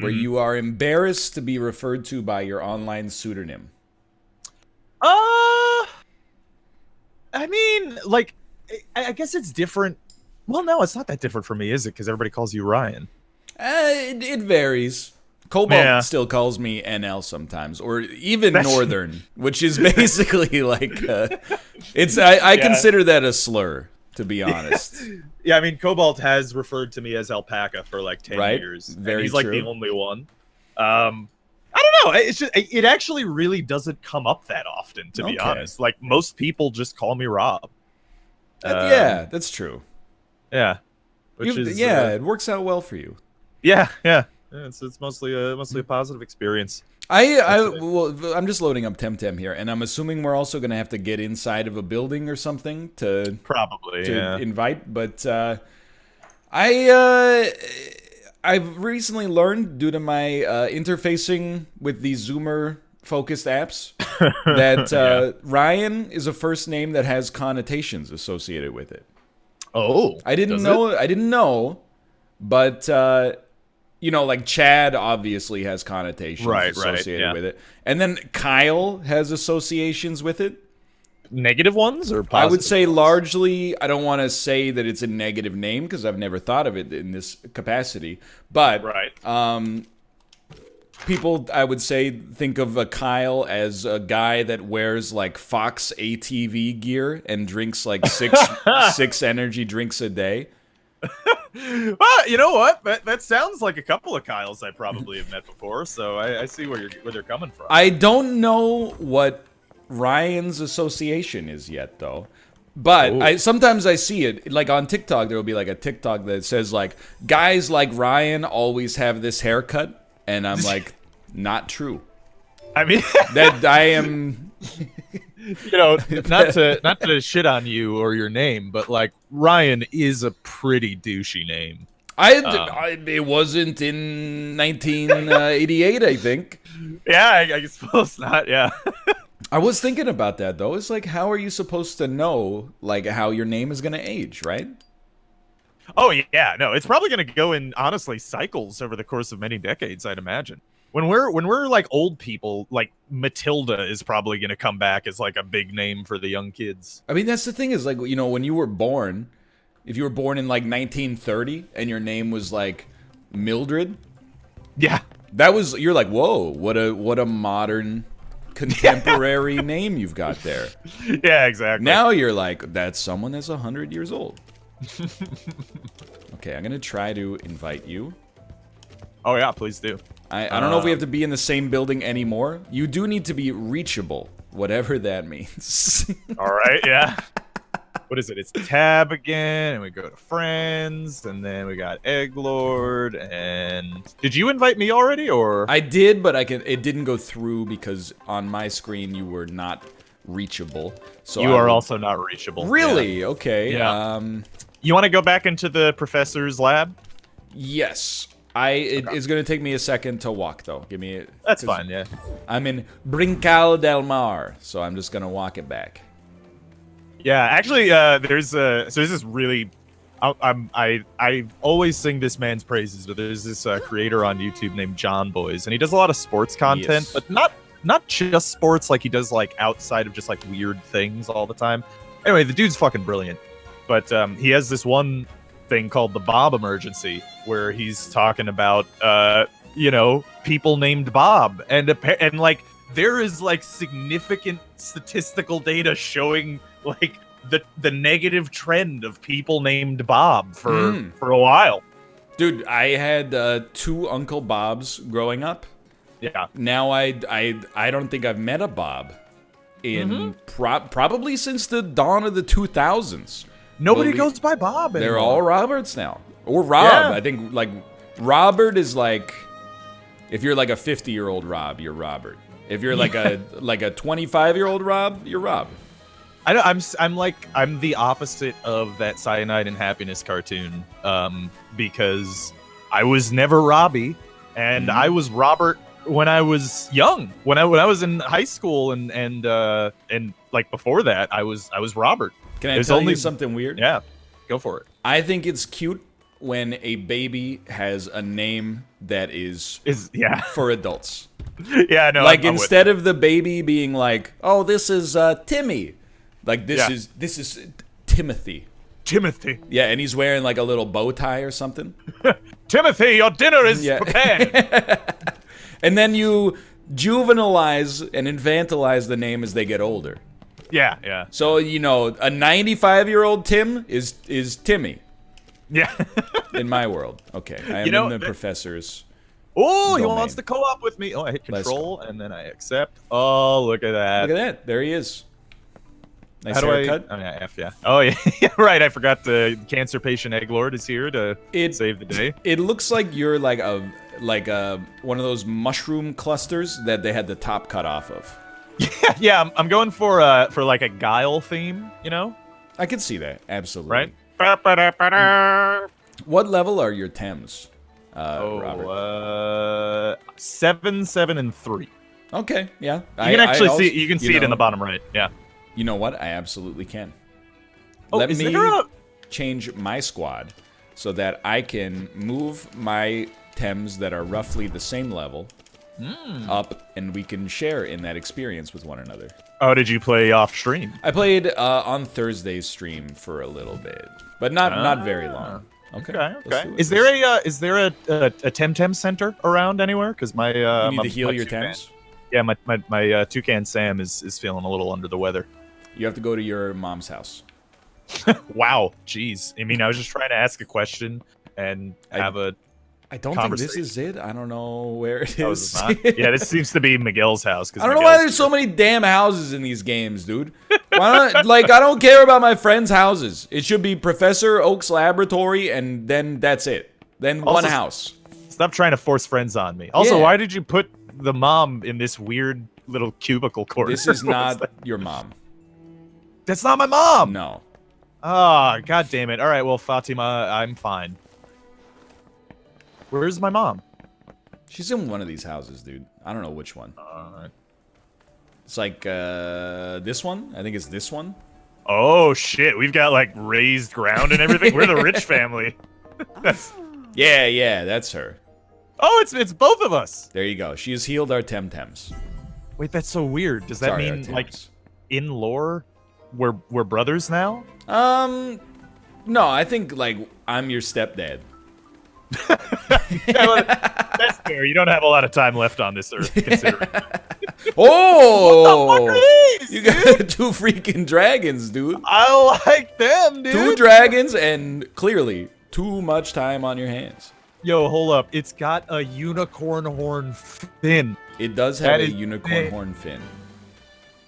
where you are embarrassed to be referred to by your online pseudonym? I mean, like, I guess it's different. Well, no, it's not that different for me, is it? Because everybody calls you Ryan. It varies. Cobalt Yeah. still calls me NL sometimes, or even That's- Northern, which is basically like it's. I Yeah. consider that a slur, to be honest. Yeah, I mean, Cobalt has referred to me as Alpaca for like 10 Right? years. And Very he's like true. the only one. I don't know. It's just, it actually really doesn't come up that often, to be Okay. honest. Like, most people just call me Rob. Yeah, that's true. Yeah. Which is it works out well for you. yeah. It's mostly a positive experience. Well, I'm just loading up Temtem here, and I'm assuming we're also going to have to get inside of a building or something to Probably, yeah. invite. But I've recently learned, due to my interfacing with these Zoomer focused apps, that Ryan is a first name that has connotations associated with it. Oh, I didn't know, but like Chad obviously has connotations associated with it, and then Kyle has associations with it. Negative ones or positive? I would say ones? largely. I don't want to say that it's a negative name because I've never thought of it in this capacity, but people, I would say, think of a Kyle as a guy that wears like Fox ATV gear and drinks like six energy drinks a day. Well, you know what? That sounds like a couple of Kyles I probably have met before, so I see where they're coming from. I don't know what Ryan's association is yet, though. But sometimes I see it, like on TikTok, there will be like a TikTok that says like, guys like Ryan always have this haircut, and I'm like, not true. I mean, that I am, not to shit on you or your name, but like Ryan is a pretty douchey name. It wasn't in 1988, I think. Yeah, I suppose not. Yeah. I was thinking about that though. It's like, how are you supposed to know like how your name is gonna age, right? Oh yeah, no, it's probably gonna go in honestly cycles over the course of many decades, I'd imagine. When we're like old people, like Matilda is probably gonna come back as like a big name for the young kids. I mean, that's the thing is like, when you were born, if you were born in like 1930 and your name was like Mildred, yeah, you're like, whoa, what a modern contemporary name you've got there. Yeah, exactly. Now you're like, that's someone that's 100 years old. Okay, I'm gonna try to invite you. Oh yeah, please do. I don't know if we have to be in the same building anymore. You do need to be reachable, whatever that means. All right, yeah. What is it? It's tab again, and we go to friends, and then we got Egglord, and did you invite me already, or? I did, but it didn't go through because on my screen you were not reachable. So you are also not reachable. Really? Yeah. Okay. Yeah. You want to go back into the professor's lab? Yes. It's going to take me a second to walk, though. Give me... That's fine, yeah. I'm in Brincal del Mar, so I'm just going to walk it back. Yeah, actually, there's this really... I always sing this man's praises, but there's this creator on YouTube named John Boys, and he does a lot of sports content, yes. but not just sports, like he does like outside of just like weird things all the time. Anyway, the dude's fucking brilliant. But he has this one thing called the Bob Emergency, where he's talking about, people named Bob, and like there is like significant statistical data showing like the negative trend of people named Bob for a while. Dude, I had 2 Uncle Bobs growing up. Yeah. Now I don't think I've met a Bob in probably since the dawn of the 2000s. Nobody goes by Bob anymore. They're all Roberts now. Or Rob. Yeah. I think, like, Robert is like... If you're like a 50-year-old Rob, you're Robert. If you're like a 25-year-old Rob, you're Rob. I'm the opposite of that Cyanide and Happiness cartoon, because I was never Robbie, and I was Robert when I was young. When I was in high school and like before that, I was Robert. Can I tell you something weird? Yeah, go for it. I think it's cute when a baby has a name that is yeah for adults. Yeah, no. Like instead of the baby being like, "Oh, this is Timmy," like this is Timothy. Timothy. Yeah, and he's wearing like a little bow tie or something. Timothy, your dinner is prepared. And then you juvenilize and infantilize the name as they get older. Yeah. So, a 95-year-old Tim is Timmy. Yeah. In my world. Okay, I am in the professor's Oh, he domain. wants to co-op with me. Oh, I hit control, and then I accept. Oh, look at that. Look at that. There he is. Nice How do haircut. Oh, yeah, F, yeah. Oh, yeah. Right, I forgot the cancer patient egg lord is here to save the day. It looks like you're like one of those mushroom clusters that they had the top cut off of. Yeah, I'm going for like a guile theme, I could see that, absolutely. Right? What level are your Tems, Robert? 7, 7, and 3. Okay, yeah. You can actually see. You can see it in the bottom right. Yeah. You know what? I absolutely can. Oh, Let me change my squad so that I can move my Tems that are roughly the same level up, and we can share in that experience with one another. Oh, did you play off stream? I played on Thursday's stream for a little bit, but not very long. Okay. Is there a Temtem center around anywhere? Because my you need to heal your Tems. Yeah, my toucan Sam is feeling a little under the weather. You have to go to your mom's house. Wow, jeez. I mean, I was just trying to ask a question and have a. I don't think this is it. I don't know where it is. Yeah, this seems to be Miguel's house. I don't know why there's so many damn houses in these games, dude. Why not? Like, I don't care about my friends' houses. It should be Professor Oak's laboratory, and then that's it. Then one house. Stop trying to force friends on me. Also, why did you put the mom in this weird little cubicle corner? This is not your mom. That's not my mom. No. Ah, god damn it. All right, well, Fatima, I'm fine. Where's my mom? She's in one of these houses, dude. I don't know which one. It's like this one. I think it's this one. Oh shit, we've got like raised ground and everything. We're the rich family. Yeah, that's her. Oh, it's both of us. There you go. She has healed our Temtems. Wait, that's so weird. Does that mean like in lore we're brothers now? No, I think like I'm your stepdad. That's fair. You don't have a lot of time left on this earth, considering. Oh! What the fuck are these, you got 2 freaking dragons, dude. I like them, dude. 2 dragons and clearly too much time on your hands. Yo, hold up. It's got a unicorn horn fin. It does have a unicorn horn fin.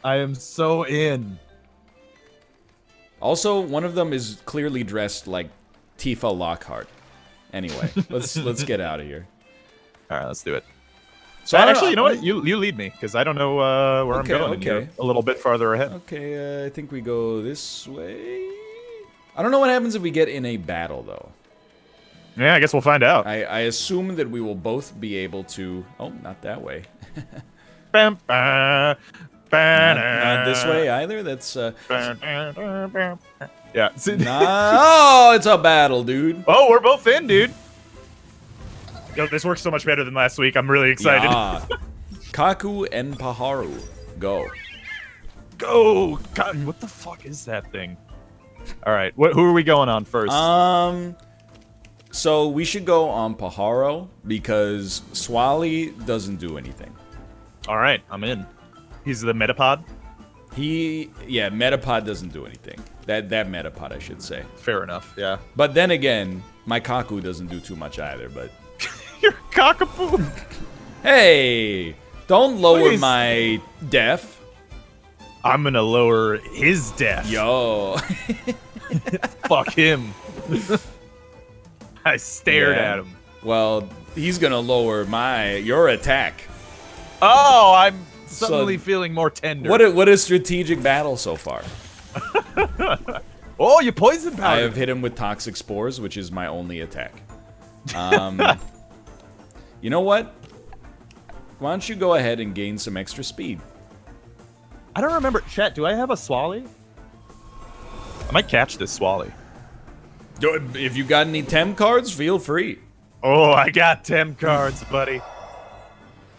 I am so in. Also, one of them is clearly dressed like Tifa Lockhart. Anyway, let's get out of here. All right, let's do it. So actually, you know what? You lead me because I don't know where I'm going. Okay. You're a little bit farther ahead. Okay, I think we go this way. I don't know what happens if we get in a battle, though. Yeah, I guess we'll find out. I assume that we will both be able to... Oh, not that way. Not this way either. That's... Yeah. Oh, it's a battle, dude. Oh, we're both in, dude. Yo, this works so much better than last week. I'm really excited. Yeah. Kaku and Paharu. Go. Go! God, what the fuck is that thing? All right, who are we going on first? So we should go on Paharo because Swali doesn't do anything. All right, I'm in. He's the Metapod? Metapod doesn't do anything. That Metapod, I should say. Fair enough, yeah. But then again, my Kaku doesn't do too much either, but... You're cockapoo! Hey! Don't lower my def. I'm gonna lower his def. Yo. Fuck him. I stared at him. Well, he's gonna lower your attack. Oh, I'm suddenly feeling more tender. What a strategic battle so far. Oh, you poisoned powder. I have hit him with toxic spores, which is my only attack. You know what? Why don't you go ahead and gain some extra speed? I don't remember. Chat, do I have a Swally? I might catch this Swally. If you got any Tem cards, feel free. Oh, I got Tem cards, buddy.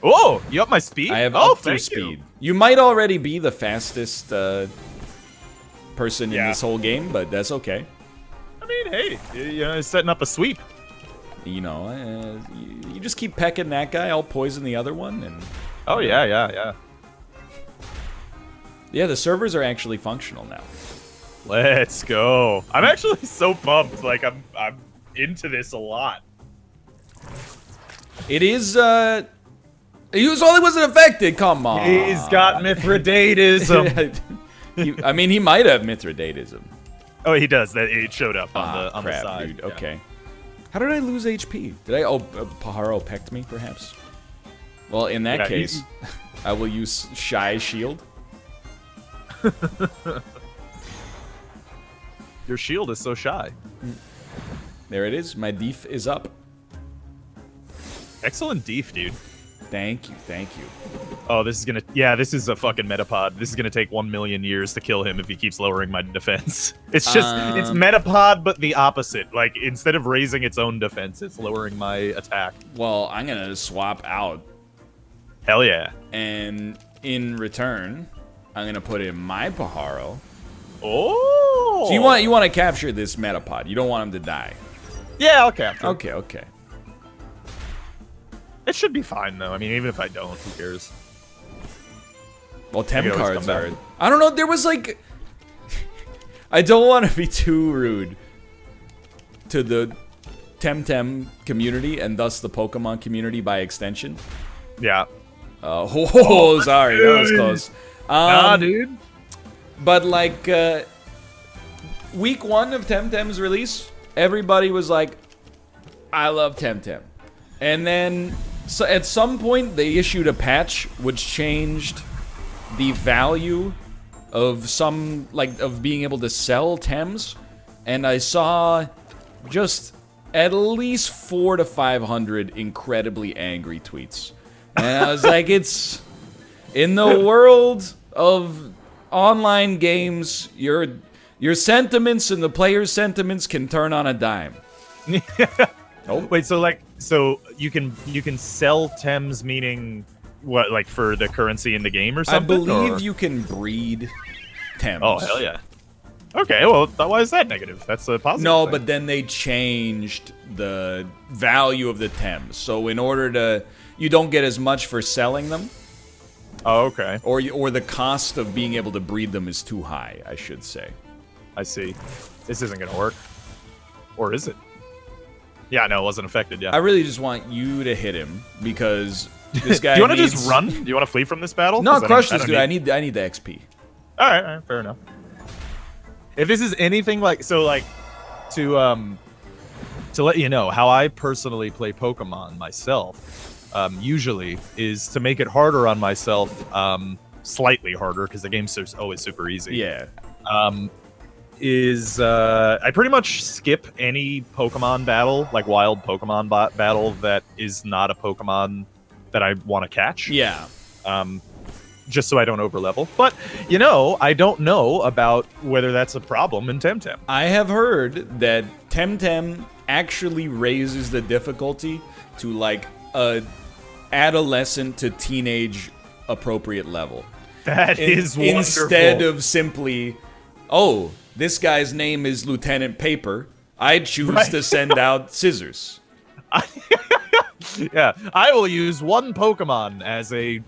Oh, you up my speed? I have up your speed. You might already be the fastest person in this whole game, but that's okay. I mean, hey, you know, setting up a sweep. You know, you just keep pecking that guy. I'll poison the other one, and oh yeah. Yeah, the servers are actually functional now. Let's go. I'm actually so pumped. Like I'm into this a lot. It is. He wasn't affected. Come on. He's got Mithridatism. I mean, he might have Mithridatism. Oh, he does. That it showed up on the crap, side. Dude. Okay. How did I lose HP? Did I? Oh, Pajaro pecked me, perhaps. Well, in that case, I will use Shy Shield. Your shield is so shy. There it is. My def is up. Excellent def, dude. Thank you. Oh, this is gonna... Yeah, this is a fucking metapod. This is gonna take 1 million years to kill him if he keeps lowering my defense. It's just... it's metapod, but the opposite. Like, instead of raising its own defense, it's lowering my attack. Well, I'm gonna swap out. Hell yeah. And in return, I'm gonna put in my Pajaro. Oh! So you want to capture this metapod. You don't want him to die. Yeah, I'll capture. Okay. It should be fine, though. I mean, even if I don't, who cares? Well, Tem cards are... I don't know, there was like... I don't want to be too rude to the Temtem community, and thus the Pokemon community by extension. Yeah. Sorry, that was close. Nah, dude. But, like, week 1 of Temtem's release, everybody was like, I love Temtem. And then... So at some point, they issued a patch which changed the value of of being able to sell Tems, and I saw just at least 400 to 500 incredibly angry tweets, and I was like, it's in the world of online games, your sentiments and the players' sentiments can turn on a dime. Oh. Wait, so you can sell Tems, meaning what, like for the currency in the game or something? I believe you can breed Tems. Oh, hell yeah. Okay, well, why is that negative? That's a positive No, thing. but then they changed the value of the Tems. So in order to... You don't get as much for selling them. Oh, okay. Or the cost of being able to breed them is too high, I should say. I see. This isn't going to work. Or is it? Yeah, no, it wasn't affected, yeah. I really just want you to hit him, because this guy Do you want to needs... just run? Do you want to flee from this battle? No, crush this dude. I need the XP. Alright, fair enough. If this is anything like... So, like, to let you know, how I personally play Pokemon myself, usually, is to make it harder on myself, slightly harder, because the game's always super easy. Yeah. I pretty much skip any Pokemon battle, like wild Pokemon battle that is not a Pokemon that I want to catch. Yeah. Just so I don't overlevel. But, you know, I don't know about whether that's a problem in Temtem. I have heard that Temtem actually raises the difficulty to, like, a adolescent to teenage appropriate level. That is wonderful. Instead of simply, oh, this guy's name is Lieutenant Paper, I choose to send out scissors. Yeah, I will use one Pokemon as a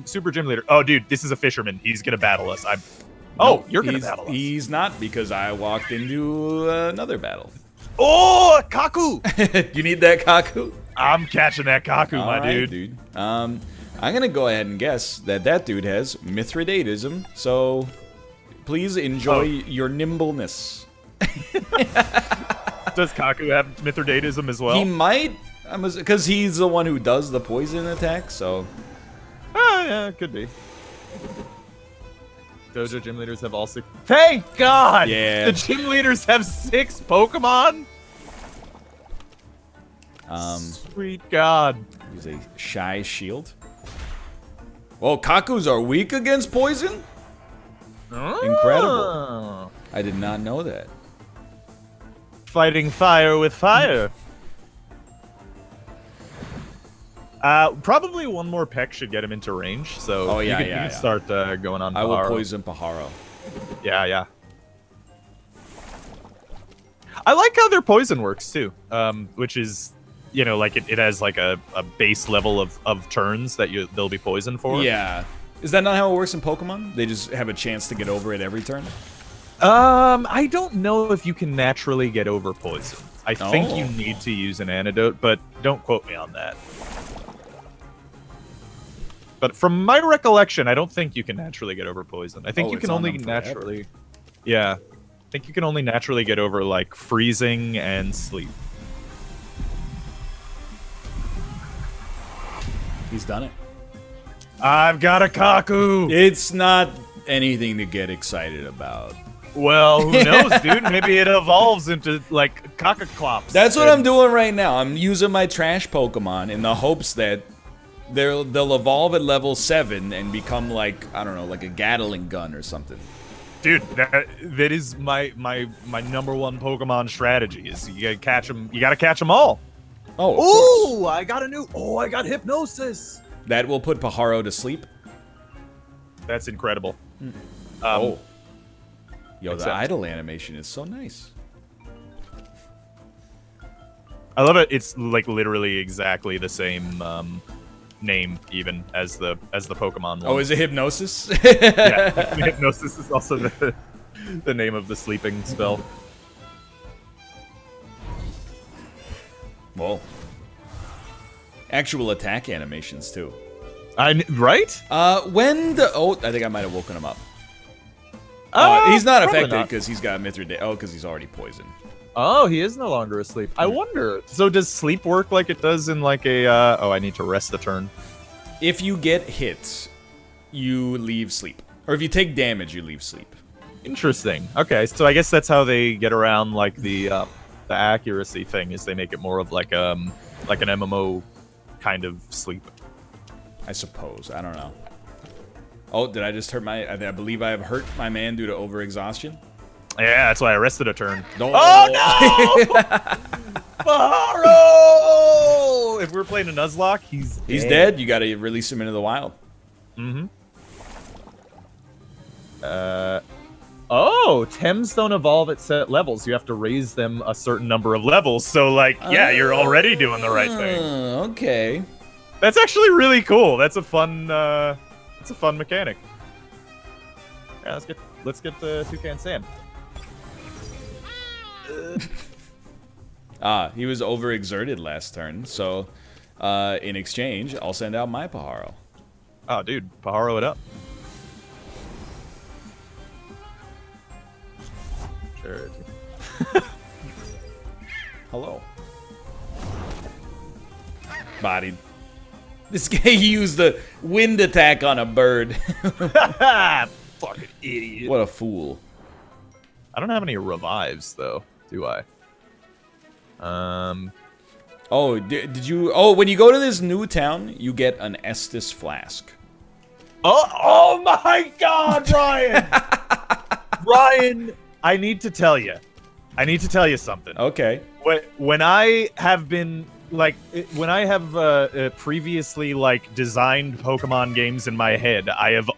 super gym leader. Oh, dude, this is a fisherman. He's gonna battle us. You're gonna battle us. He's not, because I walked into another battle. Oh, Kaku! You need that Kaku? I'm catching that Kaku, All my right, dude. I'm gonna go ahead and guess that dude has Mithridatism, so please enjoy your nimbleness. Does Kaku have Mithridatism as well? He might, because he's the one who does the poison attack, so... Yeah, it could be. Dojo gym leaders have all 6... Thank God! Yeah. The gym leaders have 6 Pokemon? Sweet God. Use a Shy Shield. Well, Kakus are weak against poison? Incredible. I did not know that. Fighting fire with fire. Probably one more peck should get him into range. So you can start going on. I will poison Pajaro. Yeah. I like how their poison works too, which is, like it has like a base level of turns that they'll be poisoned for. Yeah. Is that not how it works in Pokemon? They just have a chance to get over it every turn? I don't know if you can naturally get over poison. I think you need to use an antidote, but don't quote me on that. But from my recollection, I don't think you can naturally get over poison. I think you can only naturally... Yeah. I think you can only naturally get over, like, freezing and sleep. He's done it. I've got a Kaku! It's not anything to get excited about. Well, who knows, dude? Maybe it evolves into, like, Kakaklops. That's what I'm doing right now. I'm using my trash Pokemon in the hopes that they'll evolve at level 7 and become, like, I don't know, like a Gatling gun or something. Dude, that is my number one Pokemon strategy. Is you gotta catch them. You gotta catch them all. Oh, I got I got Hypnosis. That will put Pajaro to sleep. That's incredible. Yo, the idle animation is so nice. I love it. It's like literally exactly the same name even as the Pokemon one. Oh, is it Hypnosis? Yeah, Hypnosis is also the name of the sleeping spell. Whoa. Actual attack animations too. Right? When the I think I might have woken him up. He's not affected because he's got Mithridates. Oh, because he's already poisoned. Oh, he is no longer asleep. I wonder. So does sleep work like it does in like a... I need to rest the turn. If you get hit, you leave sleep. Or if you take damage, you leave sleep. Interesting. Okay, so I guess that's how they get around like the accuracy thing, is they make it more of like an MMO kind of sleep. I suppose. I don't know. Oh, did I just hurt I believe I have hurt my man due to overexhaustion? Yeah, that's why I rested a turn. Oh no! Pajaro! If we're playing a Nuzlocke, he's dead. You gotta release him into the wild. Mm-hmm. Oh, Tems don't evolve at set levels. You have to raise them a certain number of levels. So, like, yeah, you're already doing the right thing. Okay. That's actually really cool. That's a fun mechanic. Yeah, let's get the Toucan Sam. He was overexerted last turn, so in exchange, I'll send out my Pajaro. Oh, dude, Pajaro it up. Sure. Hello. Bodied. This guy used the wind attack on a bird. Fucking idiot. What a fool. I don't have any revives, though, do I? Oh, did you... Oh, when you go to this new town, you get an Estus flask. Oh my god, Ryan! Ryan, I need to tell you something. Okay. When I have been... Like, when I have previously, like, designed Pokemon games in my head, I have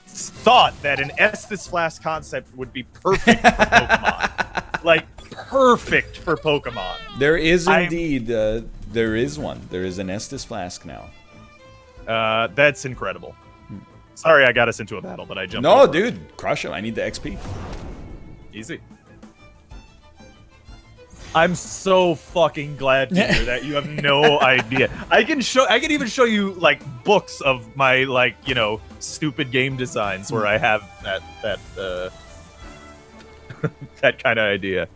thought that an Estus Flask concept would be perfect for Pokemon. Like, perfect for Pokemon. There is indeed, there is one. There is an Estus Flask now. That's incredible. Sorry I got us into a battle, but I jumped No, over. dude, crush him. I need the XP. Easy. I'm so fucking glad to hear that. You have no idea. I can even show you like books of my like, stupid game designs where I have that that kind of idea.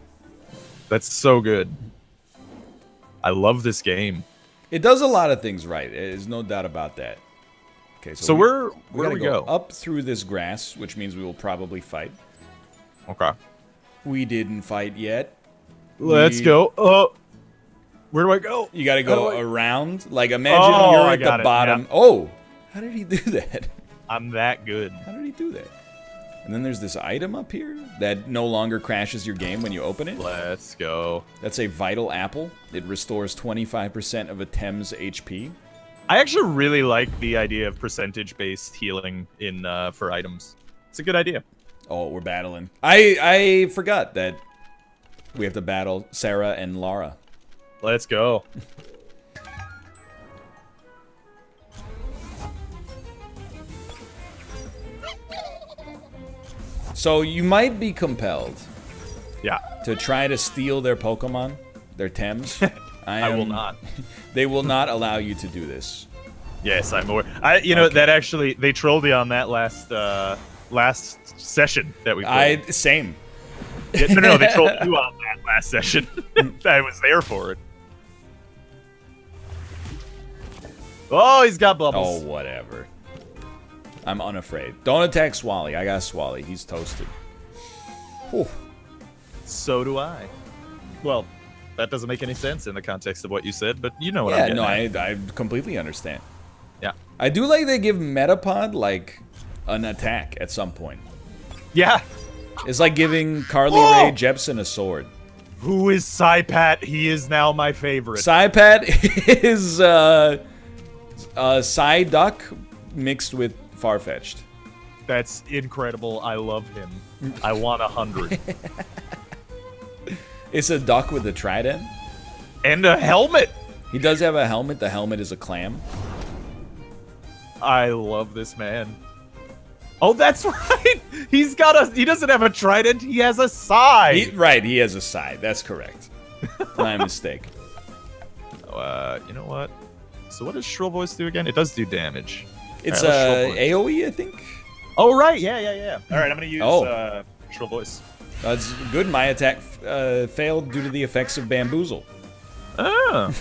That's so good. I love this game. It does a lot of things right. There's no doubt about that. Okay, so where do we go? Up through this grass, which means we will probably fight. Okay. We didn't fight yet. Let's go. Oh, where do I go? You got to go around. Like, imagine you're at the bottom. Yeah. Oh, how did he do that? I'm that good. How did he do that? And then there's this item up here that no longer crashes your game when you open it. Let's go. That's a vital apple. It restores 25% of a Tem's HP. I actually really like the idea of percentage-based healing in for items. It's a good idea. Oh, we're battling. I forgot that we have to battle Sarah and Lara. Let's go. So you might be compelled, Yeah. to try to steal their Pokemon, their Tems. I will not. They will not allow you to do this. Yes, I'm aware. You know, that actually, they trolled you on that last session that we played. Same. Yeah, no, they trolled you on that last session. I was there for it. Oh, he's got bubbles. Oh, whatever. I'm unafraid. Don't attack Swally. I got Swally. He's toasted. Whew. So do I. Well, that doesn't make any sense in the context of what you said, but you know what I'm getting at. I completely understand. Yeah. I do like they give Metapod, like, an attack at some point. Yeah. It's like giving Carly Rae Jepsen a sword. Who is Psypat? He is now my favorite. Psypat is Psyduck mixed with Farfetch'd. That's incredible. I love him. I want 100. It's a duck with a trident. And a helmet. He does have a helmet. The helmet is a clam. I love this man. Oh, that's right. He doesn't have a trident. He has a scythe. He has a scythe. That's correct. My mistake. You know what? So what does Shrill Voice do again? It does do damage. It's right, AoE, I think. Oh, right. Yeah. All right, I'm going to use Shrill Voice. That's good. My attack failed due to the effects of Bamboozle. Ah.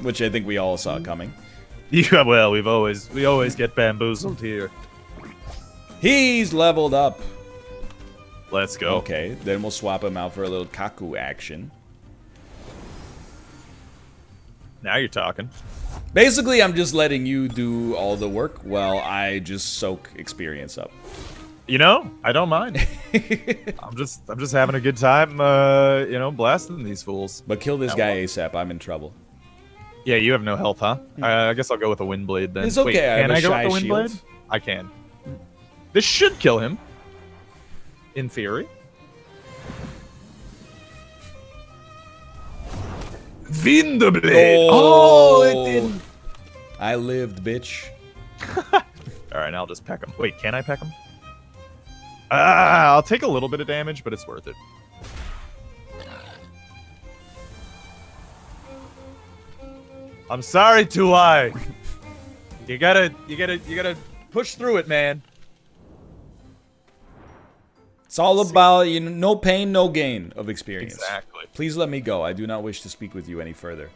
Which I think we all saw coming. Yeah, well, we always get bamboozled here. He's leveled up. Let's go. Okay, then we'll swap him out for a little Kaku action. Now you're talking. Basically, I'm just letting you do all the work while I just soak experience up. You know, I don't mind. I'm just having a good time, you know, blasting these fools. But kill this guy ASAP. I'm in trouble. Yeah, you have no health, huh? I guess I'll go with a Windblade then. It's okay. Wait, can I go with the shield. Windblade? I can. This should kill him. In theory. Windblade! Oh, it didn't. I lived, bitch. Alright, now I'll just peck him. Wait, can I peck him? I'll take a little bit of damage, but it's worth it. I'm sorry, Two-Eye. You gotta push through it, man. It's all about, you know, no pain, no gain of experience. Exactly. Please let me go. I do not wish to speak with you any further.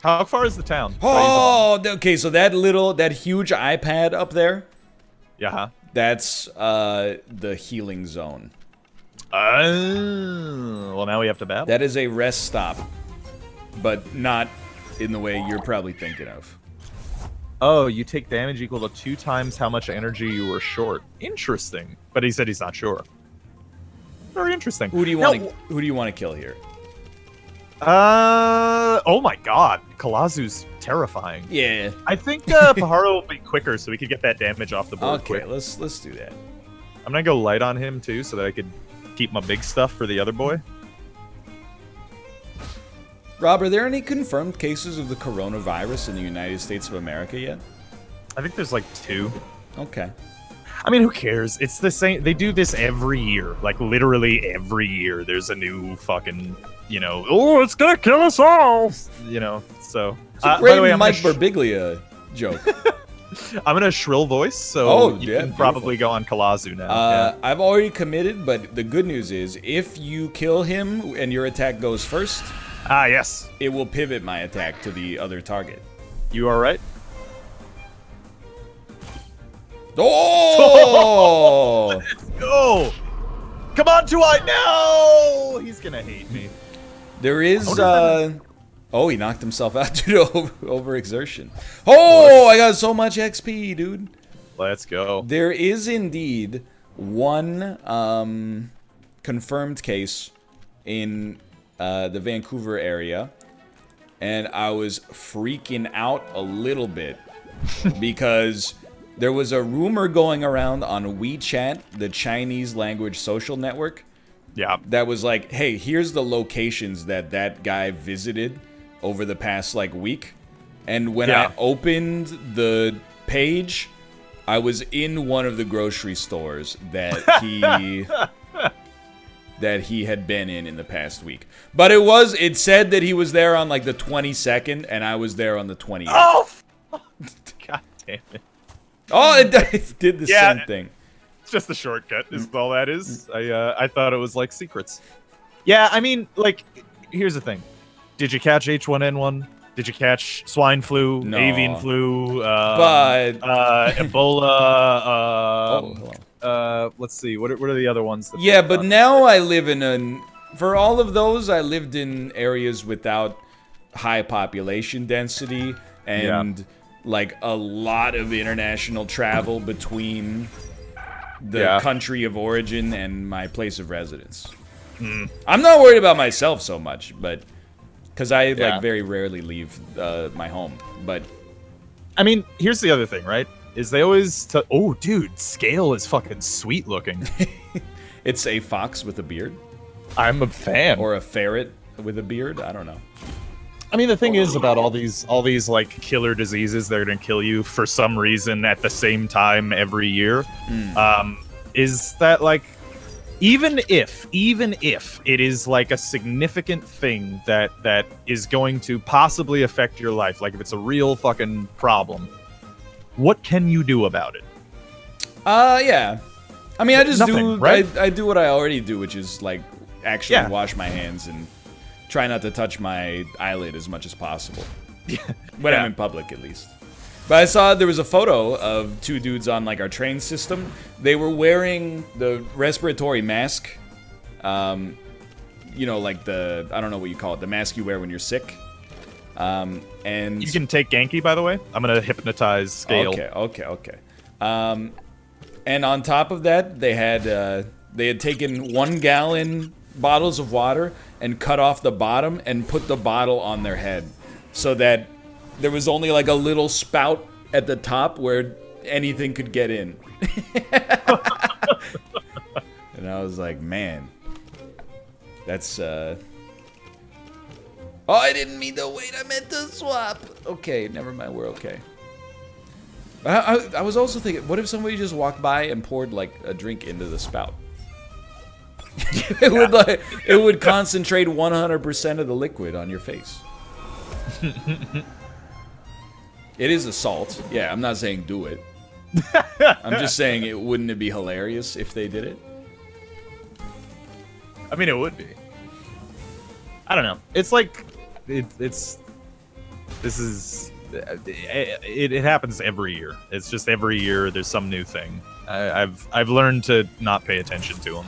How far is the town? Oh, okay. So that huge iPad up there. Yeah. Huh? That's the healing zone. Well, now we have to battle. That is a rest stop, but not in the way you're probably thinking of. Oh, you take damage equal to 2 times how much energy you were short. Interesting. But he said he's not sure. Very interesting. Who do you want? Who do you want to kill here? Oh my God, Kalazu's terrifying. Yeah. I think Pajaro will be quicker, so we could get that damage off the board. Okay, quick. let's do that. I'm gonna go light on him too, so that I could keep my big stuff for the other boy. Rob, are there any confirmed cases of the coronavirus in the United States of America yet? I think there's like 2. Okay. I mean, who cares? It's the same. They do this every year. Like, literally every year. There's a new fucking, you know, oh, it's gonna kill us all! You know, so. It's a great Mike Birbiglia joke. I'm gonna Shrill Voice, so you yeah, can probably go on Kalazu now. I've already committed, but the good news is, if you kill him and your attack goes first... yes. It will pivot my attack to the other target. You are right. Oh! Let's go! Come on, Two-Eye! No! He's gonna hate me. There is, Oh, he knocked himself out due to overexertion. Oh, I got so much XP, dude. Let's go. There is indeed one confirmed case in the Vancouver area, and I was freaking out a little bit because there was a rumor going around on WeChat, the Chinese language social network. Yeah. That was like, hey, here's the locations that guy visited over the past like week. And when I opened the page, I was in one of the grocery stores that he had been in the past week. But it said that he was there on like the 22nd, and I was there on the 28th. Oh, God damn it. Oh, it did the same thing. It's just a shortcut, is all that is. I thought it was like secrets. Yeah, I mean, like, here's the thing. Did you catch H1N1? Did you catch swine flu, No. avian flu, Ebola? Let's see. What are the other ones? That but now I live for all of those, I lived in areas without high population density and like a lot of international travel between the country of origin and my place of residence. I'm not worried about myself so much, but because I like very rarely leave my home. But I mean, here's the other thing, right? Is they always oh, dude, Scale is fucking sweet looking. It's a fox with a beard, I'm a fan. or a ferret with a beard. I don't know. I mean, the thing is about all these like killer diseases that are gonna kill you for some reason at the same time every year, is that like even if it is like a significant thing that is going to possibly affect your life, like if it's a real fucking problem, what can you do about it? Yeah. I mean, I just Nothing, right? I do what I already do, which is like actually wash my hands and try not to touch my eyelid as much as possible. When I'm in public, at least. But I saw there was a photo of two dudes on like our train system. They were wearing the respiratory mask. You know, like I don't know what you call it, the mask you wear when you're sick. And you can take Genki, by the way. I'm gonna hypnotize Scale. Okay. And on top of that, they had taken 1 gallon bottles of water and cut off the bottom and put the bottle on their head, so that there was only like a little spout at the top where anything could get in. And I was like, man, that's Oh, I didn't mean to wait, I meant to swap. Okay, never mind, we're okay. I was also thinking, what if somebody just walked by and poured like a drink into the spout? It would concentrate 100% of the liquid on your face. It is a salt. Yeah, I'm not saying do it. I'm just saying wouldn't it be hilarious if they did it? I mean, it would be. I don't know. It's like it happens every year. It's just every year there's some new thing. I've learned to not pay attention to them.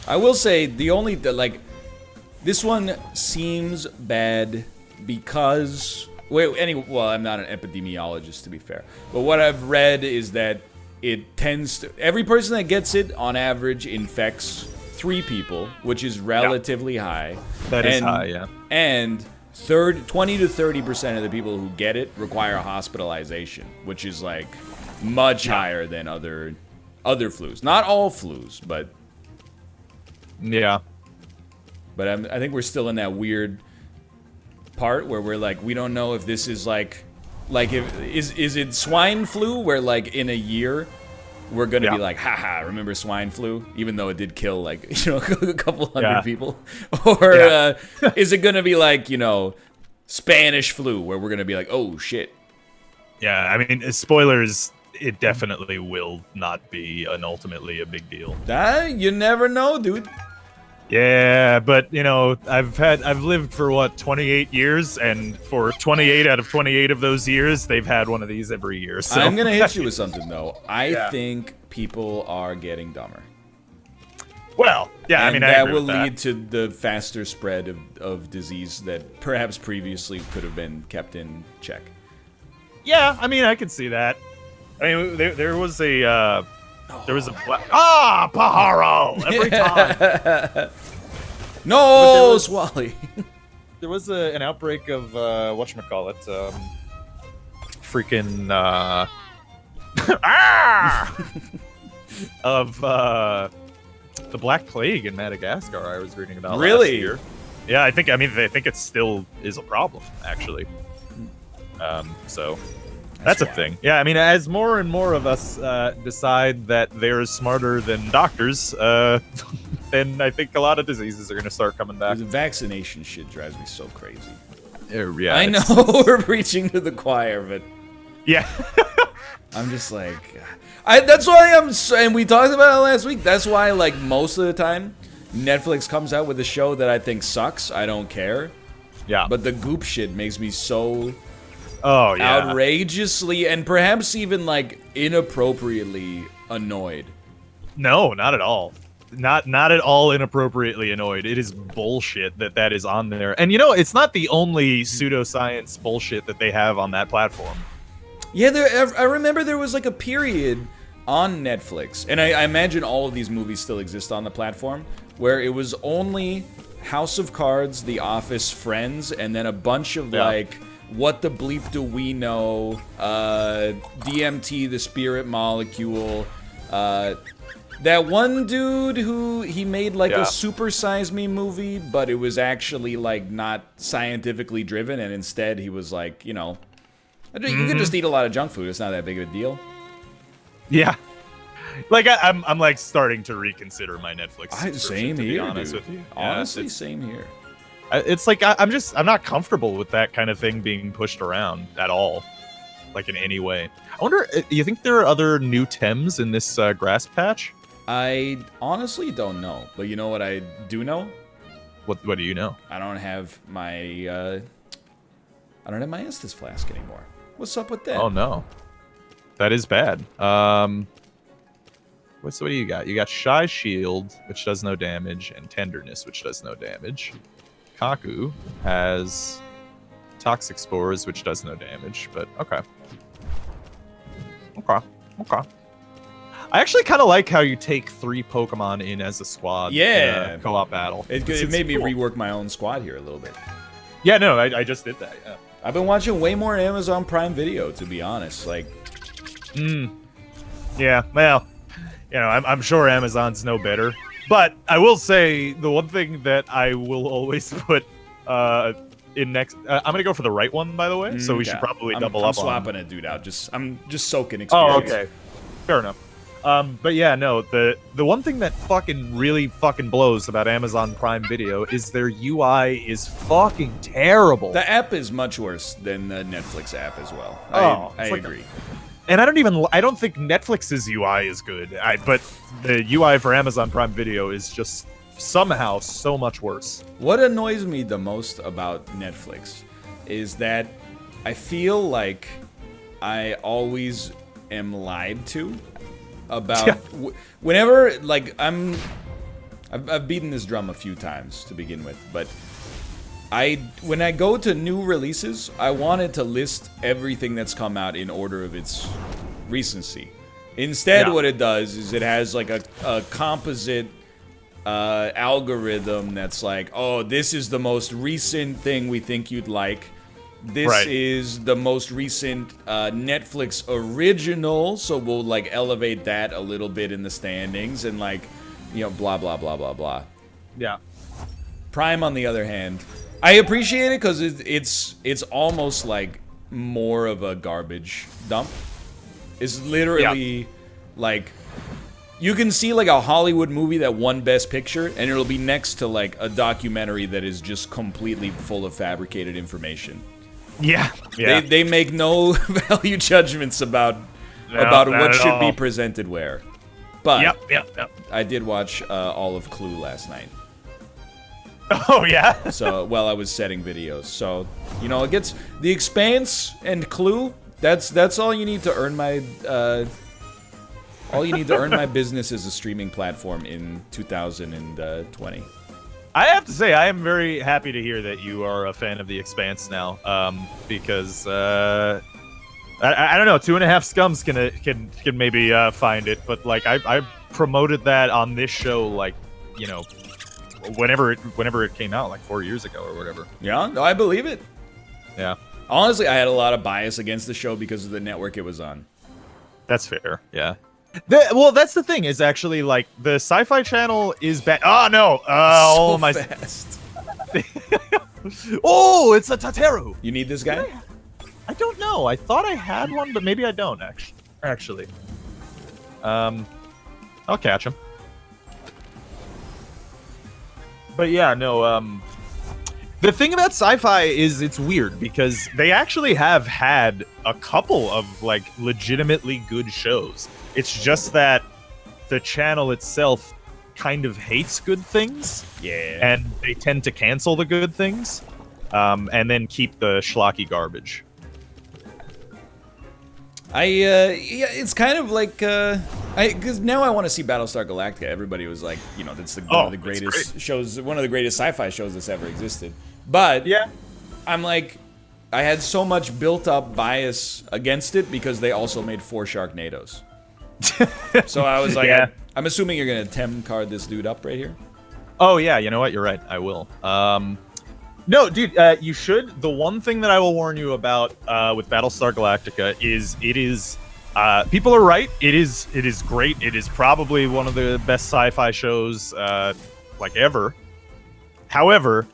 I will say this one seems bad because I'm not an epidemiologist, to be fair, but what I've read is that it tends to, every person that gets it on average infects 3 people, which is relatively high. That is high, yeah. And 20 to 30% of the people who get it require hospitalization, which is like much higher than other flus. Not all flus, but yeah. But I think we're still in that weird part where we're like, we don't know if this is like is it swine flu, where like in a year we're gonna be like, haha, remember swine flu, even though it did kill like a couple hundred people, or is it gonna be like Spanish flu, where we're gonna be like, oh shit? Yeah, I mean, spoilers. It definitely will not be ultimately a big deal. You never know, dude. Yeah, but I've lived for 28 years, and for 28 out of 28 of those years, they've had one of these every year. So I'm gonna hit you with something though. I think people are getting dumber. Well, yeah, and I that agree will with that. lead to the faster spread of disease that perhaps previously could have been kept in check. Yeah, I mean, I could see that. I mean, there was a There was a Pajaro every time. No, Swally. There was an outbreak of whatchamacallit, freaking of the Black Plague in Madagascar. I was reading about last year. Yeah, they think it still is a problem actually. So that's a thing. Yeah, I mean, as more and more of us decide that they're smarter than doctors, then I think a lot of diseases are going to start coming back. The vaccination shit drives me so crazy. Yeah, I know we're preaching to the choir, but yeah, I'm just like, that's why and we talked about it last week. That's why, like, most of the time, Netflix comes out with a show that I think sucks. I don't care. Yeah. But the goop shit makes me so outrageously and perhaps even, like, inappropriately annoyed. No, not at all. Not at all inappropriately annoyed. It is bullshit that is on there. And, you know, it's not the only pseudoscience bullshit that they have on that platform. Yeah, I remember there was, like, a period on Netflix, and I imagine all of these movies still exist on the platform, where it was only House of Cards, The Office, Friends, and then a bunch of, like, What the Bleep Do We Know, DMT, The Spirit Molecule, that one dude who he made, like, a Super Size Me movie, but it was actually, like, not scientifically driven, and instead he was, like, you know, you could just eat a lot of junk food. It's not that big of a deal. Yeah. Like, I'm like, starting to reconsider my Netflix subscription, same to be here, honest dude. with you. Honestly, same here. It's like, I'm not comfortable with that kind of thing being pushed around at all. Like, in any way. I wonder, you think there are other new Tems in this grass patch? I honestly don't know, but you know what I do know? What do you know? I don't have my Estus flask anymore. What's up with that? Oh no, that is bad. What do you got? You got Shy Shield, which does no damage, and Tenderness, which does no damage. Kaku has Toxic Spores, which does no damage, but okay. I actually kind of like how you take 3 Pokemon in as a squad in a co-op battle. It made me rework my own squad here a little bit. Yeah, no, I just did that, yeah. I've been watching way more Amazon Prime Video, to be honest. Like, yeah, well, you know, I'm sure Amazon's no better. But I will say, the one thing that I will always put in next... I'm going to go for the right one, by the way, so we should probably double up on... I'm swapping a dude out. I'm just soaking experience. Oh, okay. Fair enough. But yeah, no, the one thing that really fucking blows about Amazon Prime Video is their UI is fucking terrible. The app is much worse than the Netflix app as well. I agree. And I don't think Netflix's UI is good. But the UI for Amazon Prime Video is just somehow so much worse. What annoys me the most about Netflix is that I feel like I always am lied to about whenever, like, I've beaten this drum a few times to begin with, but when I go to new releases, I want it to list everything that's come out in order of its recency. Instead, what it does is it has like a composite algorithm that's like, oh, this is the most recent thing we think you'd like. This is the most recent Netflix original, so we'll, like, elevate that a little bit in the standings, and, like, you know, blah, blah, blah, blah, blah. Yeah. Prime, on the other hand, I appreciate it because it's almost like more of a garbage dump. It's literally, like, you can see, like, a Hollywood movie that won Best Picture, and it'll be next to, like, a documentary that is just completely full of fabricated information. Yeah. They make no value judgments about what should be presented where. But I did watch all of Clue last night. Oh yeah. So while I was setting videos, so you know, it gets The Expanse and Clue. That's all you need to earn my my business as a streaming platform in 2020. I have to say, I am very happy to hear that you are a fan of The Expanse now, because I don't know. 2.5 Scums can maybe find it, but like I promoted that on this show, like, you know, whenever it came out, like 4 years ago or whatever. Yeah, no, I believe it. Yeah. Honestly, I had a lot of bias against the show because of the network it was on. That's fair. Yeah. Well, that's the thing, is actually like the Sci-Fi Channel is bad. Oh no! So my fast. Oh, it's a Tateru. You need this guy? I don't know. I thought I had one, but maybe I don't actually. I'll catch him. But yeah, no. The thing about Sci-Fi is it's weird because they actually have had a couple of like legitimately good shows. It's just that the channel itself kind of hates good things. Yeah. And they tend to cancel the good things, and then keep the schlocky garbage. Yeah, it's kind of like, because now I want to see Battlestar Galactica. Everybody was like, you know, that's one of the greatest shows, one of the greatest sci-fi shows that's ever existed. But yeah, I'm like, I had so much built-up bias against it because they also made 4 Sharknadoes. So I was like, yeah. I'm assuming you're gonna Tem card this dude up right here. Oh yeah, you know what? You're right. I will. No, dude, you should. The one thing that I will warn you about with Battlestar Galactica is it is. People are right. It is great. It is probably one of the best sci-fi shows like ever. However,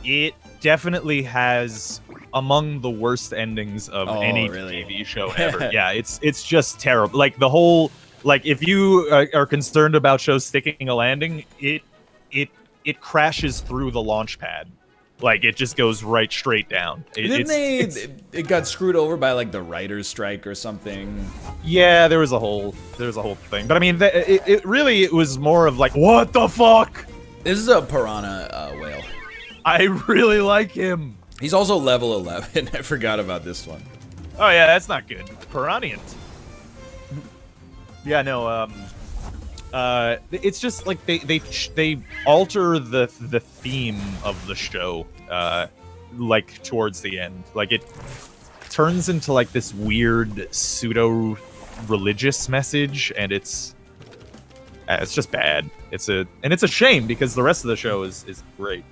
it definitely has among the worst endings of any TV show ever. Yeah, it's just terrible. Like the whole, like if you are concerned about shows sticking a landing, it crashes through the launch pad. Like it just goes right straight down. It got screwed over by like the writer's strike or something. Yeah, there was a whole thing. But I mean, it really was more of like, what the fuck? This is a piranha whale. I really like him. He's also level 11. I forgot about this one. Oh yeah, that's not good. Piranhiant. Yeah, no. It's just like they alter the theme of the show, like towards the end. Like it turns into like this weird pseudo religious message, and it's just bad. It's a shame because the rest of the show is great.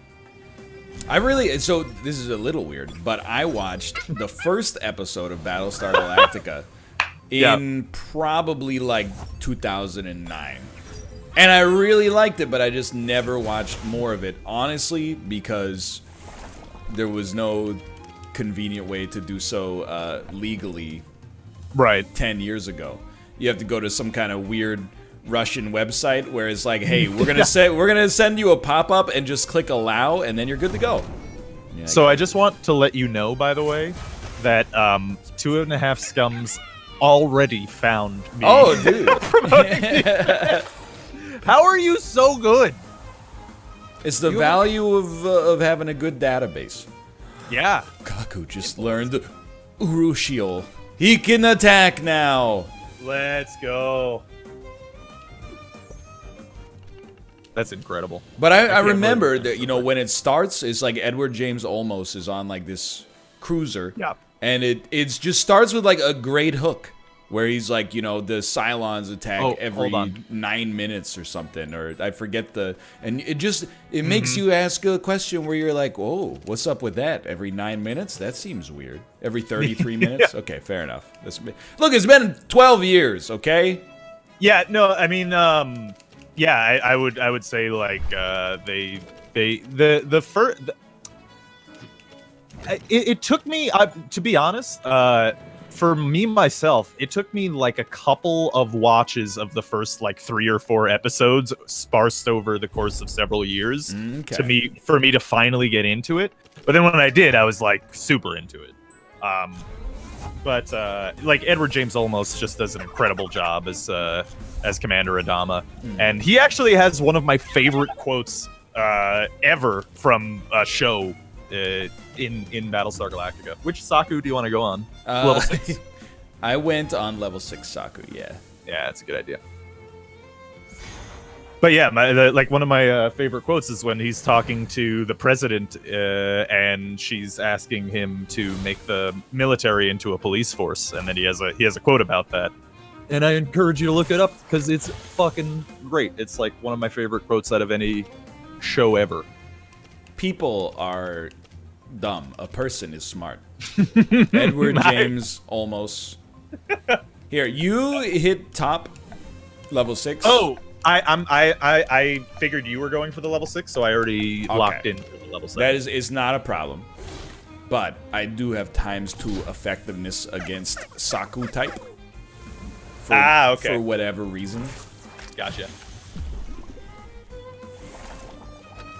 So this is a little weird, but I watched the first episode of Battlestar Galactica in probably like 2009. And I really liked it, but I just never watched more of it, honestly, because there was no convenient way to do so legally 10 years ago. You have to go to some kind of weird Russian website where it's like, hey, we're gonna send you a pop-up and just click allow, and then you're good to go. Yeah, so I just want to let you know, by the way, that 2.5 Scums already found me. Oh, dude. How are you so good? It's the value of having a good database. Yeah. Kaku just learned Urushiol. He can attack now. Let's go. That's incredible. But I remember that, you know, when it starts, it's like Edward James Olmos is on like this cruiser. Yeah. And it just starts with like a great hook where he's like, you know, the Cylons attack every 9 minutes or something, or I forget and it makes you ask a question where you're like, oh, what's up with that? Every 9 minutes? That seems weird. Every 33 minutes? Yeah. Okay, fair enough. Look, it's been 12 years, okay? Yeah, no, I mean, yeah, I would say like it took me, to be honest, for me myself, it took me like a couple of watches of the first like 3 or 4 episodes sparsed over the course of several years for me to finally get into it. But then when I did, I was like super into it. But like Edward James Olmos just does an incredible job as Commander Adama, and he actually has one of my favorite quotes ever from a show in Battlestar Galactica. Which Saku do you want to go on? Level 6. I went on level 6 Saku. Yeah. Yeah, that's a good idea. But yeah, like one of my favorite quotes is when he's talking to the president, and she's asking him to make the military into a police force, and then he has a quote about that. And I encourage you to look it up because it's fucking great. It's like one of my favorite quotes out of any show ever. People are dumb. A person is smart. Edward James Olmos. Here, you hit top level 6. Oh. I figured you were going for the level 6, so I already locked in for the level 7. That is not a problem. But I do have ×2 effectiveness against Saku type. Okay. For whatever reason. Gotcha.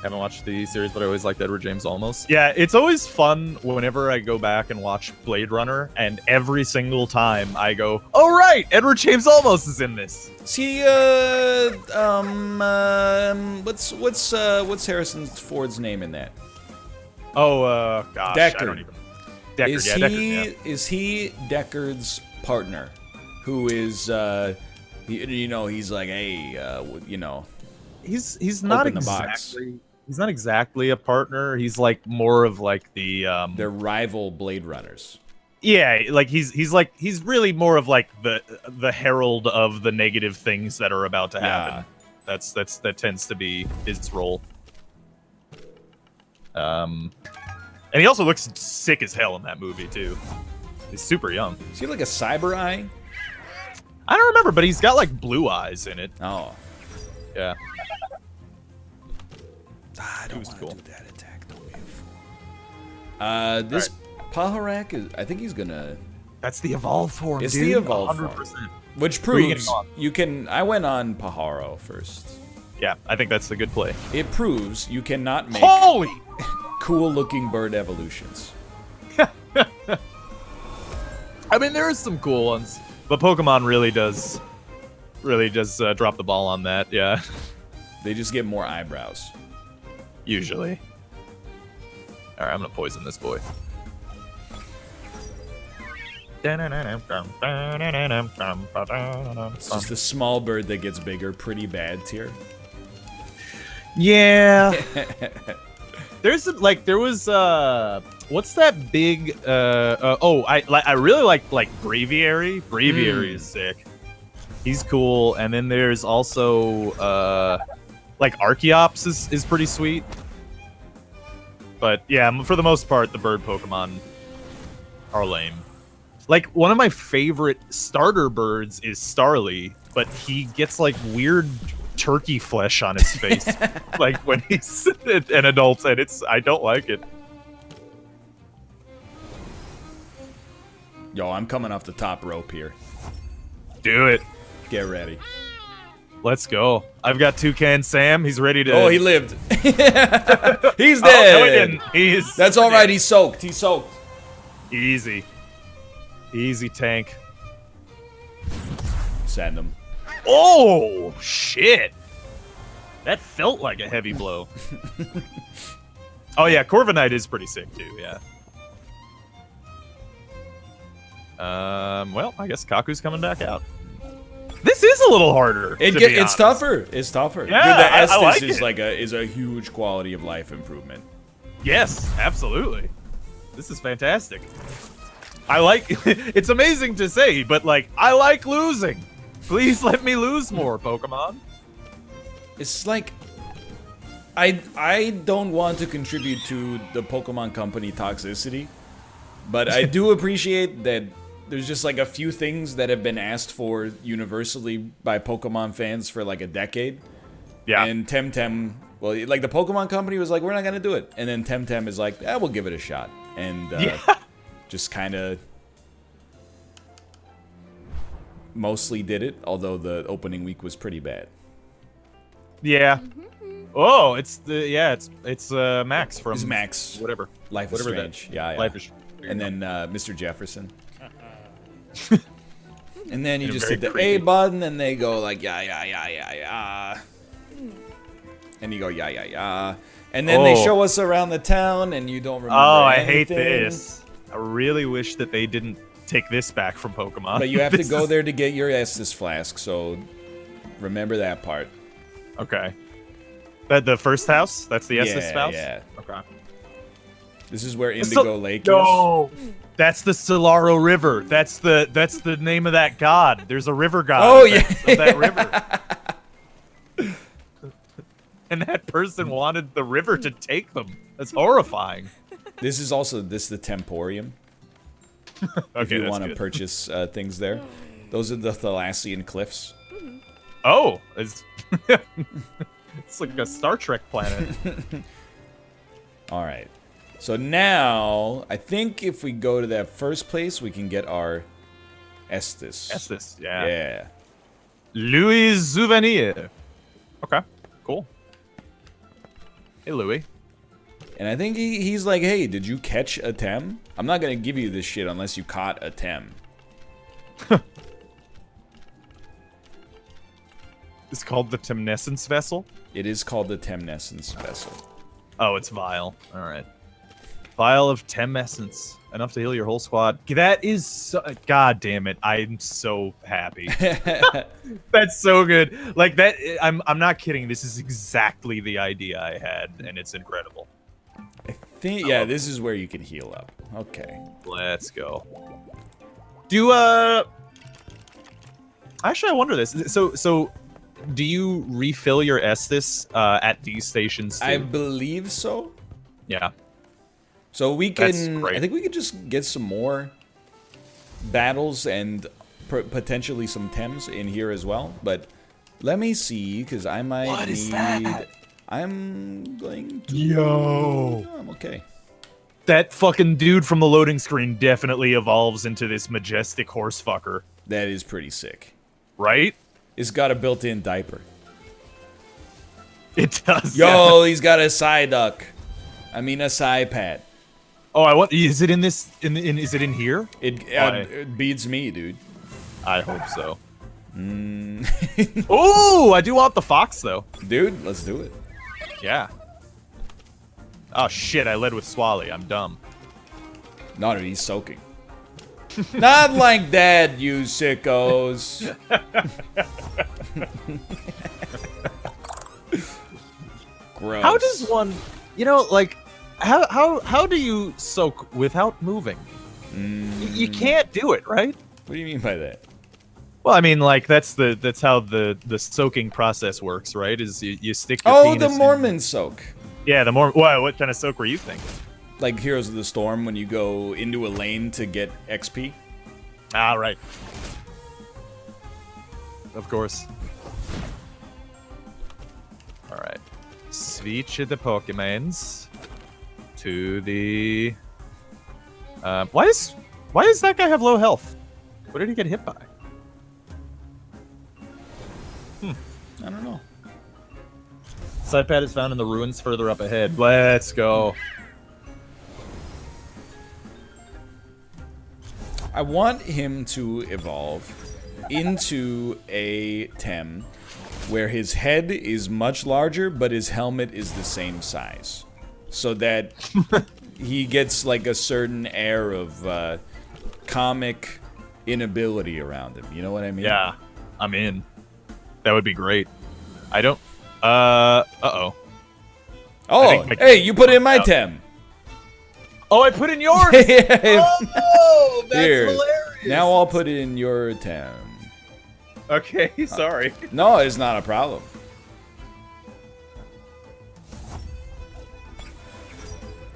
Haven't watched the series, but I always liked Edward James Olmos. Yeah, it's always fun whenever I go back and watch Blade Runner, and every single time I go, "Oh right, Edward James Olmos is in this." See, what's Harrison Ford's name in that? Oh, gosh, Deckard. I don't even. Deckard, Is he Deckard's partner? Who is, he's like, hey, He's not exactly. He's not exactly a partner. He's like more of like the they're rival Blade Runners. Yeah, like he's really more of like the herald of the negative things that are about to happen. Yeah. That tends to be his role. And he also looks sick as hell in that movie too. He's super young. Is he like a cyber eye? I don't remember, but he's got like blue eyes in it. Oh. Yeah. I don't want to do that attack. Don't be a fool. This Paharak is. I think he's gonna. That's the evolved form. It's dude. the evolved 100%. form. Which proves you can. I went on Paharo first. Yeah, I think that's the good play. It proves you cannot make cool-looking bird evolutions. I mean, there are some cool ones, but Pokemon really does drop the ball on that. Yeah. They just get more eyebrows. Usually. Alright, I'm gonna poison this boy. It's just the small bird that gets bigger, pretty bad tier. Yeah. There was what's that big I really like Braviary. Braviary is sick. He's cool. And then there's also like Archeops is pretty sweet. But yeah, for the most part, the bird Pokemon are lame. Like, one of my favorite starter birds is Starly, but he gets like weird turkey flesh on his face. Like when he's an adult, and I don't like it. Yo, I'm coming off the top rope here. Do it. Get ready. Let's go. I've got Toucan Sam. He's ready to... Oh, he lived. He's dead. Oh, no, he didn't. That's all right. He's soaked. He's soaked. Easy. Easy tank. Send him. Oh, shit. That felt like a heavy blow. Oh, yeah. Corviknight is pretty sick, too. Yeah. Well, I guess Kaku's coming back out. This is a little harder. It's tougher. It's tougher. Yeah, dude, the Estus I like is a huge quality of life improvement. Yes, absolutely. This is fantastic. I like. It's amazing to say, but like, I like losing. Please let me lose more, Pokemon. It's like, I don't want to contribute to the Pokemon Company toxicity, but I do appreciate that. There's just like a few things that have been asked for universally by Pokemon fans for like a decade. Yeah. And Temtem, well, like the Pokemon Company was like, we're not going to do it. And then Temtem is like, we'll give it a shot. And just kind of mostly did it, although the opening week was pretty bad. Yeah. Oh, it's Max from... It's Max. Whatever. Life is Strange. Yeah. Life is And then Mr. Jefferson. And then you just hit the A button, and they go like, yeah. And you go, yeah. And then they show us around the town, and you don't remember anything. I hate this. I really wish that they didn't take this back from Pokemon. But you have to go there to get your Estus Flask, so remember that part. Okay. That the first house? That's the Estes house? Yeah. Okay. This is where Indigo Lake is. No. That's the Solaro River. That's the name of that god. There's a river god of that river. And that person wanted the river to take them. That's horrifying. This is also the Temporium. If you want to purchase things there. Those are the Thalassian cliffs. Oh, it's like a Star Trek planet. All right. So now, I think if we go to that first place, we can get our Estes. Estes, yeah. Yeah. Louis Souvenir. Okay, cool. Hey, Louis. And I think he's like, hey, did you catch a Tem? I'm not going to give you this shit unless you caught a Tem. It's called the Temnescence Vessel? It is called the Temnescence Vessel. Oh, it's Vial. All right. Vial of Temessence. Enough to heal your whole squad. That is so... God damn it. I'm so happy. That's so good. Like, that... I'm not kidding. This is exactly the idea I had, and it's incredible. I think... Yeah, this is where you can heal up. Okay. Let's go. Do, Actually, I wonder this. So... Do you refill your Estes at these stations too? I believe so. Yeah. So we can... I think we could just get some more battles and potentially some Tems in here as well. But let me see, because I might What is that? I'm going to... Yo! Oh, I'm okay. That fucking dude from the loading screen definitely evolves into this majestic horse fucker. That is pretty sick. Right? It's got a built-in diaper. It does. Yo, he's got a Psyduck. I mean a Psypad. Oh, I want. Is it in this? Is it in here? It beats me, dude. I hope so. Oh, I do want the fox though. Dude, let's do it. Yeah. Oh shit! I led with Swally. I'm dumb. No, dude, he's soaking. Not like that, you sickos. Gross. How does one, you know, like, how do you soak without moving? You can't do it, right? What do you mean by that? Well, I mean, like that's how the soaking process works, right? Is you stick your penis the Mormon soak. Yeah, the Mormon. What kind of soak were you thinking? Like Heroes of the Storm when you go into a lane to get XP. Ah, right. Of course. All right. Switch the Pokemons to the. Why does that guy have low health? What did he get hit by? I don't know. Sidepad is found in the ruins further up ahead. Let's go. I want him to evolve into a Tem where his head is much larger, but his helmet is the same size. So that he gets like a certain air of comic inability around him. You know what I mean? Yeah, I'm in. That would be great. I don't... Uh-oh. Oh, hey, you put in my Tem. Oh, I put in yours! Oh, that's Here. hilarious! Now I'll put in your Tem. Okay, sorry. No, it's not a problem.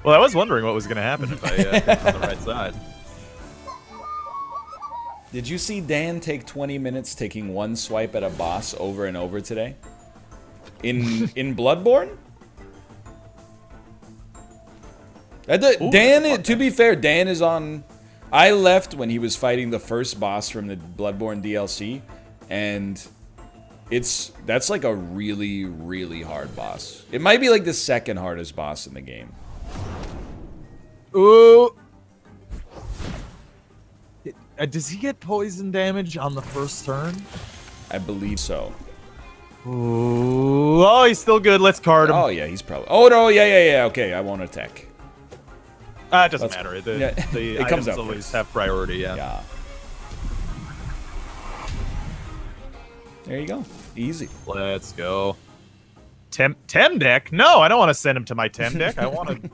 Well, I was wondering what was going to happen if I picked on the right side. Did you see Dan take 20 minutes taking one swipe at a boss over and over today? In Bloodborne? Dan, to be fair, Dan is on... I left when he was fighting the first boss from the Bloodborne DLC, and that's like a really, really hard boss. It might be like the second hardest boss in the game. Ooh. Does he get poison damage on the first turn? I believe so. Ooh. Oh, he's still good. Let's card him. Oh, yeah, he's probably... Oh, no, yeah. Okay, I won't attack. It doesn't matter. The it comes items up always first. have priority, yeah. There you go. Easy. Let's go. Tem deck? No, I don't want to send him to my Tem deck. I want to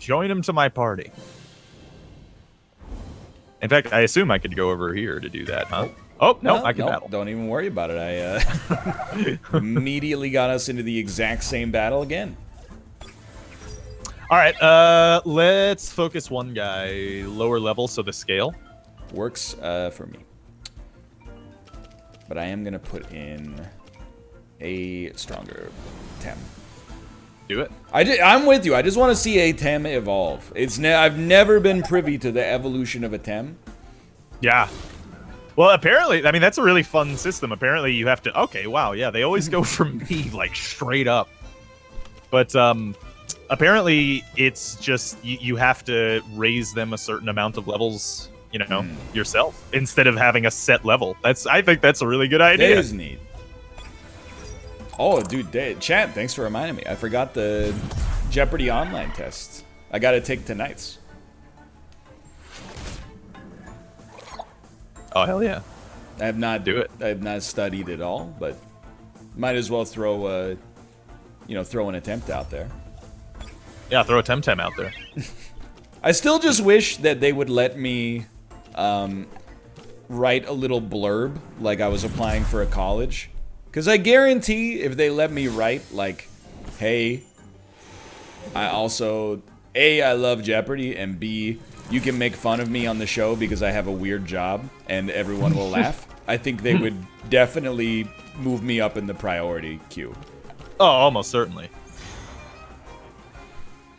join him to my party. In fact, I assume I could go over here to do that, huh? Oh, no, I can battle. Don't even worry about it. I immediately got us into the exact same battle again. All right, let's focus one guy lower level, so the scale works for me. But I am gonna put in a stronger Tem. Do it. I'm with you. I just want to see a Tem evolve. I've never been privy to the evolution of a Tem. Yeah. Well, apparently, I mean, that's a really fun system. Apparently, you have to. Okay, wow, yeah, they always go from me like straight up. But apparently, it's just you have to raise them a certain amount of levels, you know, yourself instead of having a set level. I think that's a really good idea. That is neat. Oh, dude, chat, thanks for reminding me. I forgot the Jeopardy online test. I got to take tonight's. Oh, hell yeah. I have not studied at all, but might as well throw an attempt out there. Yeah, throw a Temtem out there. I still just wish that they would let me write a little blurb like I was applying for a college. Because I guarantee if they let me write, like, hey, I also, A, I love Jeopardy, and B, you can make fun of me on the show because I have a weird job and everyone will laugh, I think they would definitely move me up in the priority queue. Oh, almost certainly.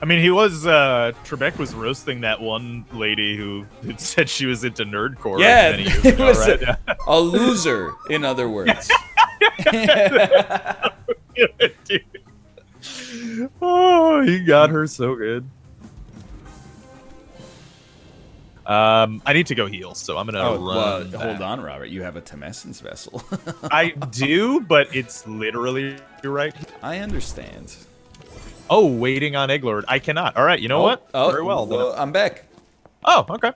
I mean, Trebek was roasting that one lady who said she was into nerdcore. Yeah, many years ago, was right? a loser, in other words. Dude. Oh, he got her so good. I need to go heal, so I'm gonna run. Hold on, Robert. You have a Temessence vessel. I do, but it's literally right. I understand. Oh, waiting on Egglord. I cannot. All right, you know what? Very well. I'm back. Oh, okay.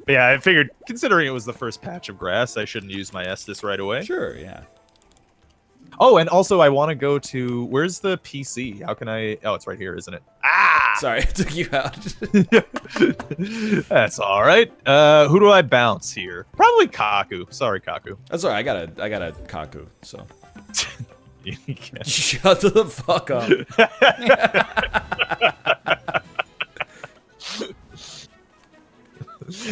But yeah, I figured, considering it was the first patch of grass, I shouldn't use my Estus right away. Sure, yeah. Oh, and also I want to go to... Where's the PC? How can I... Oh, it's right here, isn't it? Ah! Sorry, I took you out. That's all right. Who do I bounce here? Probably Kaku. Sorry, Kaku. That's all right. I got a Kaku, so... You can't. Shut the fuck up.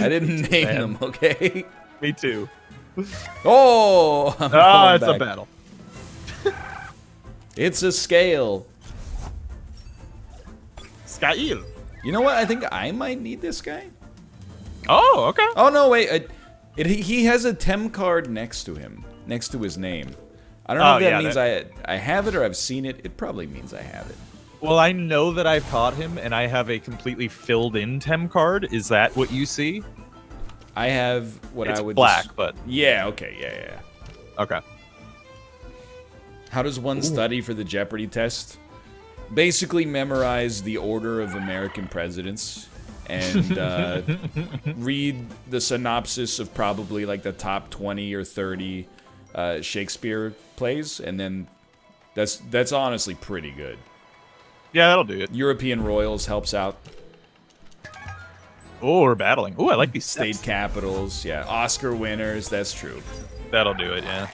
I didn't name them, okay? Me too. Oh! It's a battle. It's a scale. Scale. You know what? I think I might need this guy. Oh, okay. Oh, no, wait. He has a Tem card next to him, next to his name. I don't know if that means I have it or I've seen it. It probably means I have it. Well, I know that I've caught him, and I have a completely filled-in Tem card. Is that what you see? I have what it's I would... black, but... Yeah, okay, yeah. Okay. How does one study for the Jeopardy test? Basically memorize the order of American presidents and read the synopsis of probably like the top 20 or 30 Shakespeare plays, and then that's honestly pretty good. Yeah, that'll do it. European Royals helps out. Oh, we're battling. Oh, I like these state steps. capitals. Yeah, Oscar winners. That's true. That'll do it. Yeah.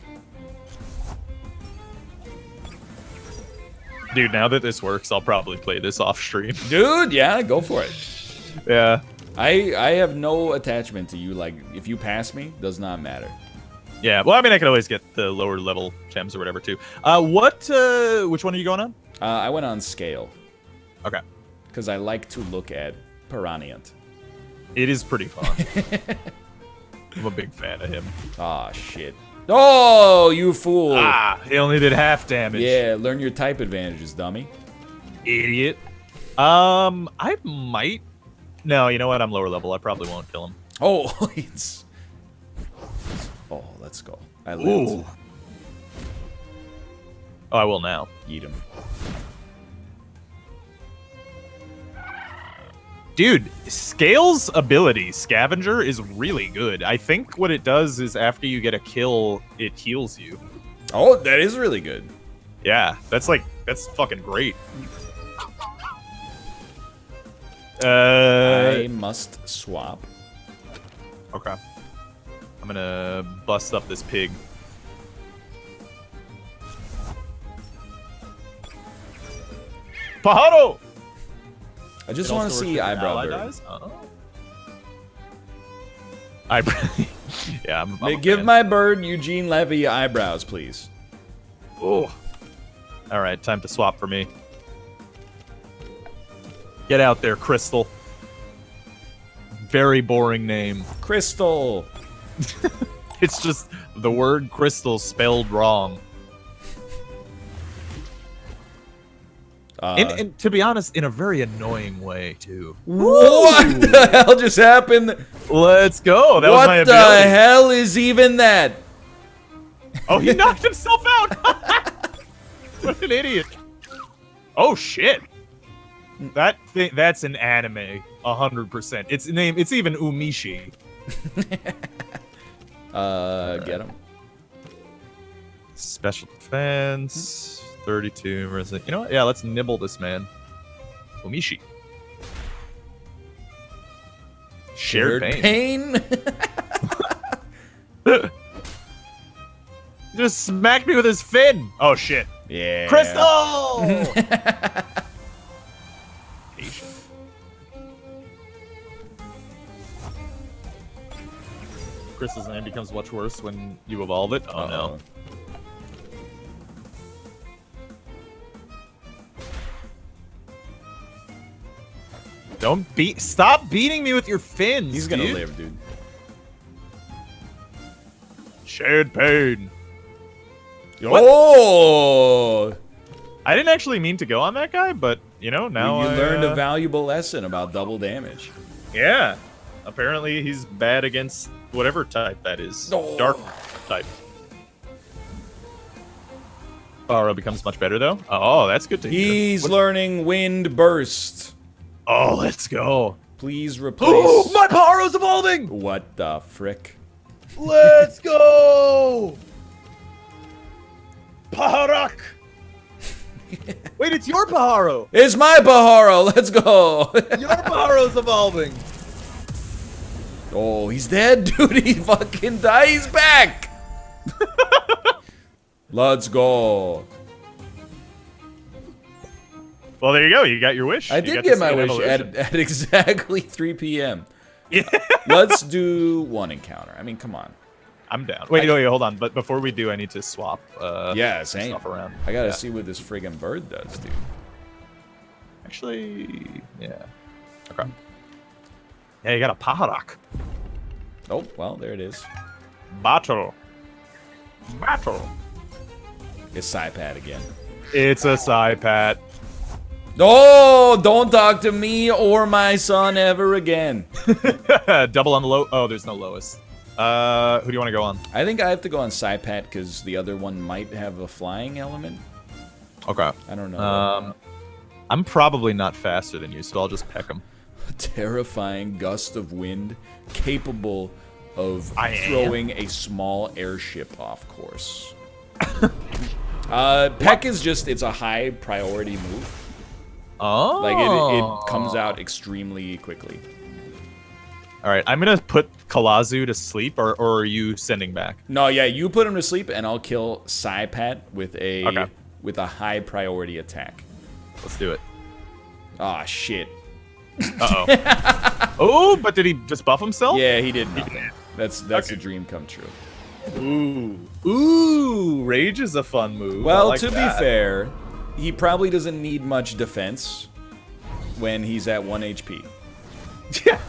Dude, now that this works, I'll probably play this off stream. Dude, yeah, go for it. Yeah. I have no attachment to you. Like, if you pass me, does not matter. Yeah. Well, I mean, I could always get the lower level gems or whatever too. Which one are you going on? I went on scale. Okay. Because I like to look at Piranhant. It is pretty fun. I'm a big fan of him. Aw, shit. Oh, you fool. Ah, he only did half damage. Yeah, learn your type advantages, dummy. Idiot. I might... No, you know what? I'm lower level. I probably won't kill him. Oh, it's... Oh, let's go. I lived. Ooh. Oh, I will now. Eat him. Dude, Scale's ability, Scavenger, is really good. I think what it does is after you get a kill, it heals you. Oh, that is really good. Yeah, that's fucking great. I must swap. Okay. I'm gonna bust up this pig. Pajaro! I just want to see eyebrow bird. Eyebrow. Yeah, I'm a Give fan. my bird Eugene Levy eyebrows, please. Oh. All right, time to swap for me. Get out there, Crystal. Very boring name. Crystal. It's just the word crystal spelled wrong. And to be honest, in a very annoying way, too. What the hell just happened? Let's go. That was my What the ability. hell is even that? Oh, he knocked himself out. What an idiot. Oh, shit. That's an anime, 100%. It's even Umishi. Get him. Special defense, 32. Where is it? You know what? Yeah, let's nibble this man. Umishi. Shared pain. He just smacked me with his fin. Oh, shit. Yeah. Crystal! Crystal's name becomes much worse when you evolve it. Oh, no. Stop beating me with your fins. He's gonna live, dude. Shared pain. Oh! I didn't actually mean to go on that guy, but you know now You I learned a valuable lesson about double damage. Yeah. Apparently he's bad against whatever type that is. Oh. Dark type. Baro becomes much better though. Oh, that's good to hear. He's learning wind burst. Oh, let's go. Please replace. Oh, my Baro's evolving. What the frick? Let's go. Paharak. Wait, it's your Paharo. It's my Paharo. Let's go. Your Paharo's evolving. Oh, he's dead, dude. He fucking died. He's back. Let's go. Well, there you go. You got your wish. I did get my wish at exactly 3 p.m. Yeah. Let's do one encounter. I mean, come on. I'm down. Wait, hold on. But before we do, I need to swap. Yeah, same. Stuff around. I gotta see what this friggin' bird does, dude. Actually, yeah. Okay. Yeah, you got a Paharak. Oh, well, there it is. Battle. It's Psypat again. It's a Psypat. No, don't talk to me or my son ever again. Double on the low. Oh, there's no lowest. Who do you want to go on? I think I have to go on Psypat because the other one might have a flying element. Okay. I don't know. I'm probably not faster than you, so I'll just peck him. A terrifying gust of wind capable of throwing a small airship off course. Peck is just, it's a high priority move. Oh. Like, it comes out extremely quickly. All right, I'm going to put Kalazu to sleep, or are you sending back? No, yeah, you put him to sleep, and I'll kill Psypat with a high priority attack. Let's do it. Ah, shit. Uh-oh. Oh, but did he just buff himself? Yeah, he did nothing. That's a dream come true. Ooh, Rage is a fun move. Well, like to be fair, he probably doesn't need much defense when he's at 1 HP. Yeah,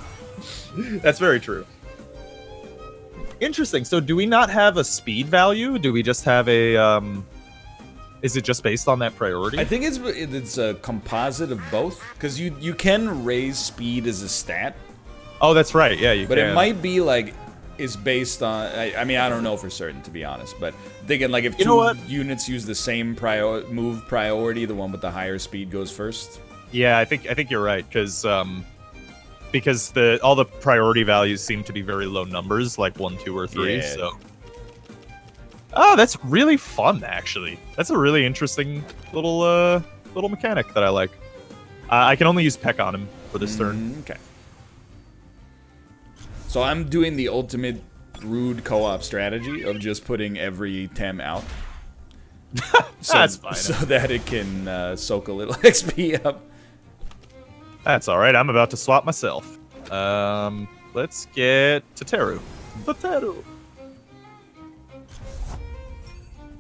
that's very true. Interesting. So do we not have a speed value? Do we just have a, is it just based on that priority? I think it's a composite of both, because you can raise speed as a stat. Oh, that's right. Yeah, you but can. It might be like, is based on, I mean, I don't know for certain, to be honest, but thinking like if two units use the same move priority, the one with the higher speed goes first. Yeah, I think you're right, because all the priority values seem to be very low numbers, like 1, 2, or 3. Yeah. So Oh, that's really fun, actually. That's a really interesting little mechanic that I like. I can only use Peck on him for this turn. Okay. So I'm doing the ultimate rude co-op strategy of just putting every Tem out. That's fine. So that it can soak a little XP up. That's all right. I'm about to swap myself. Let's get Teteru. Teteru.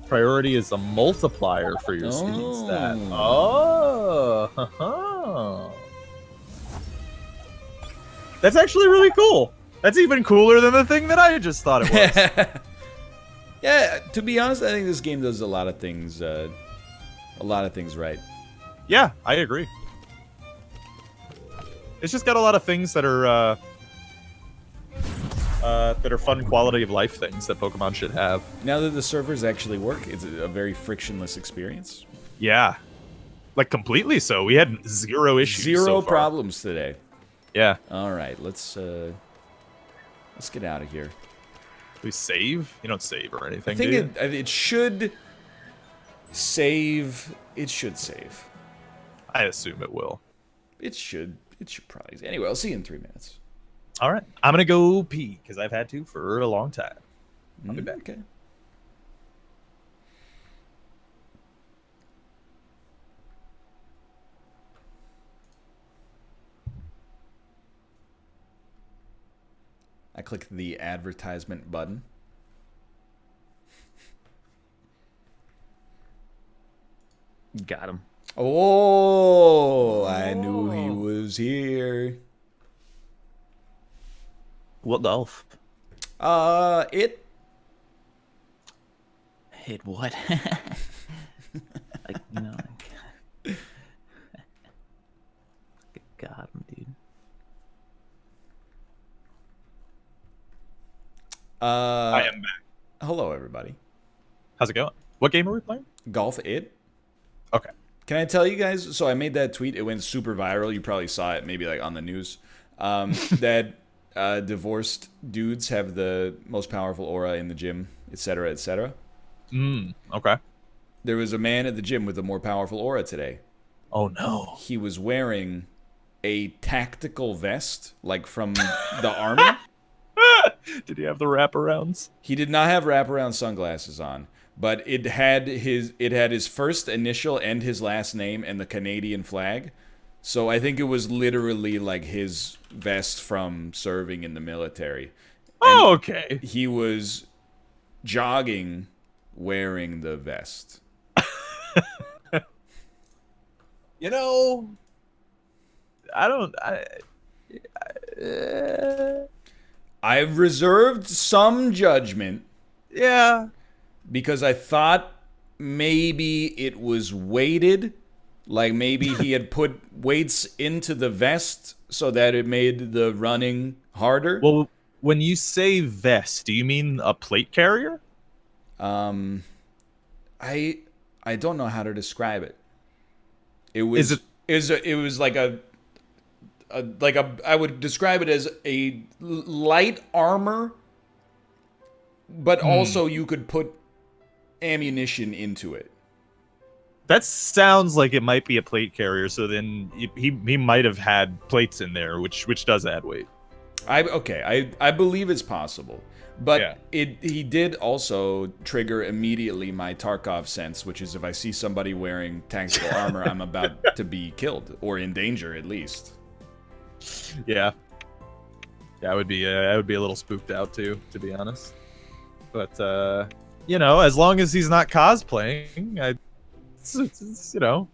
Priority is a multiplier for your speed stat. Oh. That's actually really cool. That's even cooler than the thing that I just thought it was. Yeah, to be honest, I think this game does a lot of things right. Yeah, I agree. It's just got a lot of things that are fun quality of life things that Pokemon should have. Now that the servers actually work, it's a very frictionless experience. Yeah, like completely so. We had zero issues. Zero problems today. Yeah. All right, let's get out of here. We save? You don't save or anything. I think it should save. It should save. I assume it will. It should probably. Anyway, I'll see you in 3 minutes. All right. I'm going to go pee because I've had to for a long time. I'll be back. Okay. I clicked the advertisement button. Got him. Oh, I knew he was here. What golf? It. Hit what? Like, you know. Got him, dude. I am back. Hello, everybody. How's it going? What game are we playing? Golf It. Okay. Can I tell you guys? So I made that tweet. It went super viral. You probably saw it, maybe like on the news. That divorced dudes have the most powerful aura in the gym, etc., etc. Okay. There was a man at the gym with a more powerful aura today. Oh no. He was wearing a tactical vest, like from the army. Did he have the wraparounds? He did not have wraparound sunglasses on, but it had his first initial and his last name and the Canadian flag. So I think it was literally like his vest from serving in the military. Oh, okay. He was jogging wearing the vest. You know, I reserved some judgment. Yeah. Because I thought maybe it was weighted. Like maybe he had put weights into the vest so that it made the running harder. Well, when you say vest, do you mean a plate carrier? I don't know how to describe it. It was like I would describe it as a light armor, but also you could put ammunition into it. That sounds like it might be a plate carrier. So then he might have had plates in there, which does add weight. I believe it's possible, but Yeah. he did also trigger immediately my Tarkov sense, which is if I see somebody wearing tactical armor, I'm about to be killed or in danger at least. Yeah. I would be a little spooked out too, to be honest. But you know, as long as he's not cosplaying, it's you know,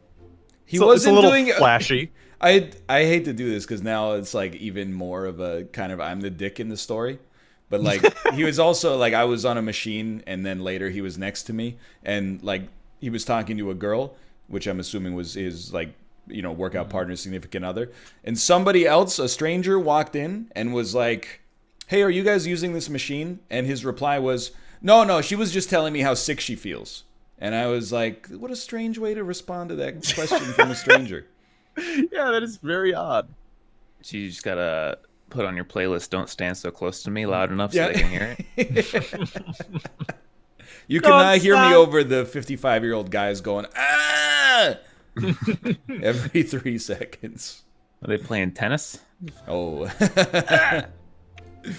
He it's wasn't a little doing flashy. I hate to do this because now it's like even more of a kind of I'm the dick in the story. But like he was also like I was on a machine and then later he was next to me and like he was talking to a girl, which I'm assuming was his like, you know, workout partner, significant other. And somebody else, a stranger, walked in and was like, "Hey, are you guys using this machine?" And his reply was, No, she was just telling me how sick she feels." And I was like, what a strange way to respond to that question from a stranger. Yeah, that is very odd. So you just gotta put on your playlist "Don't Stand So Close to Me" loud enough so they can hear it. You Don't cannot hear me stop. over the 55-year-old guys going, ah! every 3 seconds. Are they playing tennis? Oh.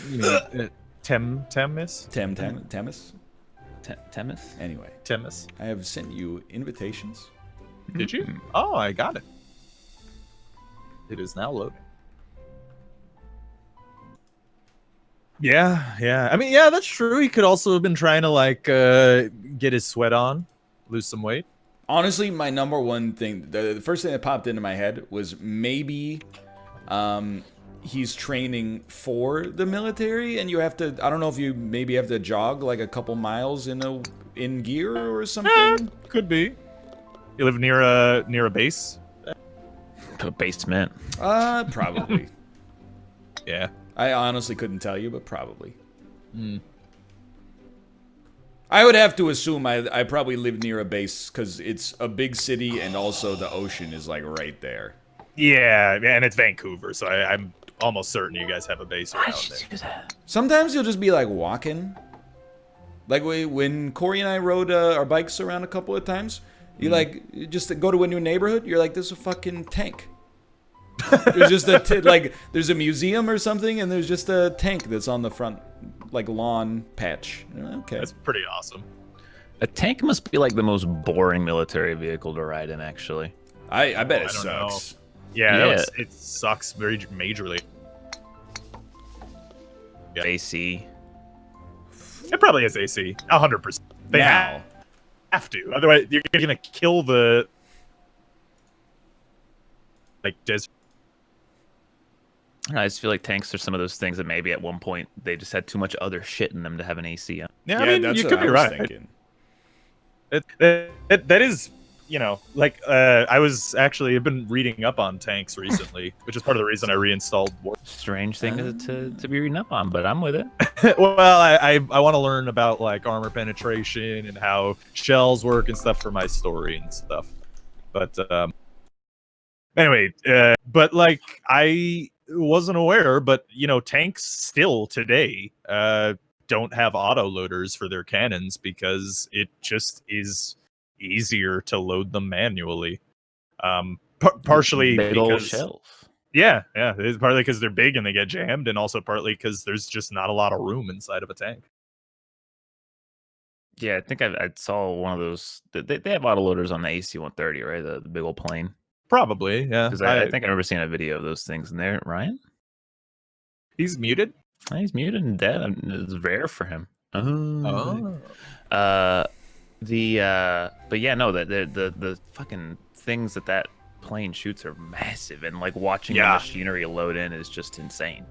You mean Temis? Temis? Tennis? Anyway, Temis. I have sent you invitations. Did you? Oh, I got it. It is now loading. Yeah. I mean, yeah, that's true. He could also have been trying to like get his sweat on, lose some weight. Honestly, my number one thing, the first thing that popped into my head was maybe he's training for the military, and you have to, I don't know if you maybe have to jog like a couple miles in gear or something. Could be. You live near a base? A basement. Probably. Yeah. I honestly couldn't tell you, but probably. I would have to assume I probably live near a base because it's a big city and also the ocean is like right there. Yeah, and it's Vancouver, so I'm almost certain you guys have a base around there. Sometimes you'll just be like walking. Like when Corey and I rode our bikes around a couple of times, you like just go to a new neighborhood, you're like, this is a fucking tank. There's just there's a museum or something, and there's just a tank that's on the front, like lawn patch. Okay, That's pretty awesome. A tank must be like the most boring military vehicle to ride in, actually. I bet it I don't know. sucks. Yeah. It sucks very majorly. Yeah. AC. It probably has AC, 100%. They Now, have to, otherwise you're gonna kill the like desert. I don't know, I just feel like tanks are some of those things that maybe at one point they just had too much other shit in them to have an AC on. Yeah, I mean, that's you what could I be was right. thinking. That is, you know, like I was actually I've been reading up on tanks recently, which is part of the reason I reinstalled War. Strange thing to be reading up on, but I'm with it. Well, I want to learn about like armor penetration and how shells work and stuff for my story and stuff. But anyway, but like I wasn't aware, but you know, tanks still today don't have auto loaders for their cannons because it just is easier to load them manually. Partially Big old because shells. yeah, it's partly because they're big and they get jammed, and also partly because there's just not a lot of room inside of a tank. Yeah, I think I saw one of those. They have autoloaders on the AC-130, right? The big old plane. Probably, yeah. Because I think I remember seeing a video of those things in there. Ryan? He's muted. He's muted and dead. It's rare for him. Oh. But yeah, no, the fucking things that plane shoots are massive, and like watching the machinery load in is just insane.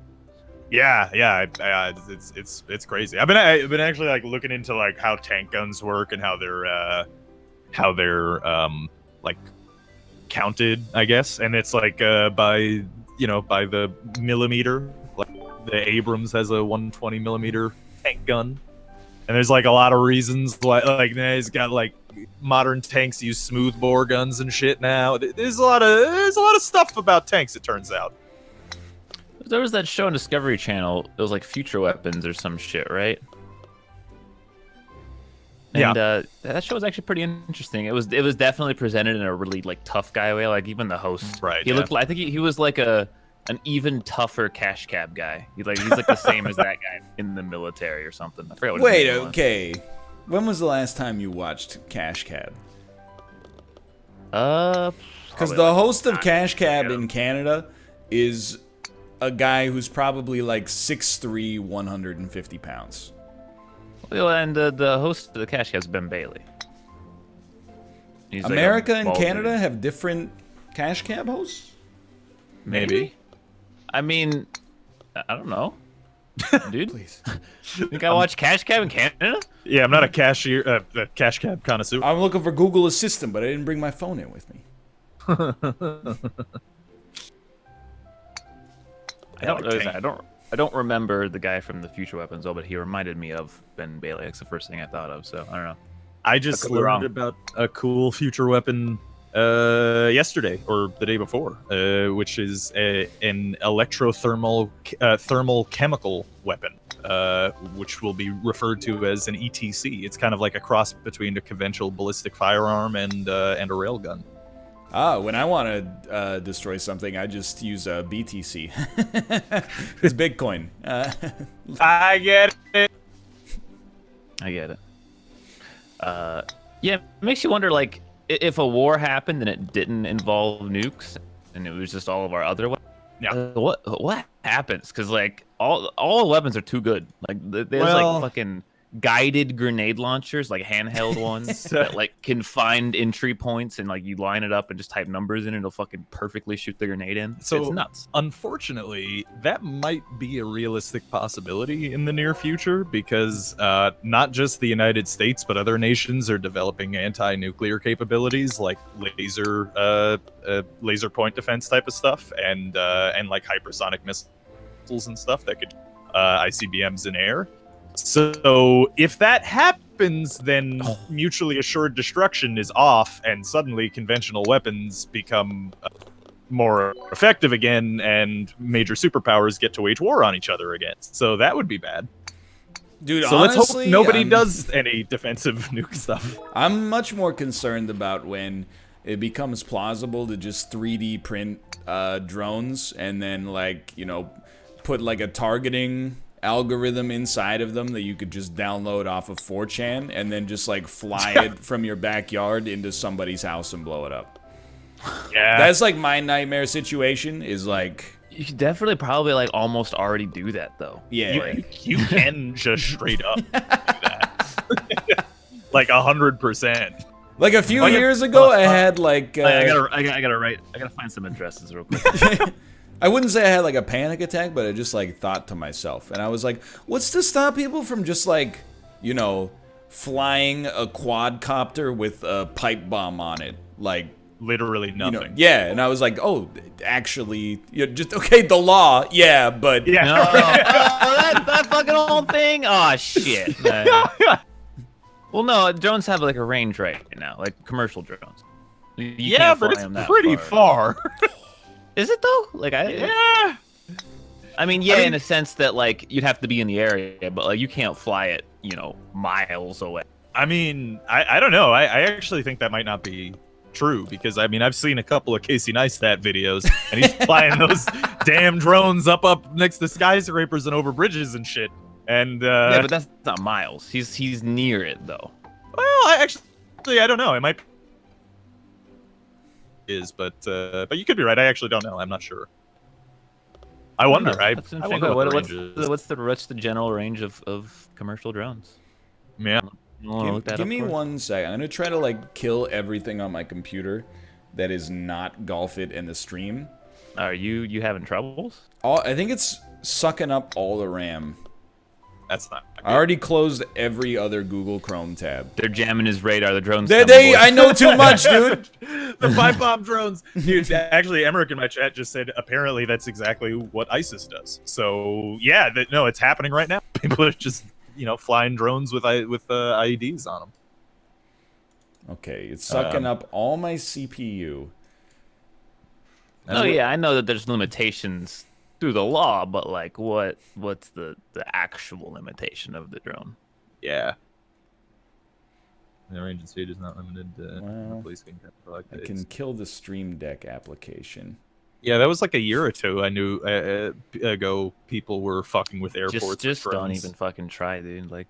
Yeah, it's crazy. I've been actually like looking into like how tank guns work and how they're like counted, I guess, and it's like by the millimeter. Like the Abrams has a 120 millimeter tank gun, and there's like a lot of reasons why. Like it's got like modern tanks use smoothbore guns and shit now. There's a lot of stuff about tanks. It turns out. There was that show on Discovery Channel. It was like Future Weapons or some shit, right? And that show was actually pretty interesting. It was definitely presented in a really like tough guy way. Like even the host, right? He looked like, I think he was like an even tougher cash cab guy. He's like the same as that guy in the military or something. I forget what. Wait, okay. When was the last time you watched Cash Cab? Because the host of Cash Cab in Canada is a guy who's probably like 6'3", 150 pounds. Well, and the host of the Cash Cab is Ben Bailey. He's America like and Canada dude. have different Cash Cab hosts? Maybe. I mean, I don't know. Dude, Please. think I watch Cash Cab in Canada? Yeah, I'm not a cash cab connoisseur. I'm looking for Google Assistant, but I didn't bring my phone in with me. I don't remember the guy from the Future Weapons, but he reminded me of Ben Bailey. That's the first thing I thought of, so I don't know. I just learned about a cool future weapon yesterday or the day before, which is an electrothermal thermal chemical weapon. which will be referred to as an ETC. It's kind of like a cross between a conventional ballistic firearm and a railgun. When I want to destroy something, I just use a BTC. It's Bitcoin. I get it. Yeah, it makes you wonder, like, if a war happened and it didn't involve nukes, and it was just all of our other weapons. Yeah. What happens? Because like all weapons are too good. Like there's like fucking guided grenade launchers, like handheld ones that like can find entry points, and like you line it up and just type numbers in, and it'll fucking perfectly shoot the grenade in. So it's nuts. Unfortunately, that might be a realistic possibility in the near future, because not just the United States, but other nations are developing anti-nuclear capabilities, like laser point defense type of stuff, and like hypersonic missiles and stuff that could ICBMs in air. So if that happens, then mutually assured destruction is off, and suddenly conventional weapons become more effective again, and major superpowers get to wage war on each other again. So that would be bad. Dude, so honestly, let's hope nobody does any defensive nuke stuff. I'm much more concerned about when it becomes plausible to just 3D print drones and then, like, you know, put like a targeting algorithm inside of them that you could just download off of 4chan and then just like fly it from your backyard into somebody's house and blow it up. Yeah, that's like my nightmare situation. Is like you should definitely probably like almost already do that though. Yeah, you can just straight up do that. Like 100%. Like a few years ago, I had like I gotta find some addresses real quick. I wouldn't say I had like a panic attack, but I just like thought to myself, and I was like, what's to stop people from just like, you know, flying a quadcopter with a pipe bomb on it? Like literally nothing. You know, yeah, and I was like, oh, actually, you know, just okay, the law, yeah, but yeah. No, that fucking whole thing. Oh shit. Well, no, drones have like a range right now, like commercial drones. You can't but fly it's pretty far. Is it though? Like yeah. I mean, in a sense that like you'd have to be in the area, but like you can't fly it, you know, miles away. I mean, I don't know. I actually think that might not be true, because I mean I've seen a couple of Casey Neistat videos, and he's flying those damn drones up next to skyscrapers and over bridges and shit. And yeah, but that's not miles. He's near it though. Well, I don't know. It might but you could be right. I actually don't know. I'm not sure. I wonder. I wonder what's the general range of commercial drones? Yeah. Give me 1 second. I'm gonna try to like kill everything on my computer that is not Golf It and the stream. Are you having troubles? I think it's sucking up all the RAM. That's not good. I already closed every other Google Chrome tab. They're jamming his radar. The drones. I know too much, dude. The pipe bomb drones. Dude, actually, Emmerich in my chat just said apparently that's exactly what ISIS does. So yeah, no, it's happening right now. People are just flying drones with IEDs on them. Okay, it's sucking up all my CPU. Oh yeah, I know that there's limitations through the law, but like what's the actual limitation of the drone? Yeah. The range and speed is not limited to I can kill the Stream Deck application. Yeah, that was like a year or two I knew ago people were fucking with airports. Just don't even fucking try, dude. Like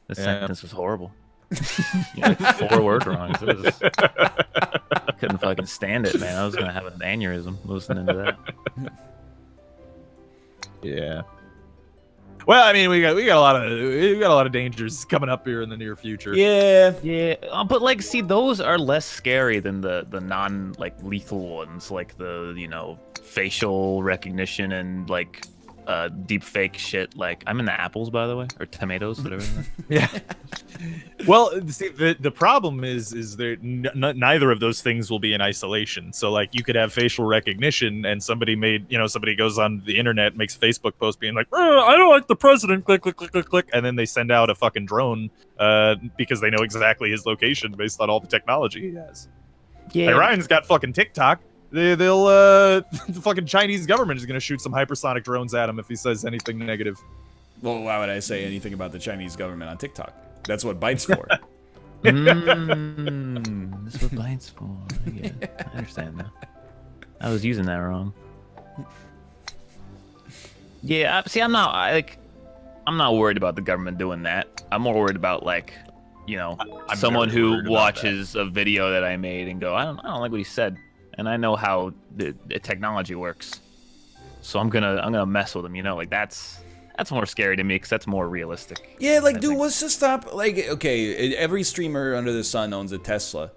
the sentence was horrible. Like 4 words wrong. I couldn't fucking stand it, man. I was gonna have an aneurysm listening to that. Yeah. Well, I mean, we got a lot of dangers coming up here in the near future. Yeah. But like, see, those are less scary than the non like lethal ones, like the facial recognition and like deep fake shit. Like, I'm in the apples, by the way, or tomatoes, whatever. Yeah. Well, see, the problem is there neither of those things will be in isolation. So like, you could have facial recognition, and somebody goes on the internet, makes a Facebook post being like, I don't like the president, click click click click click, and then they send out a fucking drone because they know exactly his location based on all the technology he has. Yeah. Like, Ryan's got fucking TikTok. The fucking Chinese government is gonna shoot some hypersonic drones at him if he says anything negative. Well, why would I say anything about the Chinese government on TikTok? That's what Byte's for. That's what Byte's for. I get it. I understand now. I was using that wrong. Yeah, see, I'm not worried about the government doing that. I'm more worried about I'm someone who watches a video that I made and go, I don't like what he said, and I know how the technology works, so I'm gonna mess with him. That's more scary to me because that's more realistic. Yeah, dude, what's to stop? Okay, every streamer under the sun owns a Tesla.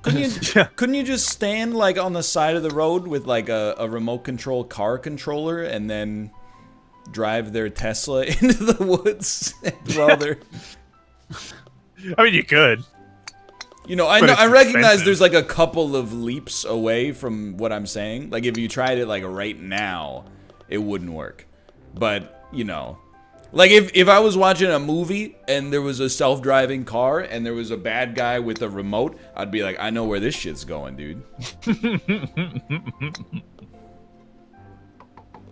Couldn't you just stand on the side of the road with a remote control car controller and then drive their Tesla into the woods while they're... I mean, you could. I recognize there's a couple of leaps away from what I'm saying. If you tried it right now, it wouldn't work. But, if I was watching a movie and there was a self-driving car and there was a bad guy with a remote, I'd be like, I know where this shit's going, dude.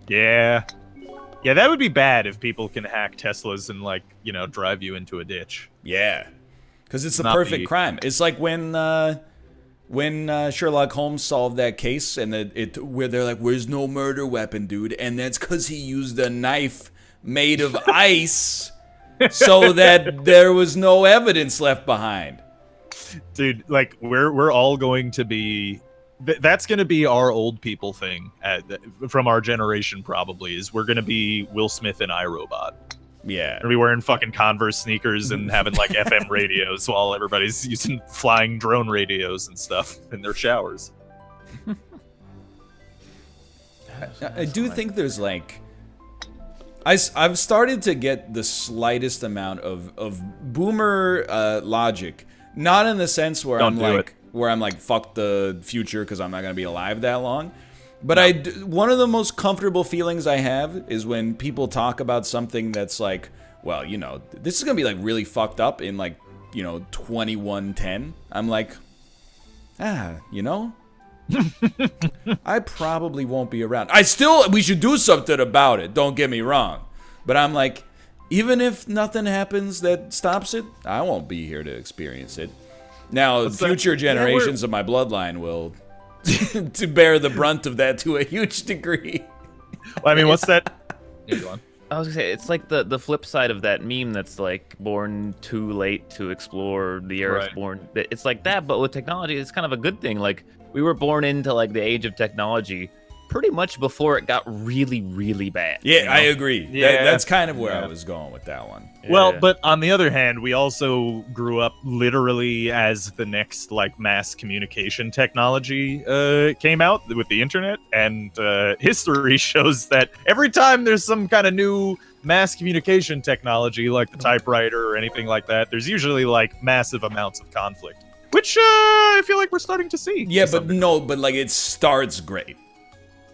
Yeah, that would be bad if people can hack Teslas and drive you into a ditch. Yeah, because it's the perfect crime. It's like when Sherlock Holmes solved that case and where they're like, "Where's no murder weapon, dude?" And that's because he used a knife made of ice, so that there was no evidence left behind. Dude, we're all going to be. That's going to be our old people thing from our generation. Probably is we're going to be Will Smith and iRobot. Yeah, we're wearing fucking Converse sneakers and having FM radios while everybody's using flying drone radios and stuff in their showers. I do think there's I've started to get the slightest amount of boomer logic, not in the sense where I'm like fuck the future because I'm not gonna be alive that long. But one of the most comfortable feelings I have is when people talk about something that's well, this is going to be really fucked up in 2110. I'm like, I probably won't be around. We should do something about it. Don't get me wrong. But I'm like, even if nothing happens that stops it, I won't be here to experience it. Now, future generations of my bloodline will to bear the brunt of that to a huge degree. Well, I mean, what's that? Yeah, go on. I was gonna say, it's like the flip side of that meme that's born too late to explore the earth. Right. Born, it's like that, but with technology, it's kind of a good thing. We were born into the age of technology pretty much before it got really, really bad. Yeah, I agree. Yeah, that's kind of where I was going with that one. Well, but on the other hand, we also grew up literally as the next mass communication technology came out with the internet, and history shows that every time there's some kind of new mass communication technology like the typewriter or anything like that, there's usually massive amounts of conflict, which I feel like we're starting to see. Yeah, but it starts great.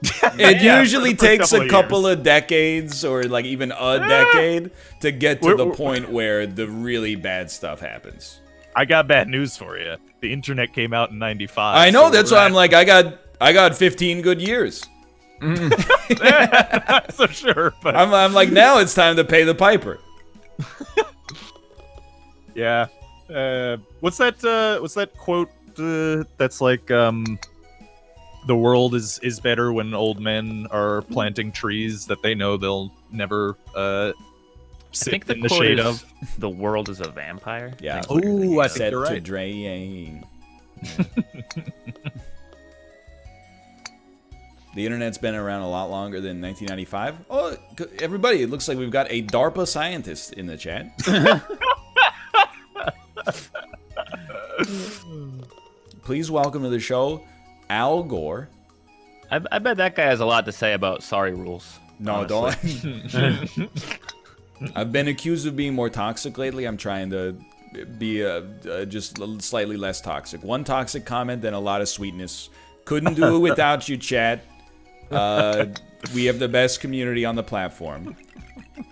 It usually takes a couple of decades or even a decade to get to the point where the really bad stuff happens. I got bad news for you. The internet came out in 95. I know, that's why I'm like, I got 15 good years. So sure, but I'm like, now it's time to pay the piper. Yeah. What's that quote that's the world is better when old men are planting trees that they know they'll never sit in the shade of. The world is a vampire. Yeah. Ooh, I think you're right. To drain. The internet's been around a lot longer than 1995. Oh, everybody! It looks like we've got a DARPA scientist in the chat. Please welcome to the show, Al Gore. I bet that guy has a lot to say about sorry rules. No, don't. I've been accused of being more toxic lately. I'm trying to be just slightly less toxic. One toxic comment, then a lot of sweetness. Couldn't do it without you, chat. We have the best community on the platform.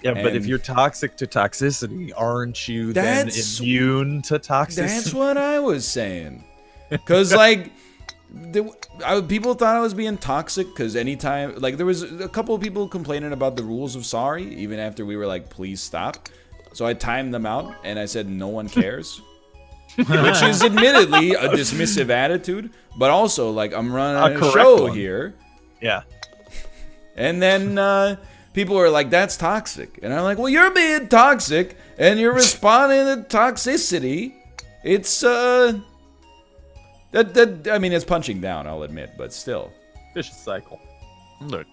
Yeah, but if you're toxic to toxicity, aren't you then immune to toxicity? That's what I was saying. Because, like, People thought I was being toxic because anytime, like, there was a couple of people complaining about the rules of sorry, even after we were like, please stop. So I timed them out and I said, no one cares. Which is admittedly a dismissive attitude, but also, like, I'm running a show here. Yeah. And then people are like, that's toxic. And I'm like, well, you're being toxic and you're responding to toxicity. It's, I mean, it's punching down, I'll admit, but still. Vicious cycle. Look,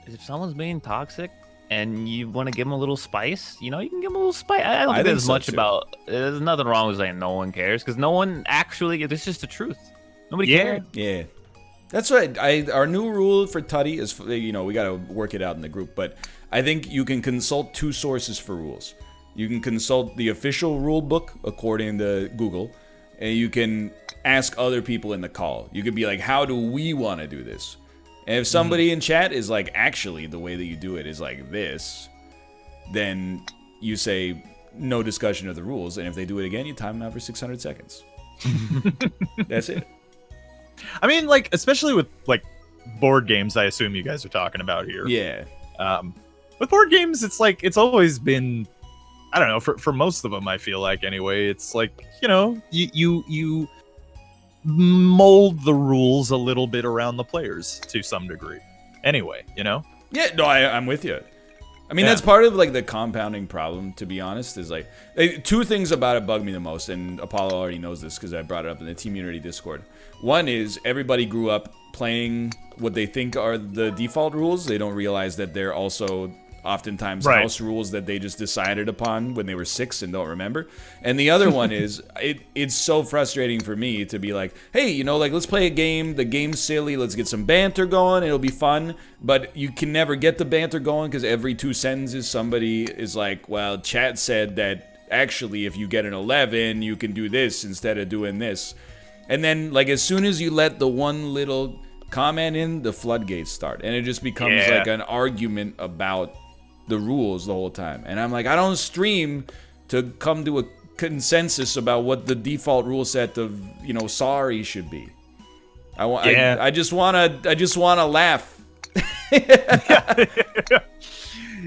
if someone's being toxic and you want to give them a little spice, you can give them a little spice. I don't think there's much about. There's nothing wrong with saying no one cares, because no one actually. This is just the truth. Nobody cares. Yeah. That's right. Our new rule for Tutty is, we got to work it out in the group, but I think you can consult 2 sources for rules. You can consult the official rule book according to Google, and you can ask other people in the call. You could be like, how do we want to do this? And if somebody in chat is like, actually, the way that you do it is like this, then you say, no discussion of the rules. And if they do it again, you time them out for 600 seconds. That's it. I mean, like, especially with, like, board games, I assume you guys are talking about here. Yeah. With board games, it's like, it's always been, I don't know, for most of them, I feel like, anyway, it's like, you mold the rules a little bit around the players to some degree. Anyway, Yeah, no, I'm with you. I mean, that's part of, like, the compounding problem, to be honest, is, like, 2 things about it bug me the most, and Apollo already knows this because I brought it up in the Team Unity Discord. One is everybody grew up playing what they think are the default rules. They don't realize that they're also oftentimes house rules that they just decided upon when they were 6 and don't remember. And the other one is, it's so frustrating for me to be like, hey, let's play a game. The game's silly. Let's get some banter going. It'll be fun. But you can never get the banter going because every 2 sentences somebody is like, well, chat said that actually if you get an 11, you can do this instead of doing this. And then, like, as soon as you let the one little comment in, the floodgates start. And it just becomes like an argument about the rules the whole time. And I'm like, I don't stream to come to a consensus about what the default rule set of, sorry should be. I just want to laugh.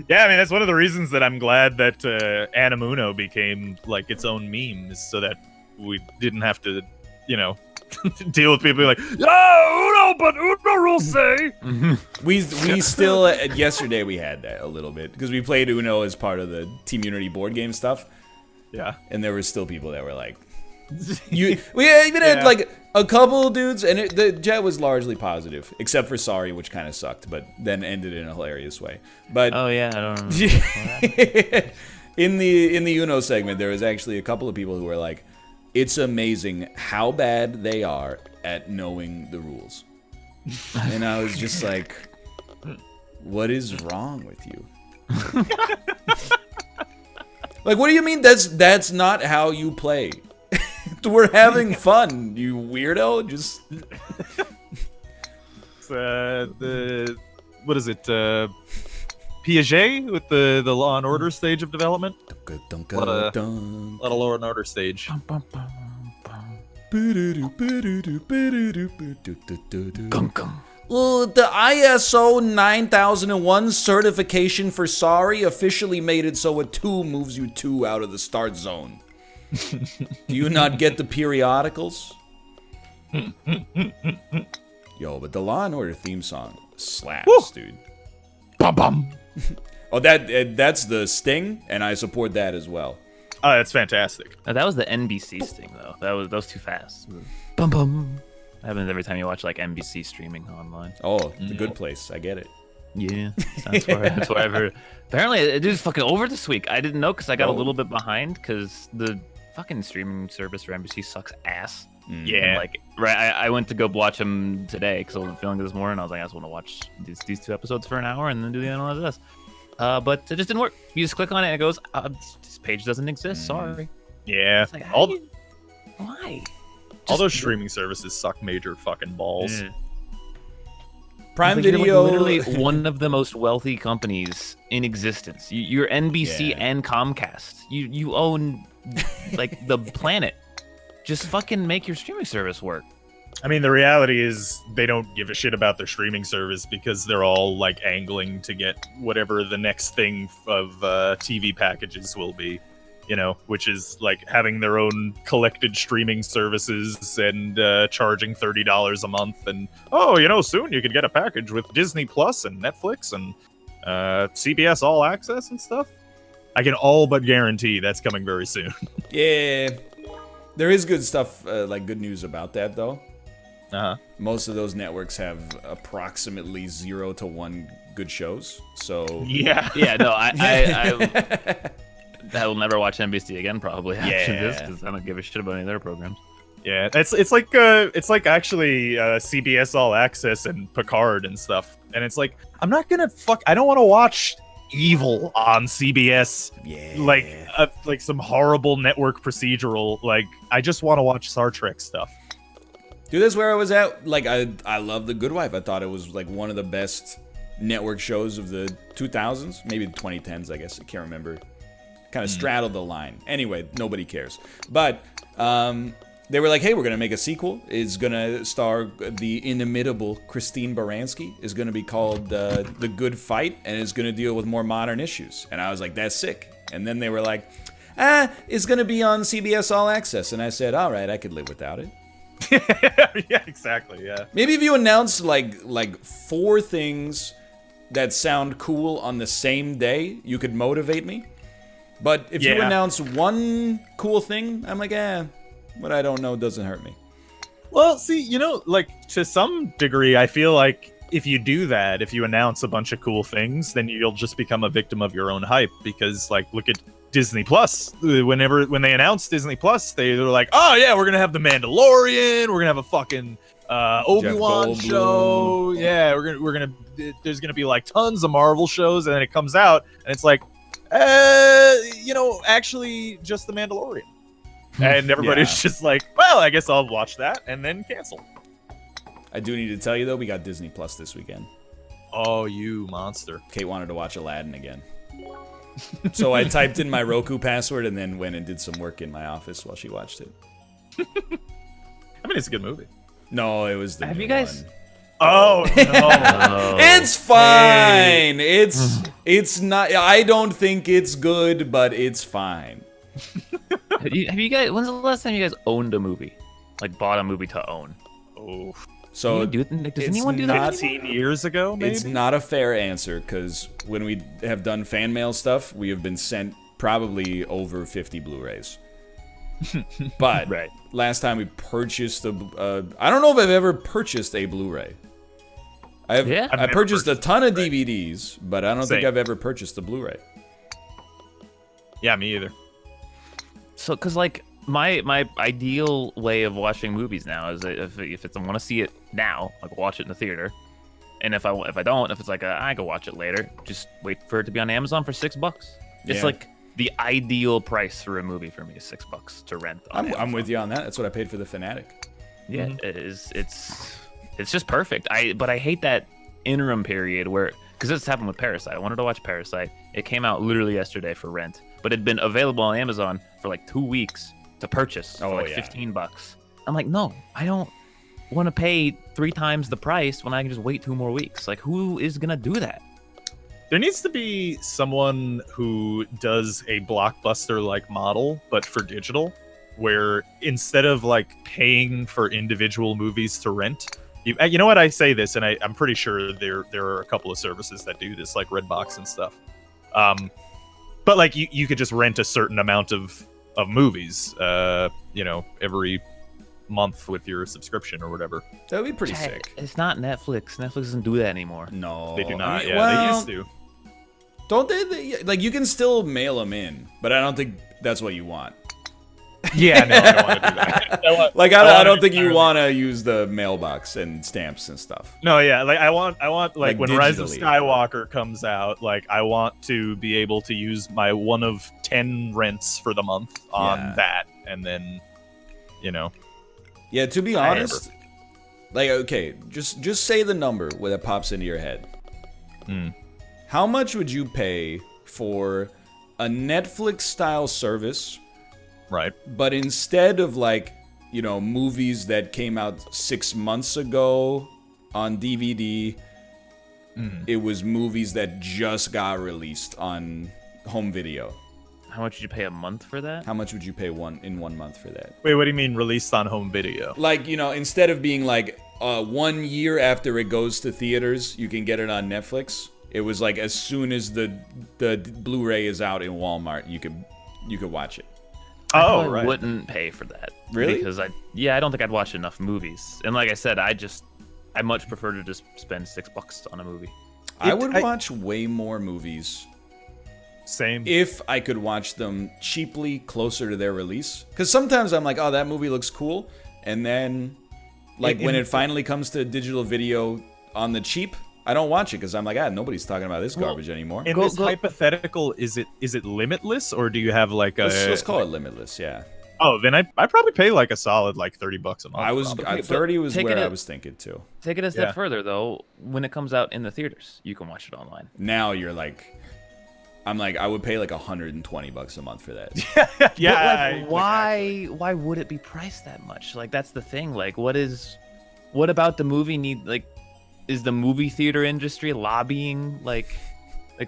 Yeah, I mean, that's one of the reasons that I'm glad that Animuno became, like, its own meme, is so that we didn't have to, deal with people like, Uno, but Uno rules say. we still, yesterday we had that a little bit, because we played Uno as part of the Team Unity board game stuff. Yeah. And there were still people that were like, we even had, like, a couple dudes, and the chat was largely positive, except for sorry, which kind of sucked, but then ended in a hilarious way. But oh yeah, I don't know. in the Uno segment, there was actually a couple of people who were like, it's amazing how bad they are at knowing the rules. And I was just like, what is wrong with you? Like, what do you mean that's not how you play? We're having fun, you weirdo. Just what is it? Piaget with the Law and Order stage of development. What a Law and Order stage. The ISO 9001 certification for sorry officially made it so a 2 moves you 2 out of the start zone. Do you not get the periodicals? Yo, but the Law and Order theme song slaps, dude. Bum bum. Oh, that's the Sting, and I support that as well. Oh, that's fantastic. That was the NBC Sting, though. That was too fast. Bum bum. That happens every time you watch, like, NBC streaming online. Oh, The Good Place. I get it. Yeah, that's where I've heard. Apparently, it is fucking over this week. I didn't know because I got a little bit behind because the fucking streaming service for NBC sucks ass. Yeah. And, I went to go watch them today because I wasn't feeling good this morning. I was like, I just want to watch these 2 episodes for an hour and then do the analysis. But it just didn't work. You just click on it and it goes, this page doesn't exist. Sorry. Yeah. It's like, why? All those streaming services suck major fucking balls. Yeah. Prime You're Video, literally one of the most wealthy companies in existence. You're NBC and Comcast. You own, like, the planet. Just fucking make your streaming service work. I mean, the reality is they don't give a shit about their streaming service because they're all like angling to get whatever the next thing of TV packages will be, which is like having their own collected streaming services and charging $30 a month. And soon you could get a package with Disney Plus and Netflix and CBS All Access and stuff. I can all but guarantee that's coming very soon. Yeah, there is good stuff, like good news about that though. Most of those networks have approximately 0 to 1 good shows. So yeah, no, I will never watch NBC again probably after this because I don't give a shit about any of their programs. Yeah, it's like actually CBS All Access and Picard and stuff, and it's like I don't want to watch Evil on CBS. Yeah, like some horrible network procedural. Like I just want to watch Star Trek stuff. Dude, that's where I was at. Like, I love The Good Wife. I thought it was, like, one of the best network shows of the 2000s. Maybe the 2010s, I guess. I can't remember. Kind of straddled the line. Anyway, nobody cares. But they were like, hey, we're going to make a sequel. It's going to star the inimitable Christine Baranski. It's going to be called The Good Fight, and it's going to deal with more modern issues. And I was like, that's sick. And then they were like, it's going to be on CBS All Access. And I said, all right, I could live without it. Yeah, exactly. Yeah. Maybe if you announce like 4 things that sound cool on the same day, you could motivate me. But if you announce one cool thing, I'm like, what I don't know doesn't hurt me. Well, see, like to some degree, I feel like if you do that, if you announce a bunch of cool things, then you'll just become a victim of your own hype. Because, like, look at Disney Plus. When they announced Disney Plus, they were like, "Oh yeah, we're gonna have The Mandalorian. We're gonna have a fucking Obi-Wan show. Yeah, we're gonna. There's gonna be like tons of Marvel shows." And then it comes out, and it's like, actually, just The Mandalorian. And everybody's just like, "Well, I guess I'll watch that," and then cancel. I do need to tell you though, we got Disney Plus this weekend. Oh, you monster! Mean, Kate wanted to watch Aladdin again. So I typed in my Roku password and then went and did some work in my office while she watched it. I mean, it's a good movie. No, it was the Have new you guys? one. Oh no! It's fine. Hey. It's not. I don't think it's good, but it's fine. Have you guys? When's the last time you guys owned a movie? Like bought a movie to own? Oh. So does anyone do that? 15 years ago, maybe? It's not a fair answer because when we have done fan mail stuff, we have been sent probably over 50 Blu-rays. But last time we purchased I don't know if I've ever purchased a Blu-ray. I purchased a ton of DVDs, but I don't think I've ever purchased a Blu-ray. Yeah, me either. So, because like my ideal way of watching movies now is that if I want to see it now, like watch it in the theater, and if it's like I go watch it later, just wait for it to be on Amazon for $6. It's like the ideal price for a movie for me is $6 to rent. I'm with you on that. That's what I paid for The Fanatic. Yeah, it is. It's just perfect. But I hate that interim period where, because this happened with Parasite. I wanted to watch Parasite. It came out literally yesterday for rent, but it'd been available on Amazon for like 2 weeks to purchase for like $15. I'm like, no, I don't want to pay 3 times the price when I can just wait 2 more weeks. Like, who is gonna do that? There needs to be someone who does a Blockbuster-like model, but for digital, where instead of like paying for individual movies to rent, you know what, I say this, and I'm pretty sure there are a couple of services that do this, like Redbox and stuff. But like you could just rent a certain amount of movies, every month with your subscription or whatever. That would be pretty sick. It's not Netflix. Netflix doesn't do that anymore. No, they do not. I mean, they used to. Don't they? Like, you can still mail them in, but I don't think that's what you want. Yeah, no, I don't want to do that. I don't think you want to use the mailbox and stamps and stuff. No, yeah, like I want like when digitally. Rise of Skywalker comes out, like I want to be able to use my one of 10 rents for the month on that, and then, Yeah, to be honest, like, okay, just say the number where that pops into your head. How much would you pay for a Netflix-style service? Right. But instead of like movies that came out 6 months ago on DVD. It was movies that just got released on home video. How much would you pay a month for that? How much would you pay in 1 month for that? Wait, what do you mean released on home video? Like, instead of being like 1 year after it goes to theaters, you can get it on Netflix. It was like as soon as the Blu-ray is out in Walmart, you could watch it. I wouldn't pay for that. Really? Because I don't think I'd watch enough movies. And like I said, I much prefer to just spend $6 on a movie. I would watch way more movies. Same. If I could watch them cheaply closer to their release. Because sometimes I'm like, oh, that movie looks cool. And then, like, when it finally comes to digital video on the cheap, I don't watch it because I'm like, nobody's talking about this garbage anymore. In this hypothetical, is it limitless, or do you have like a... Let's call it limitless, yeah. Oh, then I probably pay like a solid like $30 a month. 30 was where I was thinking too. Take it a step further though. When it comes out in the theaters, you can watch it online. Now you're like, I'm like, I would pay like $120 a month for that. Yeah. But like, why would it be priced that much? Like that's the thing. Like what about the movie need like? Is the movie theater industry lobbying like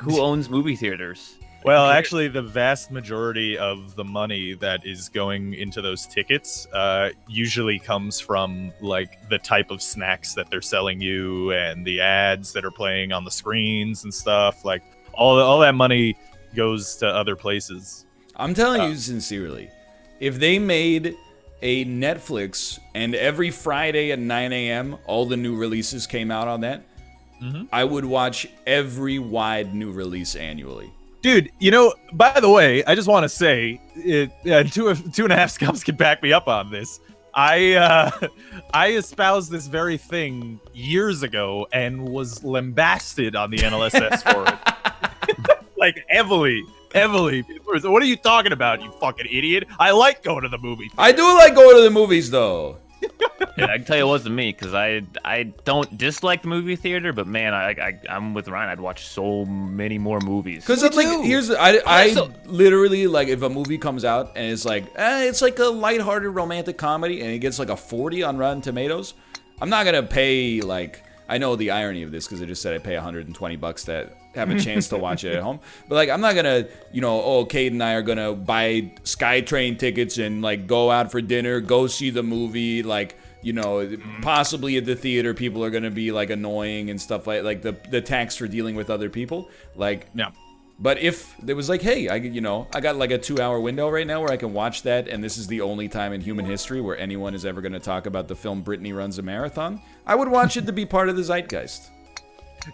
who owns movie theaters? Well, actually, the vast majority of the money that is going into those tickets usually comes from like the type of snacks that they're selling you and the ads that are playing on the screens and stuff. Like all that money goes to other places. I'm telling you sincerely, if they made a Netflix and every Friday at 9 a.m. all the new releases came out on that, I would watch every wide new release annually. Dude, by the way, I just want to say, two and a half scums can back me up on this. I espoused this very thing years ago and was lambasted on the NLSS for it. Like, heavily. What are you talking about, you fucking idiot? I like going to the movies. I do like going to the movies, though. Yeah, I can tell you it wasn't me because I don't dislike the movie theater, but man, I'm with Ryan. I'd watch so many more movies. Because like I literally like if a movie comes out and it's like it's like a lighthearted romantic comedy and it gets like a 40 on Rotten Tomatoes, I'm not gonna pay like I know the irony of this because I just said I pay $120 to have a chance to watch it at home. But like I'm not gonna Cade and I are gonna buy SkyTrain tickets and like go out for dinner, go see the movie, like possibly at the theater people are gonna be like annoying and stuff like the tax for dealing with other people. Like yeah. But if there was like, hey, I got like a 2-hour window right now where I can watch that, and this is the only time in human history where anyone is ever going to talk about the film Brittany Runs a Marathon, I would watch it to be part of the zeitgeist.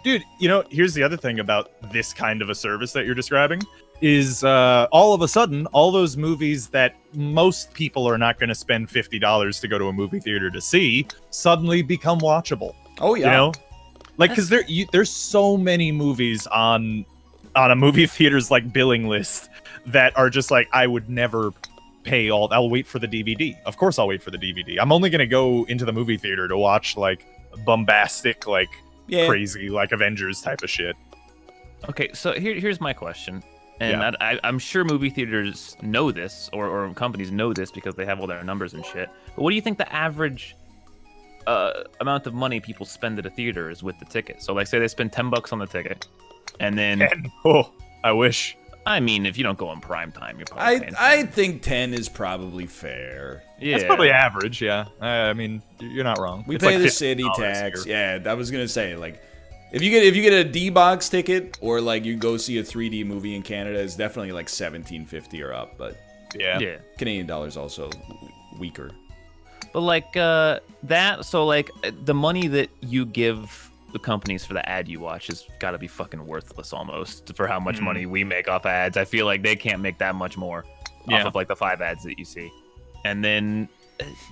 Dude, here's the other thing about this kind of a service that you're describing is all of a sudden, all those movies that most people are not going to spend $50 to go to a movie theater to see suddenly become watchable. Oh, yeah. Like, because there's so many movies on a movie theater's like billing list that are just like, I would never pay all. I'll wait for the DVD. Of course I'll wait for the DVD. I'm only going to go into the movie theater to watch like bombastic, like crazy, like Avengers type of shit. Okay, so here's my question. And I'm sure movie theaters know this or companies know this because they have all their numbers and shit. But what do you think the average amount of money people spend at a theater is with the ticket? So like say they spend $10 on the ticket. And then, I wish. I mean, if you don't go on prime time, you're probably paying I think 10 is probably fair. Yeah, that's probably average. Yeah, I mean, you're not wrong. We pay like the city tax. Here. Yeah, I was gonna say like, if you get a D-box ticket or like you go see a 3D movie in Canada, it's definitely like $17.50 or up. But yeah, Canadian dollar's also weaker. But like that, so like the money that you give the companies for the ad you watch has got to be fucking worthless almost for how much money we make off ads. I feel like they can't make that much more off of like the 5 ads that you see. And then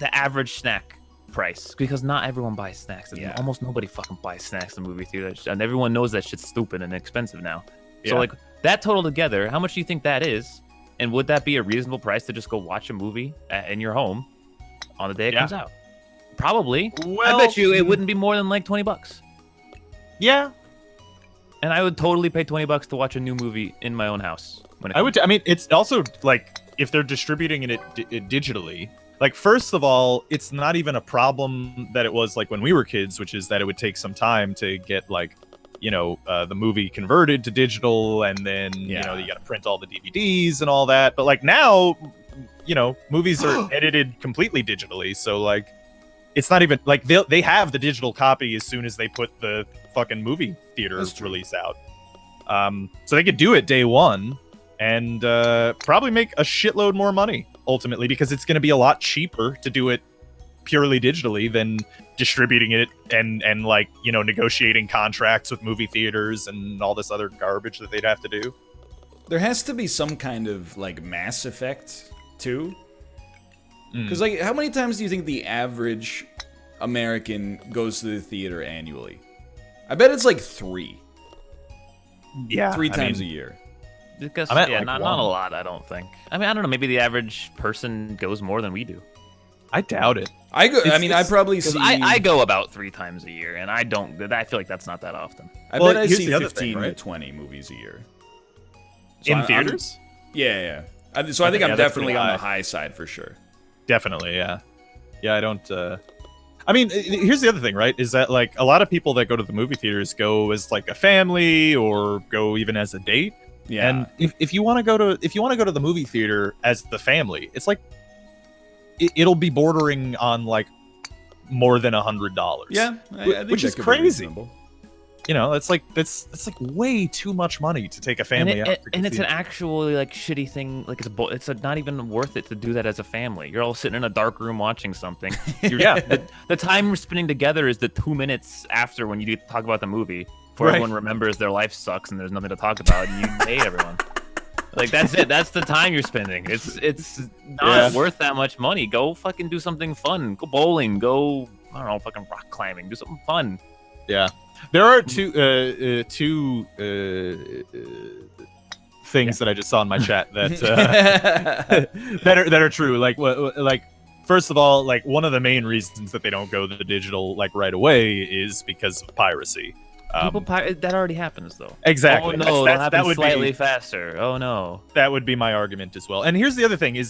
the average snack price, because not everyone buys snacks. Almost nobody fucking buys snacks in movie theaters, and everyone knows that shit's stupid and expensive now. So like that total together, how much do you think that is? And would that be a reasonable price to just go watch a movie in your home on the day it comes out? Probably. Well, I bet you it wouldn't be more than like $20. Yeah. And I would totally pay $20 to watch a new movie in my own house. I mean, it's also like if they're distributing it digitally, Like, first of all, it's not even a problem that it was like when we were kids, which is that it would take some time to get like, the movie converted to digital, and then you got to print all the DVDs and all that. But like now, movies are edited completely digitally, so like it's not even like they have the digital copy as soon as they put the fucking movie theater release out. So they could do it day one and probably make a shitload more money ultimately, because it's going to be a lot cheaper to do it purely digitally than distributing it and like negotiating contracts with movie theaters and all this other garbage that they'd have to do. There has to be some kind of like Mass Effect too, because like how many times do you think the average American goes to the theater annually? I bet it's like 3. Yeah, 3 times a year. Because not a lot, I don't think. I mean, I don't know. Maybe the average person goes more than we do. I doubt it. I probably see. I go about 3 times a year, and I feel like that's not that often. I bet I see 15 to 20 movies a year. So in theaters? Yeah. So I think I'm definitely on the high side for sure. Definitely, yeah. Yeah, I don't. I mean, here's the other thing, right? Is that like a lot of people that go to the movie theaters go as like a family or go even as a date. Yeah. And if you want to go to the movie theater as the family, it's like it'll be bordering on like more than $100. Yeah, I think which is crazy. It's like way too much money to take a family out. And it's an actually like shitty thing. Like it's not even worth it to do that as a family. You're all sitting in a dark room watching something. The time we're spending together is the 2 minutes after when you talk about the movie, before everyone remembers their life sucks and there's nothing to talk about, and you hate everyone. Like that's it. That's the time you're spending. It's not worth that much money. Go fucking do something fun. Go bowling. Go fucking rock climbing. Do something fun. Yeah. There are two things that I just saw in my chat that that are true. Like first of all, like one of the main reasons that they don't go to the digital like right away is because of piracy. That already happens though. Exactly. Oh no, that would slightly faster. Oh no. That would be my argument as well. And here's the other thing: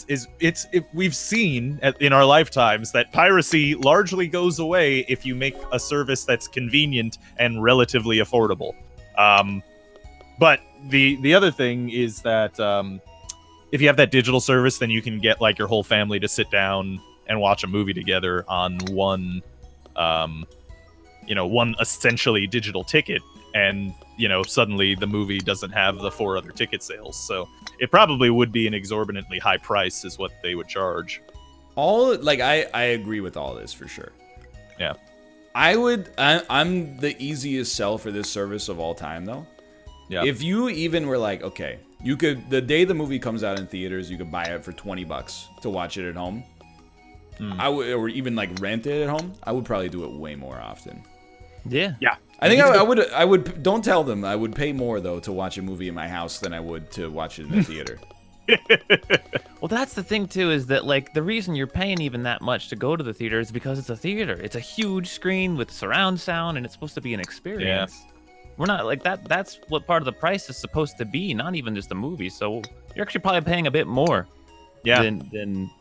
we've seen in our lifetimes that piracy largely goes away if you make a service that's convenient and relatively affordable. But the other thing is that if you have that digital service, then you can get like your whole family to sit down and watch a movie together on one essentially digital ticket, and suddenly the movie doesn't have the 4 other ticket sales, so it probably would be an exorbitantly high price is what they would charge. I agree with all this for sure. Yeah, I'm the easiest sell for this service of all time though. Yeah, if you even were like, okay, you could, the day the movie comes out in theaters, you could buy it for $20 to watch it at home. I would, or even like rent it at home. I would probably do it way more often. Yeah. I think I would. Don't tell them. I would pay more though to watch a movie in my house than I would to watch it in the theater. Well, that's the thing too, is that like the reason you're paying even that much to go to the theater is because it's a theater. It's a huge screen with surround sound, and it's supposed to be an experience. Yeah. We're not like that. That's what part of the price is supposed to be, not even just the movie. So you're actually probably paying a bit more. Than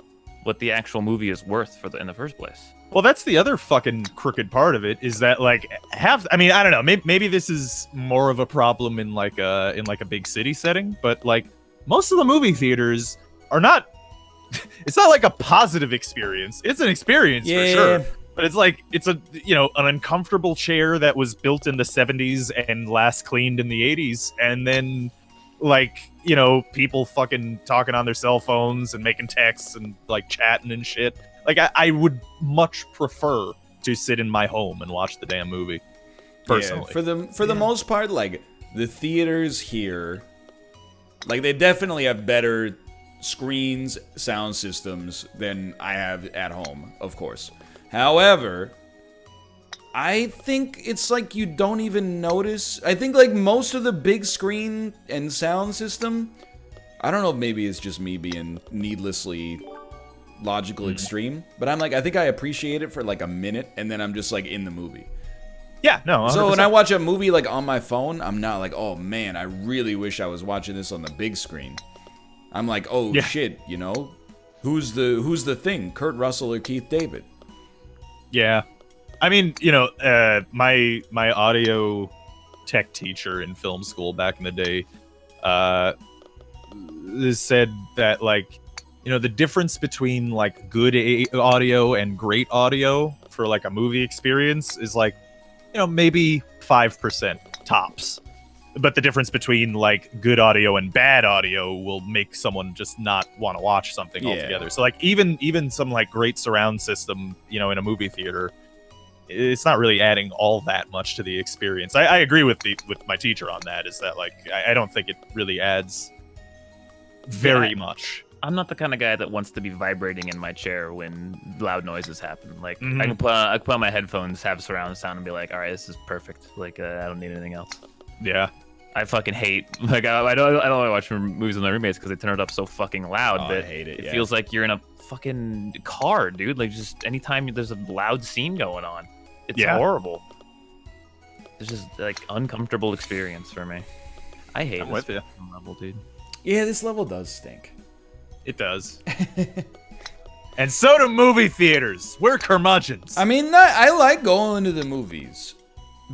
what the actual movie is worth in the first place. Well, that's the other fucking crooked part of it, is that like I don't know, maybe this is more of a problem in like a big city setting, but like most of the movie theaters are not. It's not like a positive experience. It's an experience for sure, but it's like it's an uncomfortable chair that was built in the 70s and last cleaned in the 80s, and then like people fucking talking on their cell phones and making texts and like chatting and shit. Like I would much prefer to sit in my home and watch the damn movie. Personally, for the most part, like the theaters here, like they definitely have better screens, sound systems than I have at home, of course. However, I think it's like you don't even notice. I think like most of the big screen and sound system, I don't know if maybe it's just me being needlessly logical extreme, but I'm like, I think I appreciate it for like a minute, and then I'm just like in the movie. Yeah, no. 100%. So when I watch a movie like on my phone, I'm not like, oh man, I really wish I was watching this on the big screen. I'm like, oh shit, Who's the thing? Kurt Russell or Keith David? Yeah. I mean, my audio tech teacher in film school back in the day said that, like, the difference between, like, good audio and great audio for, like, a movie experience is, like, maybe 5% tops. But the difference between, like, good audio and bad audio will make someone just not want to watch something altogether. So, like, even some, like, great surround system, in a movie theater, it's not really adding all that much to the experience. I agree with my teacher on that, is that, like, I don't think it really adds very much. I'm not the kind of guy that wants to be vibrating in my chair when loud noises happen. Like, Mhm. I can put on my headphones, have surround sound, and be like, all right, this is perfect. Like, I don't need anything else. Yeah. I fucking hate, like, I don't want to watch movies with my roommates because they turn it up so fucking loud that I hate it. it feels like you're in a fucking car, dude. Like, just anytime there's a loud scene going on, it's horrible. It's just, like, uncomfortable experience for me. I hate with you. level, dude. Yeah, this level does stink. It does. And so do movie theaters. We're curmudgeons. I mean, I like going to the movies,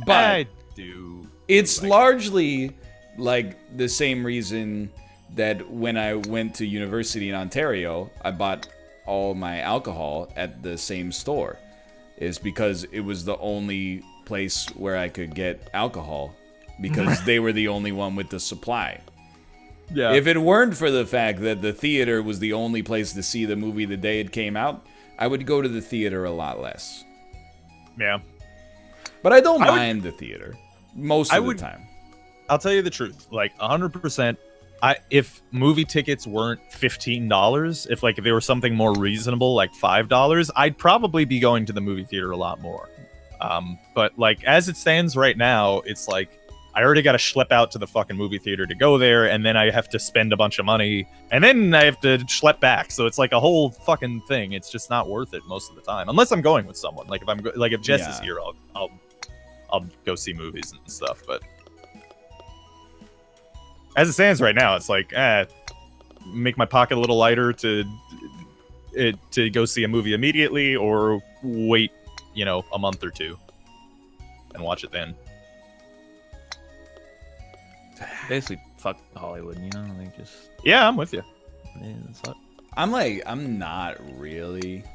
but I do. It's largely like the same reason that when I went to university in Ontario, I bought all my alcohol at the same store, is because it was the only place where I could get alcohol because they were the only one with the supply. Yeah. If it weren't for the fact that the theater was the only place to see the movie the day it came out, I would go to the theater a lot less. Yeah. But I don't mind the theater most of the time. I'll tell you the truth. Like, 100%, if movie tickets weren't $15, if they were something more reasonable, like $5, I'd probably be going to the movie theater a lot more. But, like, as it stands right now, it's like, I already got to schlep out to the fucking movie theater to go there, and then I have to spend a bunch of money, and then I have to schlep back. So it's like a whole fucking thing. It's just not worth it most of the time, unless I'm going with someone. Like, if Jess is here, I'll go see movies and stuff. But as it stands right now, it's like, make my pocket a little lighter to go see a movie immediately, or wait, a month or two and watch it then. Basically, fuck Hollywood, like, just... Yeah, I'm with you. Yeah, that's what... I'm not really,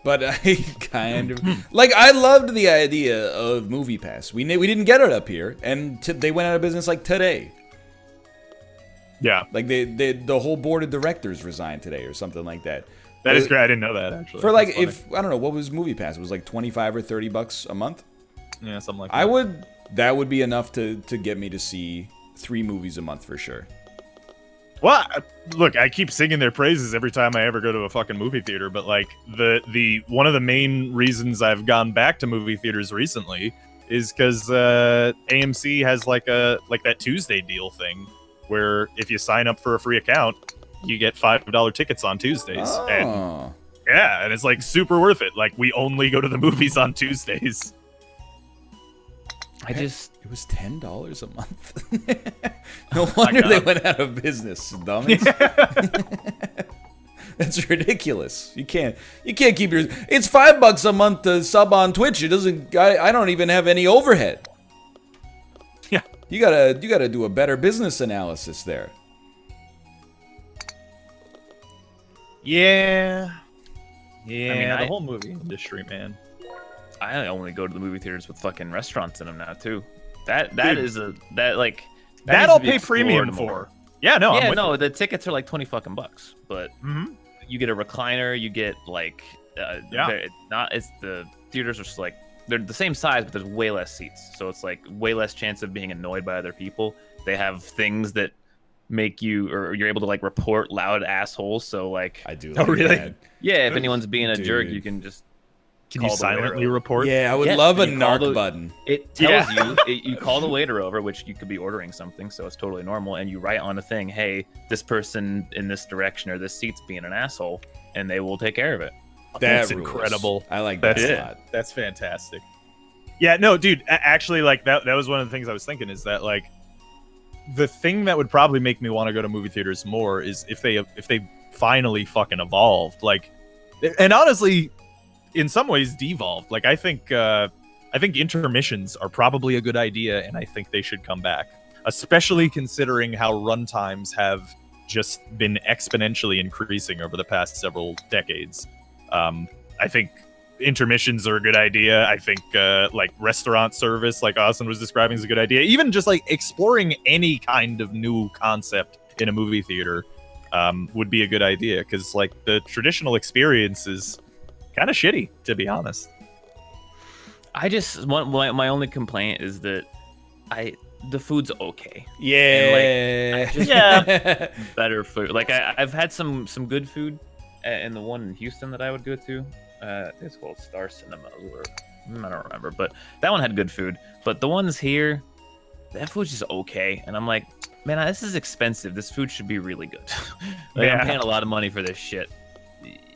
but I kind of like. I loved the idea of Movie Pass. We didn't get it up here, and they went out of business like today. Yeah, like the whole board of directors resigned today or something like that. That is great. I didn't know that, actually. For like, if I don't know what was Movie Pass, it was like $25 or $30 a month. Yeah, something like that. That would be enough to get me to see 3 movies a month for sure. Well, look, I keep singing their praises every time I ever go to a fucking movie theater, but like the one of the main reasons I've gone back to movie theaters recently is because AMC has like that Tuesday deal thing where if you sign up for a free account, you get $5 tickets on Tuesdays. Oh. And it's like super worth it. Like, we only go to the movies on Tuesdays. It was $10 a month. No wonder they went out of business, dummies. That's ridiculous. You can't keep your. It's $5 a month to sub on Twitch. It doesn't. I don't even have any overhead. Yeah. You gotta do a better business analysis there. Yeah. Yeah. I mean, the whole movie industry, man. I only go to the movie theaters with fucking restaurants in them now too. That I'll pay premium for. Yeah, no. Yeah, no. The tickets are like $20 fucking bucks, but you get a recliner. You get like it's the theaters are just like they're the same size, but there's way less seats, so it's like way less chance of being annoyed by other people. They have things that make you, or you're able to like report loud assholes. So like, I do. Oh, really? That. Yeah, if anyone's being a jerk, you can just. Can you silently report? Yeah, I would love a narc button. It tells you, you call the waiter over, which you could be ordering something, so it's totally normal, and you write on a thing, hey, this person in this direction or this seat's being an asshole, and they will take care of it. That's incredible. I like that a lot. That's fantastic. Yeah, no, dude, actually, like, that was one of the things I was thinking, is that, like, the thing that would probably make me want to go to movie theaters more is if they finally fucking evolved. Like, and honestly, in some ways, devolved. Like, I think intermissions are probably a good idea, and I think they should come back, especially considering how runtimes have just been exponentially increasing over the past several decades. I think intermissions are a good idea. I think like restaurant service, like Austin was describing, is a good idea. Even just like exploring any kind of new concept in a movie theater would be a good idea, because like the traditional experience is kind of shitty, to be honest. I just want my only complaint is that the food's okay. Yeah. And, like, better food. Like I've had some good food, and the one in Houston that I would go to, I think it's called Star Cinema, or I don't remember, but that one had good food. But the ones here, that food's just okay, and I'm like, man, this is expensive. This food should be really good. Like, I'm paying a lot of money for this shit.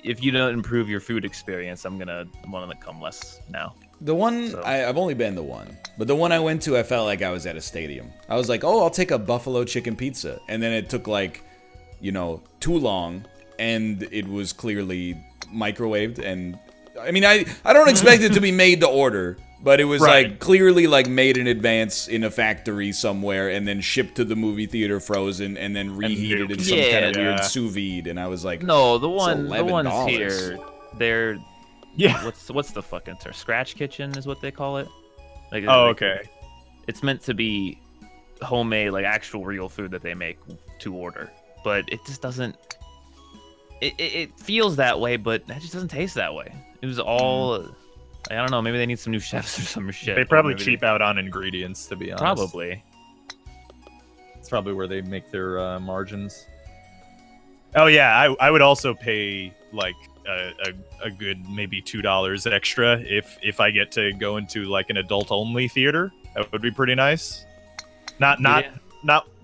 If you don't improve your food experience, I'm gonna want to come less now. The one, I've only been to one, but the one I went to, I felt like I was at a stadium. I was like, oh, I'll take a buffalo chicken pizza. And then it took like, too long, and it was clearly microwaved. And I mean, I don't expect it to be made to order, but it was like clearly like made in advance in a factory somewhere, and then shipped to the movie theater frozen, and then reheated in some kind of weird sous vide. And I was like, no, the ones here, they're what's the fucking term? Scratch kitchen is what they call it. Like, okay. It's meant to be homemade, like actual real food that they make to order, but it just doesn't. It feels that way, but it just doesn't taste that way. It was all. I don't know. Maybe they need some new chefs or some shit. They probably cheap out on ingredients, to be honest. Probably. It's probably where they make their margins. Oh yeah, I would also pay like a good maybe $2 extra if I get to go into like an adult only theater. That would be pretty nice. Not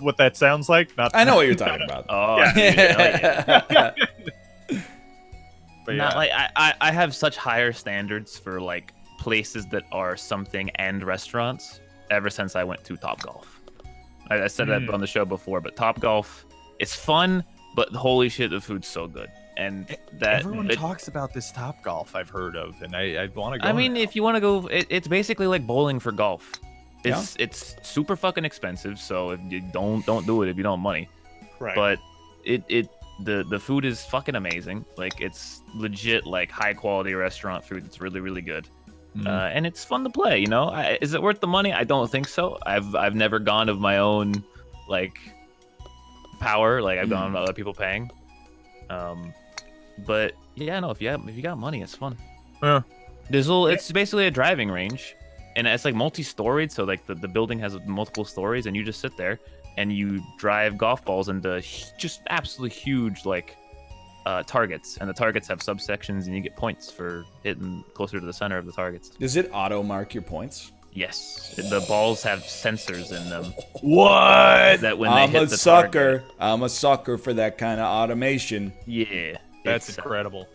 what that sounds like. I know what you're talking about. Oh, yeah. But not like I have such higher standards for like places that are something and restaurants ever since I went to Topgolf. I said that on the show before, but Topgolf, it's fun, but holy shit, the food's so good. And that everyone talks about this Topgolf I've heard of, and I want to go. I mean, now. if you want to go, it's basically like bowling for golf. It's super fucking expensive, so if you don't do it if you don't have money. Right. But the food is fucking amazing. Like, it's legit like high quality restaurant food. It's really, really good. And it's fun to play, Is it worth the money? I don't think so. I've never gone of my own like power. Like, I've gone with other people paying. But yeah, no, if you got money, it's fun. Yeah. It's basically a driving range, and it's like multi-storied, so like the building has multiple stories, and you just sit there and you drive golf balls into just absolutely huge like targets, and the targets have subsections, and you get points for hitting closer to the center of the targets. Does it auto mark your points? Yes, the balls have sensors in them. What? That when they hit the target, I'm a sucker for that kind of automation. Yeah, that's incredible.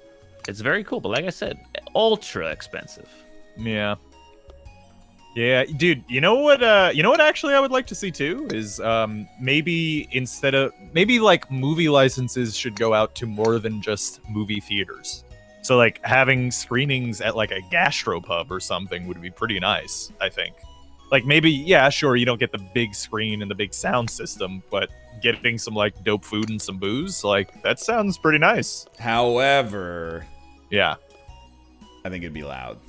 It's very cool, but like I said, ultra expensive. Yeah. Yeah, dude, you know what actually I would like to see too is maybe like movie licenses should go out to more than just movie theaters. So like having screenings at like a gastropub or something would be pretty nice, I think. Like maybe, yeah, sure, you don't get the big screen and the big sound system, but getting some like dope food and some booze, like that sounds pretty nice. However, yeah, I think it'd be loud.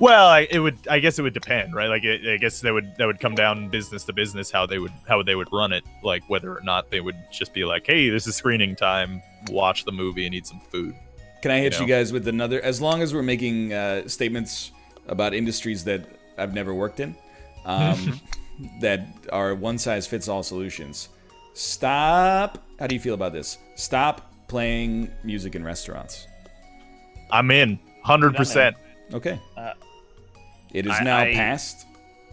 Well, I guess it would depend, right? Like, I guess that would come down business to business how they would run it, like whether or not they would just be like, hey, this is screening time, watch the movie and eat some food. Can I hit you guys with another? As long as we're making statements about industries that I've never worked in, that are one-size-fits-all solutions. Stop. How do you feel about this? Stop playing music in restaurants. I'm in 100%. Okay. It is now passed.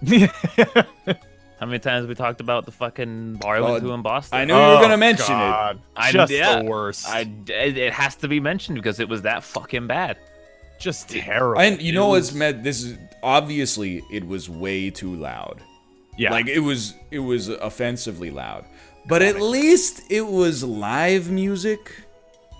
How many times we talked about the fucking bar I went to in Boston? I knew you were going to mention it. The worst. It has to be mentioned because it was that fucking bad. Just terrible. And you know what's this is obviously it was way too loud. Yeah. Like it was offensively loud. but at least it was live music.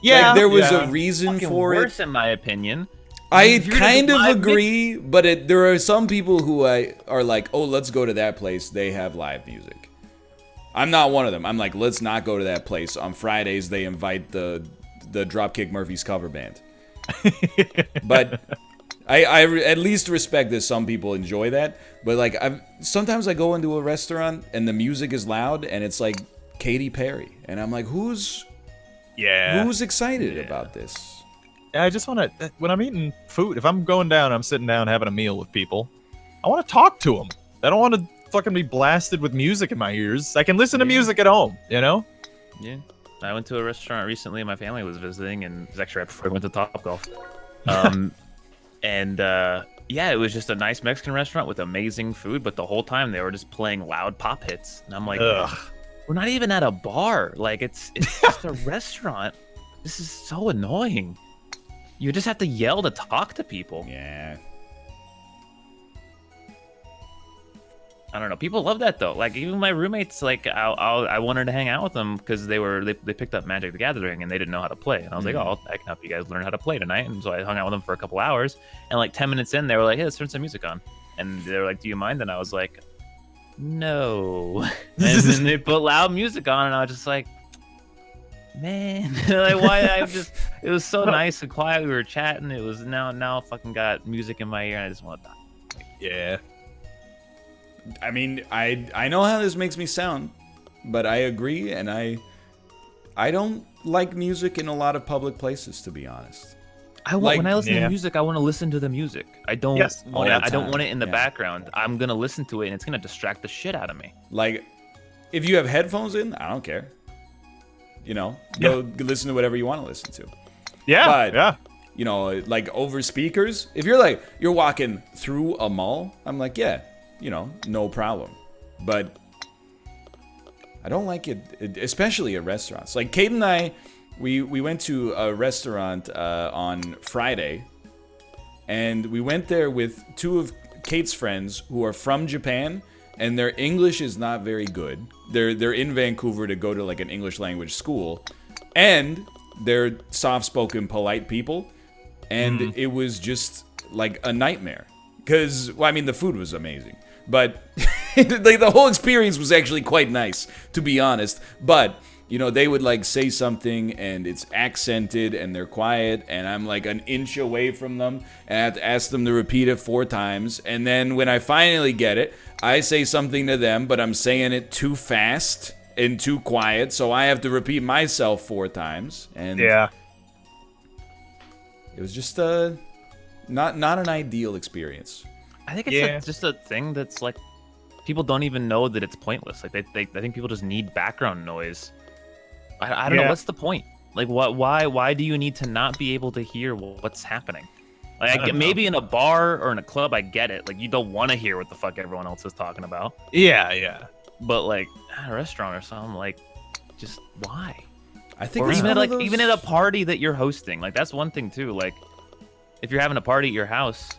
Yeah, like, there was a reason Fucking for worse, it. in my opinion. I kind of agree, but there are some people who are like, oh, let's go to that place. They have live music. I'm not one of them. I'm like, let's not go to that place. On Fridays, they invite the Dropkick Murphys cover band. But I at least respect that some people enjoy that. But like, sometimes I go into a restaurant and the music is loud and it's like Katy Perry, and I'm like, who's excited about this? I just want to, when I'm eating food, if I'm going down, I'm sitting down having a meal with people, I want to talk to them. I don't want to fucking be blasted with music in my ears. I can listen to music at home, you know? Yeah. I went to a restaurant recently, my family was visiting, and it was actually right before I went to Topgolf. Yeah, it was just a nice Mexican restaurant with amazing food, but the whole time they were just playing loud pop hits. And I'm like, we're not even at a bar. Like, it's just a restaurant. This is so annoying. You just have to yell to talk to people. Yeah. I don't know. People love that though. Like even my roommates, like I wanted to hang out with them because they picked up Magic the Gathering and they didn't know how to play. And I was like, oh, I can help you guys learn how to play tonight. And so I hung out with them for a couple hours. And like 10 minutes in, they were like, hey, let's turn some music on. And they were like, do you mind? And I was like, no. And then they put loud music on, and I was just like, man, like why? It was so nice and quiet. We were chatting. It was now I fucking got music in my ear, and I just want to die. Yeah. I mean, I know how this makes me sound, but I agree, and I don't like music in a lot of public places, to be honest. When I listen to music, I want to listen to the music. I don't I don't want it in the background. I'm gonna listen to it, and it's gonna distract the shit out of me. Like, if you have headphones in, I don't care. You know, go listen to whatever you want to listen to. Yeah, but, you know, like over speakers, if you're walking through a mall, I'm like, yeah, you know, no problem. But I don't like it, especially at restaurants. Like Kate and I, we went to a restaurant on Friday, and we went there with two of Kate's friends who are from Japan, and their English is not very good. They're in Vancouver to go to like an English language school, and they're soft-spoken, polite people, and it was just like a nightmare. Because, well, I mean, the food was amazing, but like the whole experience was actually quite nice, to be honest. But you know, they would like say something and it's accented and they're quiet, and I'm like an inch away from them, and I have to ask them to repeat it 4 times. And then when I finally get it, I say something to them, but I'm saying it too fast and too quiet, so I have to repeat myself 4 times. And yeah, it was just not an ideal experience. I think it's just a thing that's like people don't even know that it's pointless. Like I think people just need background noise. I don't know, what's the point? Like why do you need to not be able to hear what's happening? Like maybe in a bar or in a club I get it. Like you don't want to hear what the fuck everyone else is talking about. Yeah. But like at a restaurant or something, like just why? I think or even at a party that you're hosting. Like that's one thing too. Like if you're having a party at your house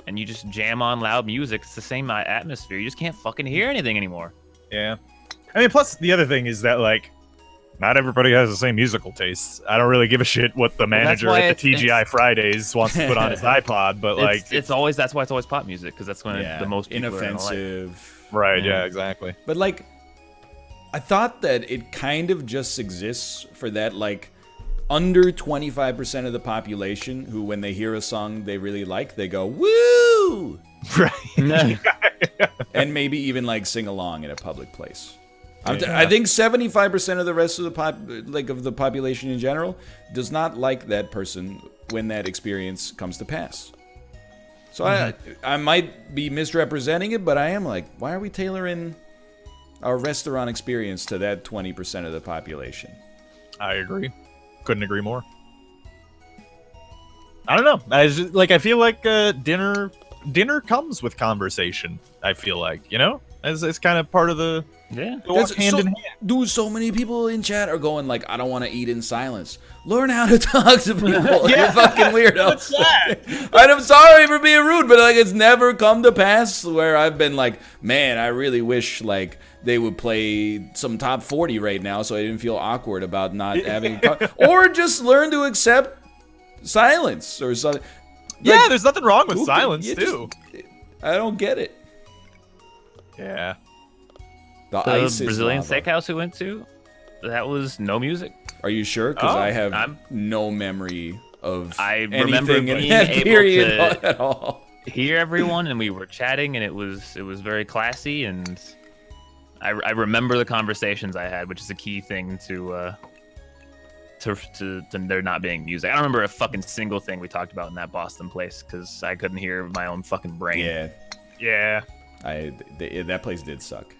and you just jam on loud music, it's the same atmosphere. You just can't fucking hear anything anymore. Yeah. I mean, plus the other thing is that like not everybody has the same musical tastes. I don't really give a shit what the manager at the TGI Fridays wants to put on his iPod, but like that's why it's always pop music, because that's when the most people inoffensive. Right, yeah, exactly. But like I thought that it kind of just exists for that like under 25% of the population who, when they hear a song they really like, they go woo, right? And maybe even like sing along in a public place. I think 75% of the rest of the population in general does not like that person when that experience comes to pass. So I might be misrepresenting it, but I am like, why are we tailoring our restaurant experience to that 20% of the population? I agree. Couldn't agree more. I don't know. I feel like dinner comes with conversation. I feel like, you know, it's kind of part of the Yeah. They walk hand in hand. Dude, so many people in chat are going like, I don't want to eat in silence. Learn how to talk to people. You're fucking weirdo. What's that? I'm sorry for being rude, but like it's never come to pass where I've been like, man, I really wish like they would play some top 40 right now so I didn't feel awkward about not having or just learn to accept silence or something. Yeah, Like, there's nothing wrong with silence too. I don't get it. Yeah. The The ice is Brazilian lava. steakhouse we went to, that was no music. Are you sure? Because I have I'm- no memory of I remember anything in being that able period to- at all. Hear everyone, and we were chatting, and it was very classy, and I remember the conversations I had, which is a key thing to there not being music. I don't remember a fucking single thing we talked about in that Boston place because I couldn't hear my own fucking brain. Yeah, Yeah. that place did suck.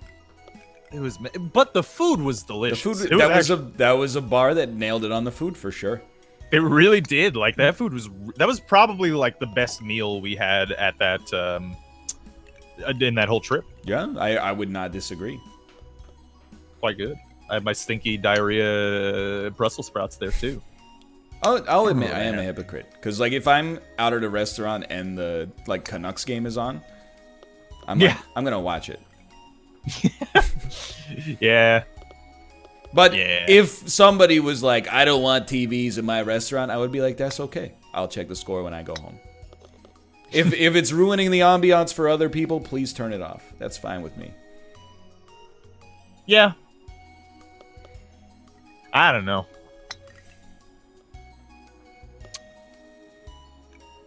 It was, but the food was The delicious. food It was that was a bar that nailed it on the food for sure. It really did. Like that food was probably like the best meal we had at that in that whole trip. Yeah, I would not disagree. Quite good. I had my stinky diarrhea Brussels sprouts there too. I'll admit I am a hypocrite because like if I'm out at a restaurant and the like Canucks game is on, I'm gonna watch it. Yeah. But Yeah. if somebody was like, I don't want TVs in my restaurant, I would be like, that's okay. I'll check the score when I go home. If it's ruining the ambiance for other people, please turn it off. That's fine with me. Yeah. I don't know.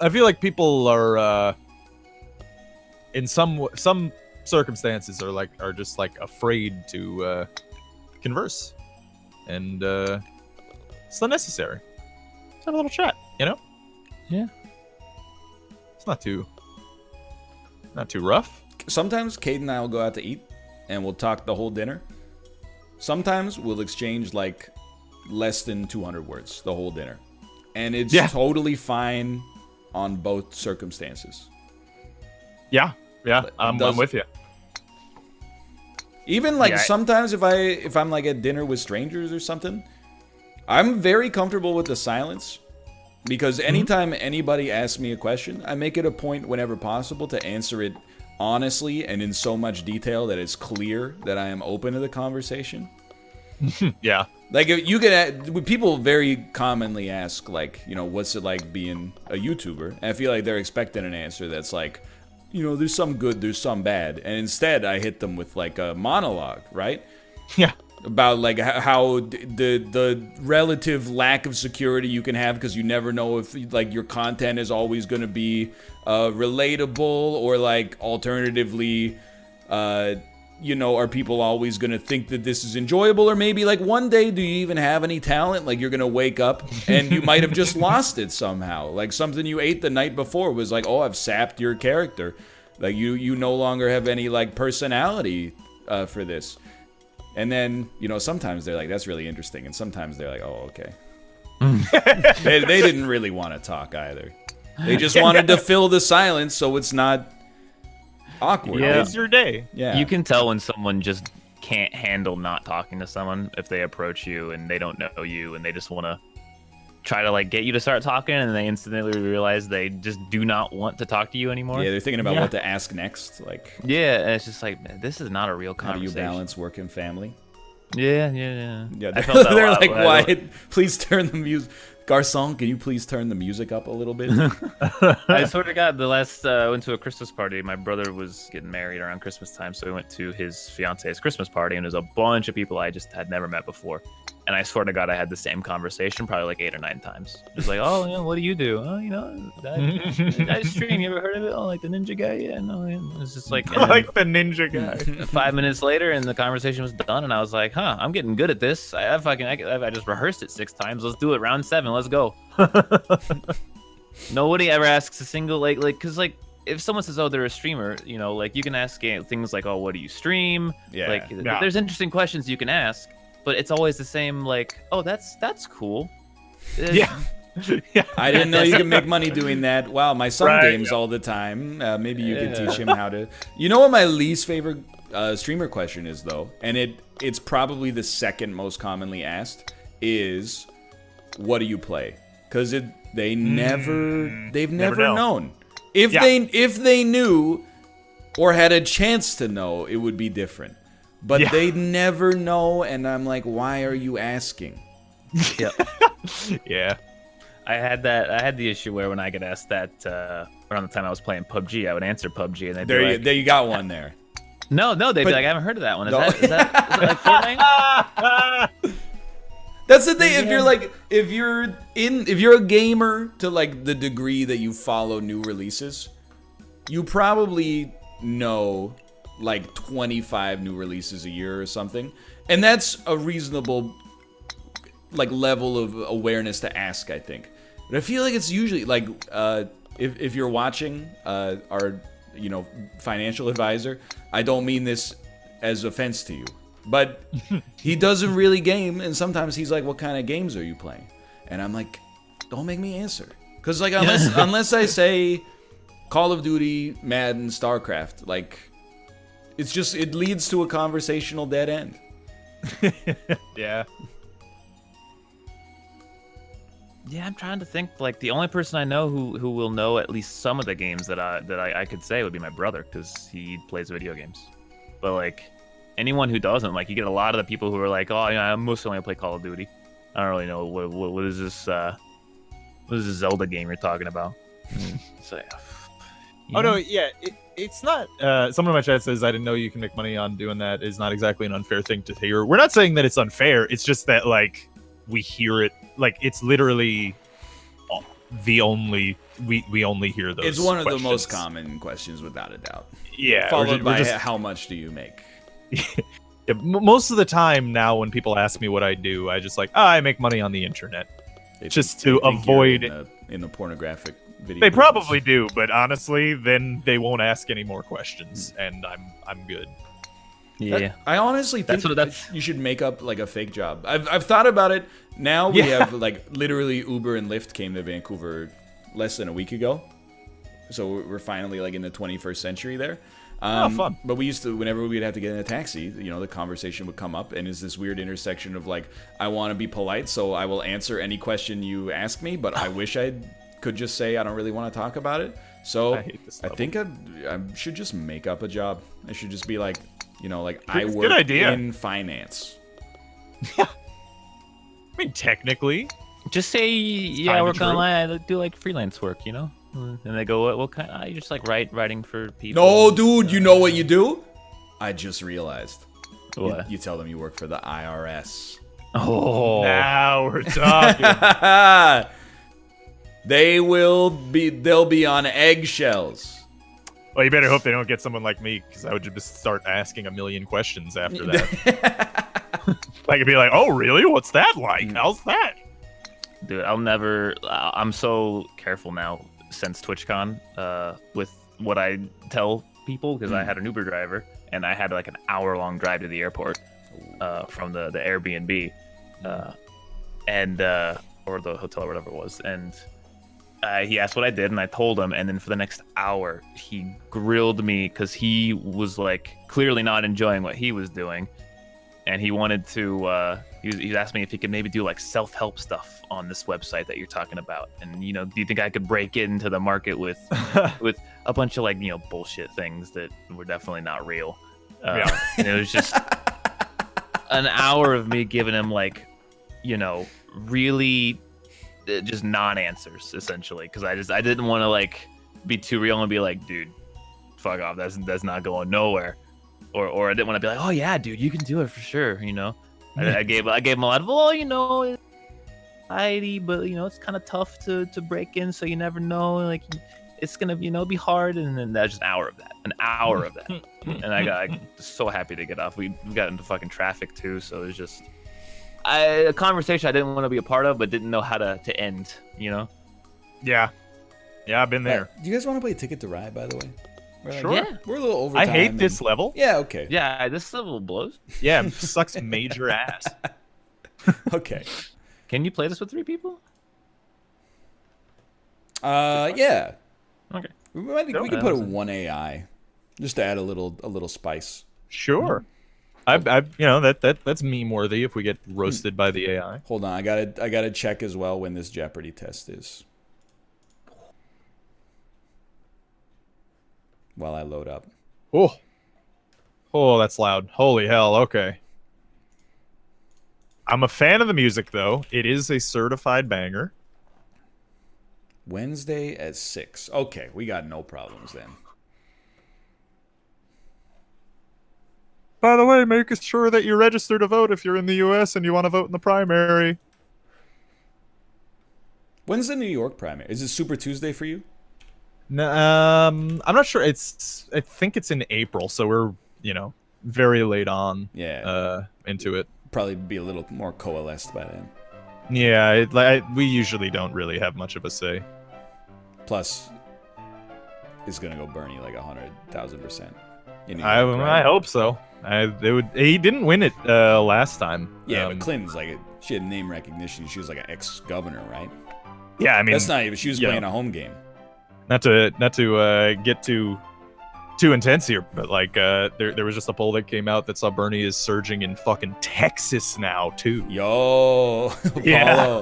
I feel like people are in some circumstances are just like afraid to converse, and it's unnecessary. Let's have a little chat, you know? Yeah. It's not too rough. Sometimes Kate and I will go out to eat, and we'll talk the whole dinner. Sometimes we'll exchange like less than 200 words the whole dinner, and it's totally fine on both circumstances. Yeah, I'm with you. Even like sometimes if I'm like at dinner with strangers or something, I'm very comfortable with the silence because anytime anybody asks me a question, I make it a point whenever possible to answer it honestly and in so much detail that it's clear that I am open to the conversation. Yeah. Like you can, people very commonly ask like, you know, what's it like being a YouTuber? And I feel like they're expecting an answer that's like, you know, there's some good, there's some bad. And instead I hit them with like a monologue, right? Yeah. About like how the relative lack of security you can have because you never know if like your content is always going to be relatable or like alternatively, you know, are people always going to think that this is enjoyable? Or maybe like one day, do you even have any talent? Like you're going to wake up and you might have just lost it somehow. Like something you ate the night before was like, oh, I've sapped your character. Like you no longer have any like personality for this. And then, you know, sometimes they're like, that's really interesting. And sometimes they're like, oh, okay. they didn't really want to talk either. They just wanted to fill the silence so it's not awkward. Yeah. It's your day. Yeah. You can tell when someone just can't handle not talking to someone if they approach you and they don't know you and they just want to try to like get you to start talking and they instantly realize they just do not want to talk to you anymore. Yeah, they're thinking about what to ask next. Like, Yeah, and it's just like, man, this is not a real how do you conversation. balance work and family? Yeah. Yeah, I felt that a they're lot like, when I Wyatt, please turn the music. Garcon, can you please turn the music up a little bit? I sort of got the last went to a Christmas party. My brother was getting married around Christmas time, so we went to his fiance's Christmas party, and there's a bunch of people I just had never met before. And I swear to God, I had the same conversation probably like 8 or 9 times. Just like, oh, you know, what do you do? Oh, you know, I stream. You ever heard of it? Oh, like the ninja guy? Yeah, no. Yeah. It's just like Like the ninja guy. 5 minutes later, and the conversation was done, and I was like, huh, I'm getting good at this. I just rehearsed it 6 times. Let's do it. Round 7. Let's go. Nobody ever asks a single like because like if someone says, oh, they're a streamer, you know, like you can ask things like, oh, what do you stream? Yeah. Like there's interesting questions you can ask, but it's always the same. Like, oh, that's cool. Yeah. Yeah. I didn't know you could make money doing that. Wow, my son Right, games all the time. Maybe you could teach him how to. You know what my least favorite streamer question is though, and it's probably the second most commonly asked, is what do you play? Because they've never known. If they knew or had a chance to know, it would be different. But they never know, and I'm like, why are you asking? Yeah. Yeah. I had the issue where when I get asked that around the time I was playing PUBG, I would answer PUBG, and they'd be like, there you got one there. No, they'd be like, I haven't heard of that one. Is that like Fortnite? That's the thing. If you're a gamer to like the degree that you follow new releases, you probably know like 25 new releases a year or something, and that's a reasonable like level of awareness to ask, I think. But I feel like it's usually like if you're watching our financial advisor, I don't mean this as offense to you, but he doesn't really game, and sometimes he's like, what kind of games are you playing? And I'm like, don't make me answer, because like unless I say Call of Duty, Madden, StarCraft, like it leads to a conversational dead end. Yeah. Yeah, I'm trying to think. Like the only person I know who will know at least some of the games that I could say would be my brother, because he plays video games. But like anyone who doesn't, like you get a lot of the people who are like, oh, I mostly only play Call of Duty. I don't really know what is this Zelda game you're talking about. So yeah. Oh no, yeah, it's not. Someone in my chat says I didn't know you can make money on doing that. Is not exactly an unfair thing to hear. We're not saying that it's unfair. It's just that like we hear it. Like it's literally the only we only hear those. It's one of questions. the most common questions, without a doubt. Yeah, followed by how much do you make? Yeah, most of the time now, when people ask me what I do, I just like, I make money on the internet, just to avoid in the pornographic video. They probably do, but honestly, then they won't ask any more questions, and I'm good. Yeah, I honestly think you should make up like a fake job. I've thought about it. Now we have like literally Uber and Lyft came to Vancouver less than a week ago, so we're finally like in the 21st century there. Fun. But we used to, whenever we'd have to get in a taxi, the conversation would come up, and is this weird intersection of like, I want to be polite, so I will answer any question you ask me, but I wish I could just say I don't really want to talk about it. So I think I should just make up a job. I should just be like, I work in finance. Yeah. I mean, technically. Just say, I work online. I do like freelance work, And they go, what kind? You just like writing for people. No, dude, you know what you do? I just realized. What? You tell them you work for the IRS. Oh. Now we're talking. They'll be on eggshells. Well, you better hope they don't get someone like me, because I would just start asking a million questions after that. Like, it'd be like, oh, really? What's that like? How's that? Dude, I'm so careful now since TwitchCon with what I tell people, because I had an Uber driver, and I had like an hour-long drive to the airport from the Airbnb or the hotel or whatever it was, and he asked what I did, and I told him, and then for the next hour he grilled me, because he was like clearly not enjoying what he was doing, and he wanted to he asked me if he could maybe do like self-help stuff on this website that you're talking about, and do you think I could break into the market with a bunch of like bullshit things that were definitely not real. And it was just an hour of me giving him like really just non-answers, essentially, because I didn't want to like be too real and be like, dude, fuck off, that's not going nowhere, or I didn't want to be like, oh yeah, dude, you can do it for sure, I gave him a lot of, it's society, but it's kind of tough to break in, so you never know, like it's gonna be hard, and then that's just an hour of that, and I got so happy to get off. We got into fucking traffic too, so it was just a conversation I didn't want to be a part of, but didn't know how to end, Yeah, I've been there. Do you guys want to play Ticket to Ride, by the way? Sure. Yeah. We're a little over I time, hate this level. Yeah, okay. Yeah, this level blows. Yeah, sucks major ass. Okay. Can you play this with 3 people? Yeah. Okay. We can put a 1 AI just to add a little spice. Sure. I that's meme worthy if we get roasted by the AI. Hold on, I gotta check as well when this Jeopardy test is. While I load up. Oh, that's loud. Holy hell. Okay. I'm a fan of the music though. It is a certified banger. Wednesday at 6. Okay, we got no problems then. By the way, make sure that you register to vote if you're in the U.S. and you want to vote in the primary. When's the New York primary? Is it Super Tuesday for you? No, I'm not sure. I think it's in April, so we're very late on. Into it. Probably be a little more coalesced by then. Yeah, we usually don't really have much of a say. Plus, it's gonna go Bernie like 100,000%. I hope so. He didn't win it last time. Yeah, but Clinton's she had name recognition. She was like an ex-governor, right? Yeah, I mean that's not even. She was playing a home game. Not to get too intense here, but there was just a poll that came out that saw Bernie is surging in fucking Texas now too. Yo, yeah.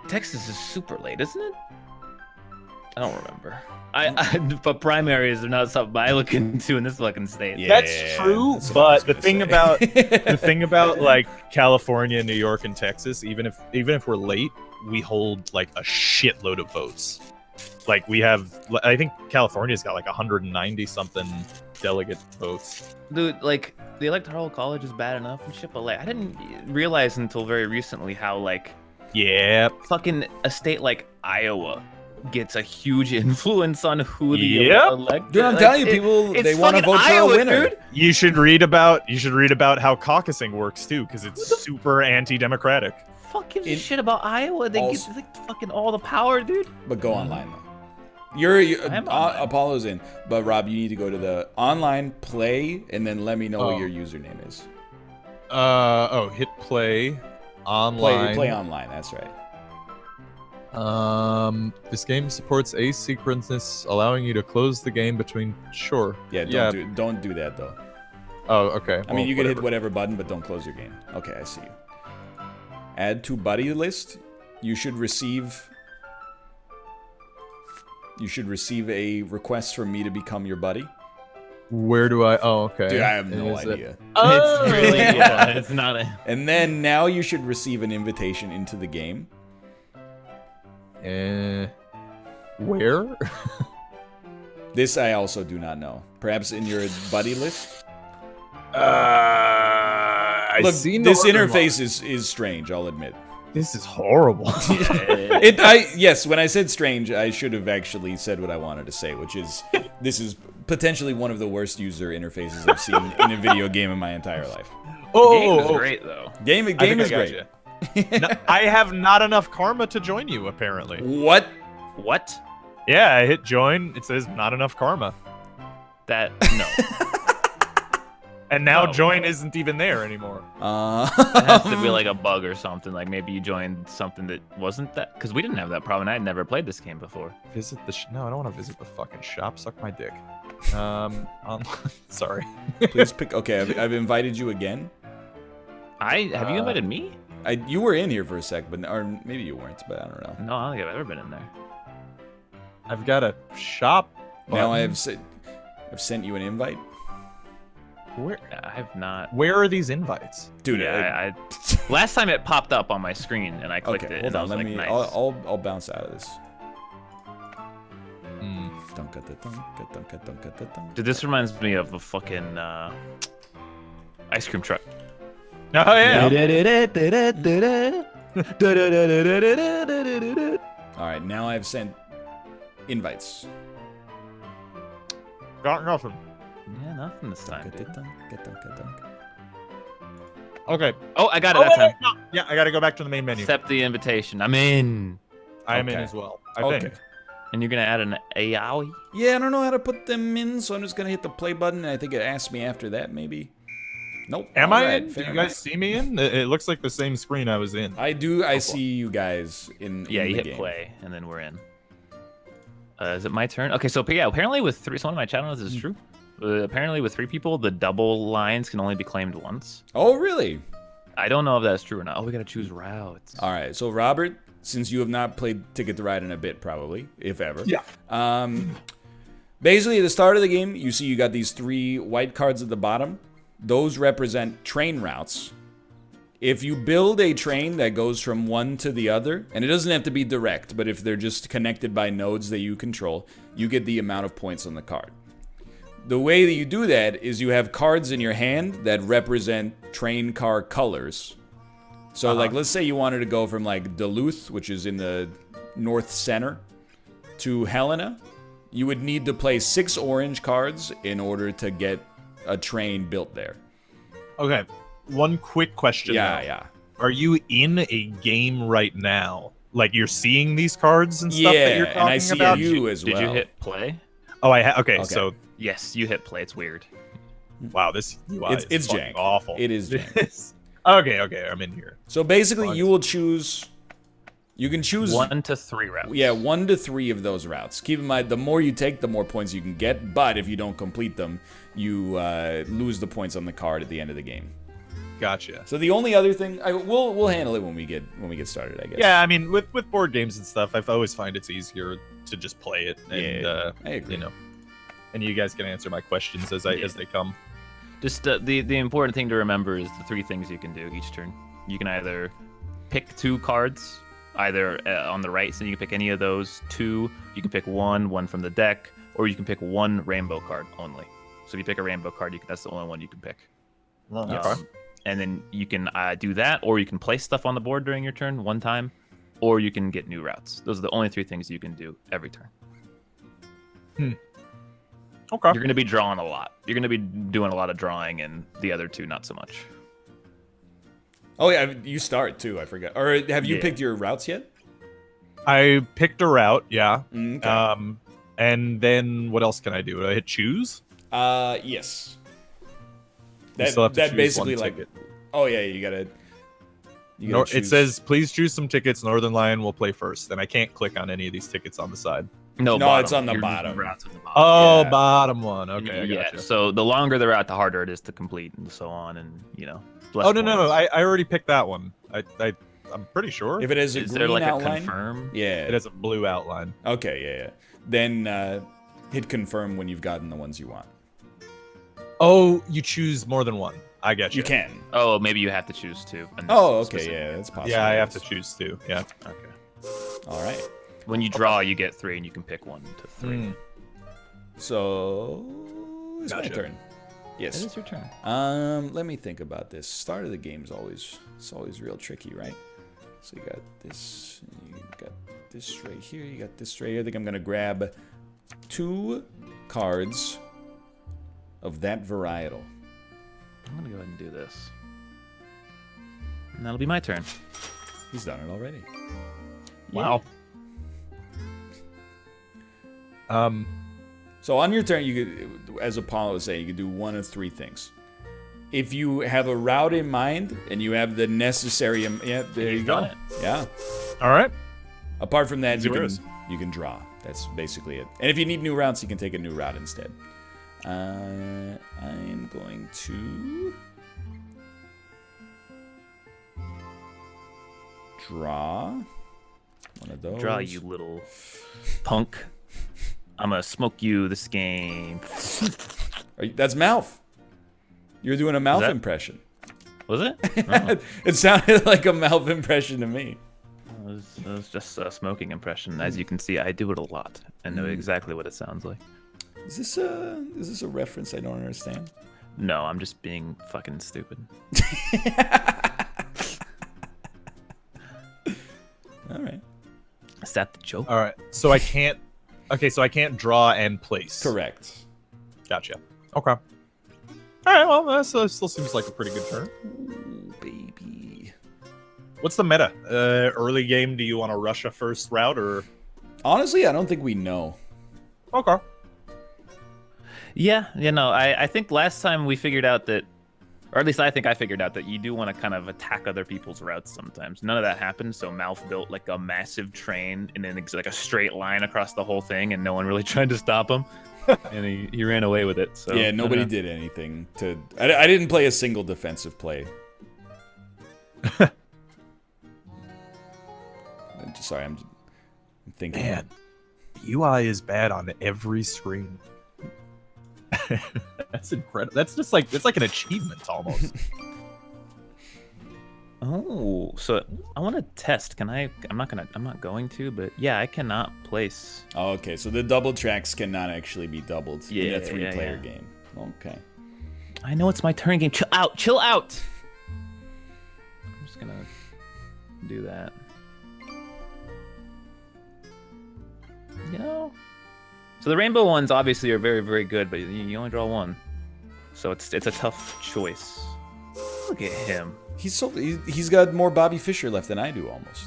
Texas is super late, isn't it? I don't remember. But primaries are not something I look into in this fucking state. Yeah, that's true. But the thing about like California, New York, and Texas, even if we're late, we hold like a shitload of votes. Like we have, I think California's got like 190 something delegate votes. Dude, like the electoral college is bad enough and shit, but like I didn't realize until very recently how fucking a state like Iowa gets a huge influence on who the elect. Dude, I'm telling you, people they want to vote for a winner. Dude. You should read about how caucusing works too, because it's super anti-democratic. Fuck gives a shit about Iowa? They get fucking all the power, dude. But go online though. Apollo's in, but Rob, you need to go to the online play and then let me know what your username is. Hit play online. Play online. That's right. This game supports asynchronous, allowing you to close the game between. Sure. Yeah. Don't do that though. Oh, okay. I mean, you can hit whatever button, but don't close your game. Okay, I see you. Add to buddy list. You should receive a request from me to become your buddy. Where do I? Oh, okay. Dude, I have no idea. It's really it's not a. And then now you should receive an invitation into the game. Where? This I also do not know. Perhaps in your buddy list. Look, this interface is strange. I'll admit. This is horrible. Yes, when I said strange, I should have actually said what I wanted to say, which is this is potentially one of the worst user interfaces I've seen in a video game in my entire life. Game is great though. Game is great. No, I have not enough karma to join you, apparently. What? Yeah, I hit join. It says not enough karma. No. And now join isn't even there anymore. It has to be like a bug or something. Like maybe you joined something that wasn't that. Because we didn't have that problem. I had never played this game before. Visit the No, I don't want to visit the fucking shop. Suck my dick. Sorry. Please pick. Okay, I've invited you again. Have you invited me? You were in here for a sec, or maybe you weren't, but I don't know. No, I don't think I've ever been in there. I've got a shop button. Now I've sent you an invite. Where? I have not. Where are these invites? Dude, I last time it popped up on my screen and I clicked it. Hold and on, I was like, nice. I'll bounce out of this. Dude, this reminds me of a fucking ice cream truck. Oh yeah. All right, now I've sent invites. Got nothing. Yeah, nothing this time. Okay. Oh, I got it that time. No. Yeah, I gotta go back to the main menu. Accept the invitation. I'm in. I am in as well. I think. And you're gonna add an AI? Yeah, I don't know how to put them in, so I'm just gonna hit the play button, and I think it asks me after that, maybe. Nope. Am I in? Do you guys see me in? It looks like the same screen I was in. I do. I see you guys in. Yeah, in you the hit game. play, and then we're in. Is it my turn? Okay, so yeah, apparently with three, so one of my channels is true. Apparently with 3 people, the double lines can only be claimed once. Oh, really? I don't know if that's true or not. Oh, we gotta choose routes. All right. So Robert, since you have not played Ticket to Ride in a bit, probably, if ever. Yeah. Basically, at the start of the game, you see you got these 3 white cards at the bottom. Those represent train routes. If you build a train that goes from one to the other, and it doesn't have to be direct, but if they're just connected by nodes that you control, you get the amount of points on the card. The way that you do that is you have cards in your hand that represent train car colors. So, like, let's say you wanted to go from, like, Duluth, which is in the north center, to Helena. You would need to play 6 orange cards in order to get a train built there. Okay, one quick question. Yeah. Are you in a game right now? Like, you're seeing these cards and stuff that you're talking and I see about? you as well. Did you hit play? Oh, okay, so... Yes, you hit play. It's weird. Wow, this UI it's is fucking jank. awful. It is jank. Okay, I'm in here. So basically, you will choose... You can choose 1 to 3 routes. Yeah, 1 to 3 of those routes. Keep in mind, the more you take, the more points you can get. But if you don't complete them, you lose the points on the card at the end of the game. Gotcha. So the only other thing, we'll handle it when we get started, I guess. Yeah, I mean, with board games and stuff, I've always find it's easier to just play it. And, I agree. You know, and you guys can answer my questions as they come. Just the important thing to remember is the 3 things you can do each turn. You can either pick 2 cards, either on the right, so you can pick any of those 2. You can pick one from the deck, or you can pick 1 rainbow card only. So if you pick a rainbow card, that's the only one you can pick. And then you can do that, or you can place stuff on the board during your turn 1 time, or you can get new routes. Those are the only 3 things you can do every turn. Okay. You're going to be drawing a lot. You're going to be doing a lot of drawing, and the other 2 not so much. Oh yeah, you start too. I forgot. Or have you picked your routes yet? I picked a route. Yeah. Okay. And then what else can I do? Do I hit choose? Yes. You still have to choose basically one like. ticket. Oh yeah, you gotta It choose. says, please choose some tickets. Northernlion will play first. And I can't click on any of these tickets on the side. No, it's on the Your bottom. routes on the bottom. Oh, Yeah. bottom one. Okay, I Yeah, gotcha. so the longer the route, the harder it is to complete, and so on, and less Oh, no. points. I already picked that one. I'm pretty sure. If it has a Is green there like outline, a confirm? yeah. It has a blue outline. Okay, yeah. Then hit confirm when you've gotten the ones you want. Oh, you choose more than one. I get you. You can. Oh, maybe you have to choose 2. and Oh, okay, specific- yeah, that's possible. Yeah, I have to choose 2. Yeah. Okay. All right. When you draw, you get 3, and you can pick 1 to 3. Mm. So it's my Gotcha. turn. It Yes. is your turn. Let me think about this. Start of the game is always real tricky, right? So you got this, you got this right here, you got this right here. I think I'm gonna grab 2 cards of that varietal. I'm gonna go ahead and do this, and that'll be my turn. He's done it already. Wow. So on your turn, you could, as Apollo was saying, you could do 1 of 3 things. If you have a route in mind and you have the necessary, yeah, there you go. done it. Yeah. All right. Apart from that, Zeros. you can draw. That's basically it. And if you need new routes, you can take a new route instead. I'm going to draw one of those. Draw, you little punk. I'm gonna smoke you this game. That's mouth. You're doing a mouth that- impression. Was it? Oh, It sounded like a mouth impression to me. it was just a smoking impression. As you can see, I do it a lot and know exactly what it sounds like. Is this a reference I don't understand? No, I'm just being fucking stupid. All right. Is that the joke? All right. So I can't. Okay, so I can't draw and place. Correct. Gotcha. Okay. All right. Well, that still seems like a pretty good turn. Ooh, baby. What's the meta? Early game, do you want to rush a first route or? Honestly, I don't think we know. Okay. Yeah, I think last time we figured out that, Or at least I think I figured out that you do want to kind of attack other people's routes sometimes. None of that happened, so Malf built like a massive train and then like a straight line across the whole thing, and no one really tried to stop him. And he ran away with it. So yeah, nobody did anything to. I didn't play a single defensive play. Sorry, I'm thinking. Man, UI is bad on every screen. That's incredible. That's just like it's like an achievement almost. Oh, so I want to test. Can I? I'm not going to. But yeah, I cannot place. Oh, okay, so the double tracks cannot actually be doubled in a 3-player game. Okay. I know it's my turn game. Chill out. Chill out. I'm just gonna do that. You know. So the rainbow ones obviously are very, very good, but you only draw one, so it's a tough choice. Look at him. He's got more Bobby Fischer left than I do almost.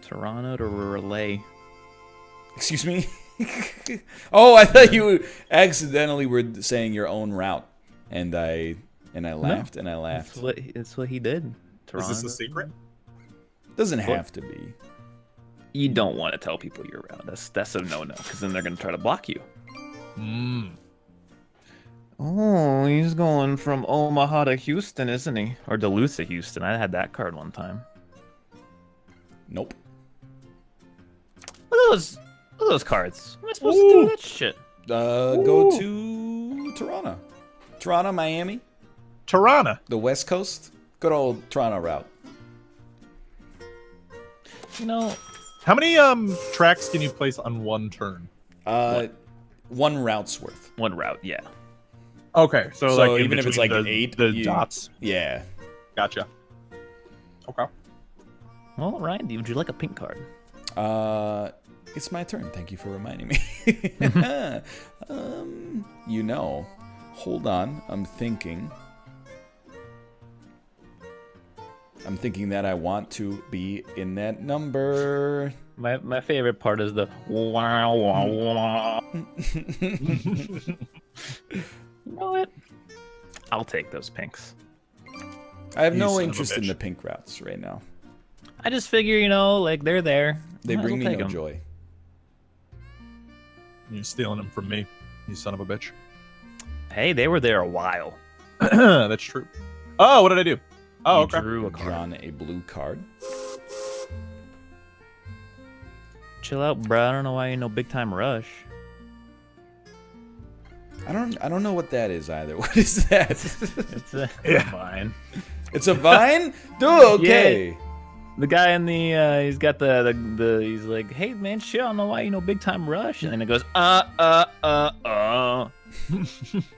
Toronto to Relay. Excuse me. Oh, I thought you accidentally were saying your own route, and I laughed and I laughed. It's what he did. Toronto. Is this a secret? Doesn't have to be. You don't want to tell people you're around. That's a no-no, because then they're going to try to block you. Oh, he's going from Omaha to Houston, isn't he? Or Duluth to Houston. I had that card one time. Nope. Look at those cards. What am I supposed to do with that shit? Go to Toronto. Toronto, Miami. Toronto. The West Coast. Good old Toronto route. You know... How many tracks can you place on one turn? One route's worth. One route, yeah. Okay, so like even if it's like 8, the dots. Yeah. Gotcha. Okay. Well, Ryan, would you like a pink card? It's my turn. Thank you for reminding me. You know, hold on. I'm thinking that I want to be in that number. My favorite part is the wow wow wow. You know what? I'll take those pinks. I have no interest in the pink routes right now. I just figure, you know, like they're there. They bring me no joy. You're stealing them from me, you son of a bitch. Hey, they were there a while. That's true. Oh, what did I do? Oh, okay. Drew a card. Drawn a blue card. Chill out, bro. I don't know why you know Big Time Rush. I don't know what that is either. What is that? It's a vine. It's a vine? Dude, okay. Yeah. The guy in the he's got the he's like, hey man, shit, I don't know why you know Big Time Rush, and then it goes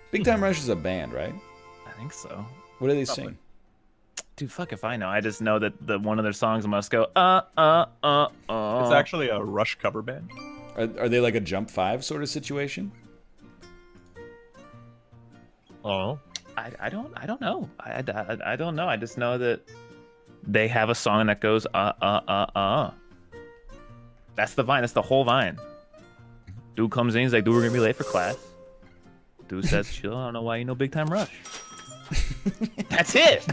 Big Time Rush is a band, right? I think so. What do they sing? Dude, fuck if I know. I just know that one of their songs must go It's actually a Rush cover band. Are they like a Jump 5 sort of situation? Oh. I don't know. I don't know. I just know that they have a song that goes That's the vine. That's the whole vine. Dude comes in. He's like, dude, we're gonna be late for class. Dude says, chill. I don't know why you know Big Time Rush. That's it.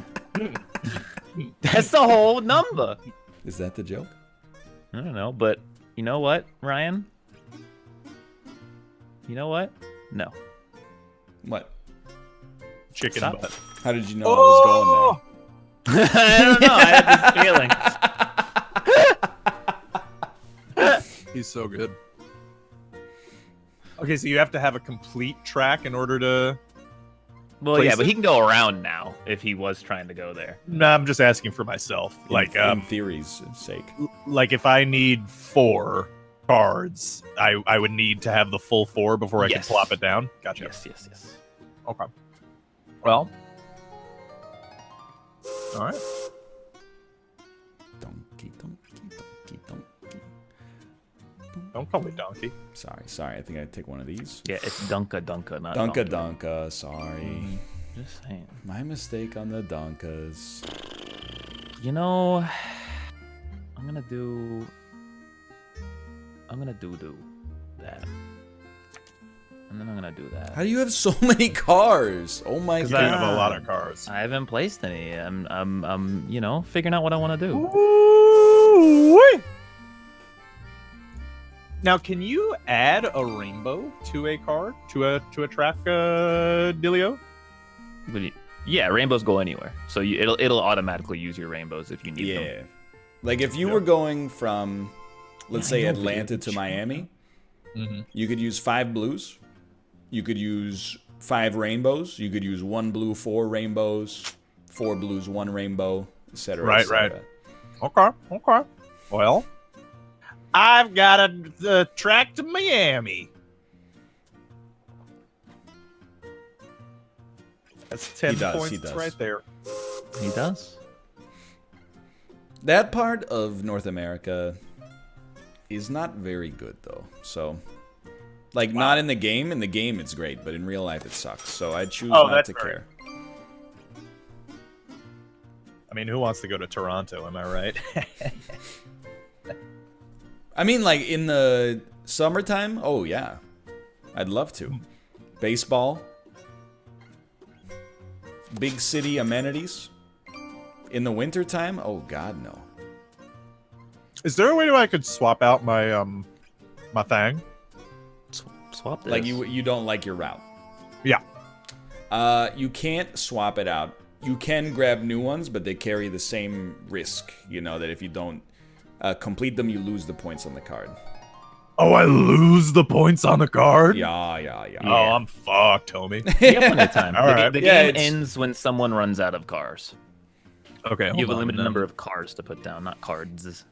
That's the whole number. Is that the joke? I don't know, but you know what, Ryan? You know what? No. What? Chicken Stop. butt. How did you know I was going there? I don't know. I had this feeling. He's so good. Okay, so you have to have a complete track in order to... Well, yeah, but he can go around now if he was trying to go there. No, I'm just asking for myself. Like, in theory's sake. Like, if I need 4 cards, I would need to have the full 4 before I can plop it down? Gotcha. Yes. Okay. Well. All right. Donkey. Don't call me donkey. Sorry. I think I'd take one of these. Yeah, it's Dunka, not Dunka. Sorry. Just saying. My mistake on the Dunkas. You know, I'm gonna do that. and then I'm gonna do that. How do you have so many cars? Oh my god! You have a lot of cars. I haven't placed any. I'm you know, figuring out what I want to do. Ooh-wee. Now, can you add a rainbow to a car to a track, Dilio? Yeah, rainbows go anywhere, so it'll automatically use your rainbows if you need them. Yeah, like if you were going from, let's say, Atlanta to Miami, you could use 5 blues. You could use 5 rainbows. You could use 1 blue, 4 rainbows, 4 blues, 1 rainbow, etc. Right, right. Okay. Well, I've got a track to Miami. That's 10 points right there. He does. That part of North America is not very good, though. So, like, not in the game. In the game, it's great, but in real life, it sucks. So I choose not to care. I mean, who wants to go to Toronto? Am I right? I mean, like, in the summertime, oh, yeah. I'd love to. Baseball. Big city amenities. In the wintertime, oh, God, no. Is there a way I could swap out my my thing? Swap this. Like, you don't like your route. Yeah. You can't swap it out. You can grab new ones, but they carry the same risk, you know, that if you don't complete them, you lose the points on the card. Oh, I lose the points on the card? Yeah. Oh, I'm fucked, homie. You have plenty of time. All right. The game ends when someone runs out of cars. Okay, You have a limited number of cars to put down, not cards.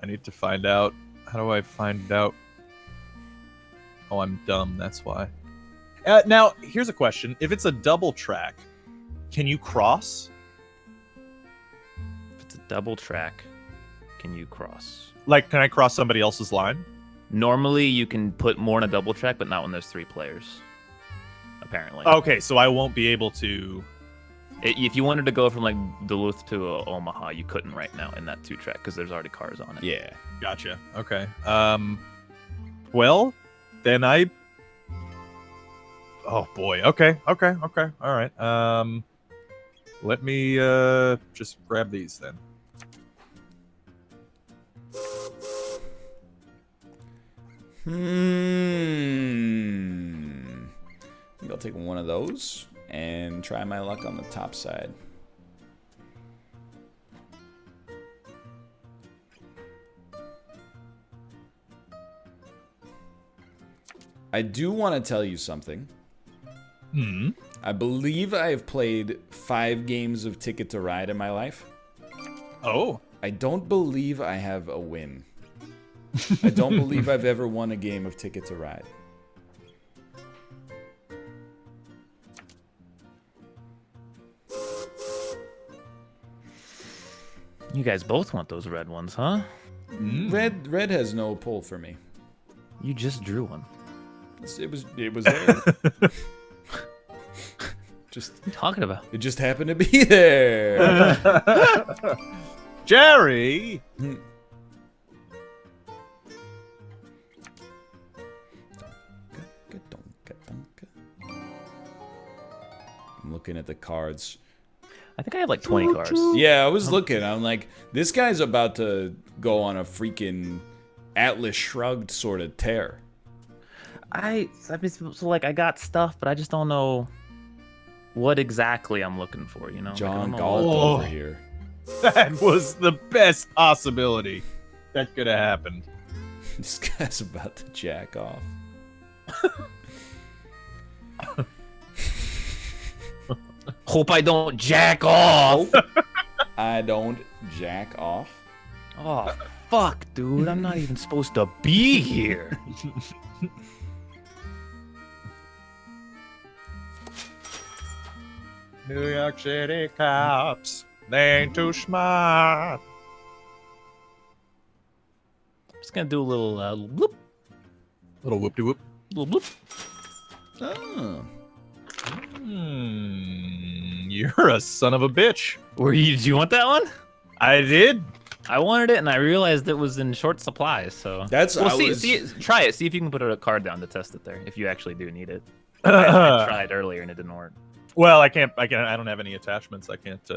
I need to find out. How do I find out? Oh, I'm dumb. That's why. Now, here's a question. If it's a double track, can you cross? If it's a double track, can you cross? Like, can I cross somebody else's line? Normally, you can put more in a double track, but not when there's 3 players. Apparently. Okay, so I won't be able to... If you wanted to go from, like, Duluth to Omaha, you couldn't right now in that 2-track, because there's already cars on it. Yeah. Gotcha. Okay. Well, then I... Oh, boy. Okay. All right. Let me just grab these, then. I think I'll take one of those and try my luck on the top side. I do want to tell you something. I believe I have played 5 games of Ticket to Ride in my life. Oh. I don't believe I have a win. I don't believe I've ever won a game of Ticket to Ride. You guys both want those red ones, huh? Red has no pull for me. You just drew one. It was there. What are you talking about? It just happened to be there. Jerry! I'm looking at the cards. I think I have like 20 cards. Yeah, I was looking. I'm like, this guy's about to go on a freaking Atlas Shrugged sort of tear. I mean, so like I got stuff, but I just don't know what exactly I'm looking for, you know? John like, Galt over here. That was the best possibility that could have happened. This guy's about to jack off. Hope I don't jack off. I don't jack off. Oh, fuck, dude. I'm not even supposed to be here. New York City cops, they ain't too smart. I'm just gonna do a little bloop. Little whoop-de-whoop. Little bloop. Oh. You're a son of a bitch. Do you want that one? I did. I wanted it, and I realized it was in short supply. So That's well, try it. See if you can put a card down to test it there. If you actually do need it. I tried earlier and it didn't work. Well, I can't. I don't have any attachments. I can't.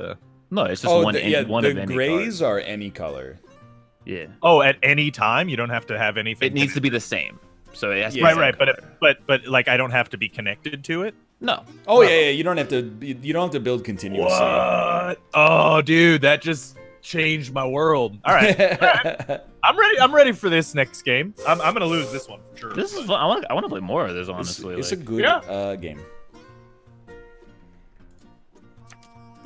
No, it's just one of any grays card. are any color. Yeah. Oh, at any time, you don't have to have anything. It needs to be the same. So it has to be right. But like, I don't have to be connected to it. No. Oh yeah. You don't have to. You don't have to build continuously. What? Oh, dude, that just changed my world. All right. I'm ready. I'm ready for this next game. I'm gonna lose this one for sure. This is fun. I want to play more of this. Honestly, it's a good game.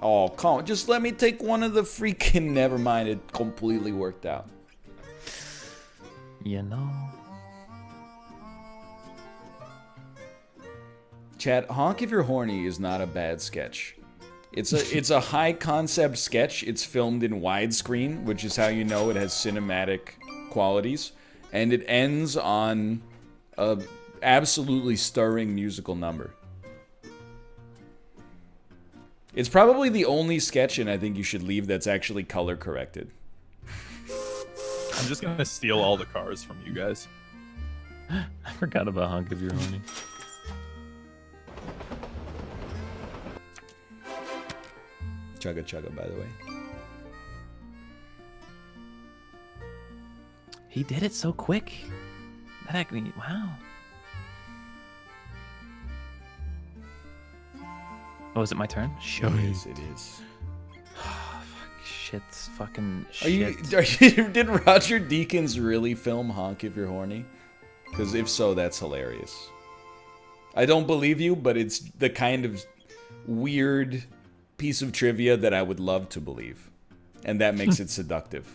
Oh, come on. Just let me take one of the freaking... Never mind, it completely worked out. You know. Chat, Honk If You're Horny is not a bad sketch. It's a high concept sketch. It's filmed in widescreen, which is how you know it has cinematic qualities. And it ends on a absolutely stirring musical number. It's probably the only sketch, and I think you should leave, that's actually color corrected. I'm just gonna steal all the cars from you guys. I forgot about Honk If You're Horny. Chugga chugga, by the way. He did it so quick. That actually, wow. Oh, is it my turn? Sure. It is. Fuck, shit's fucking shit. Did Roger Deakins really film Honk If You're Horny? Because if so, that's hilarious. I don't believe you, but it's the kind of weird piece of trivia that I would love to believe. And that makes it seductive.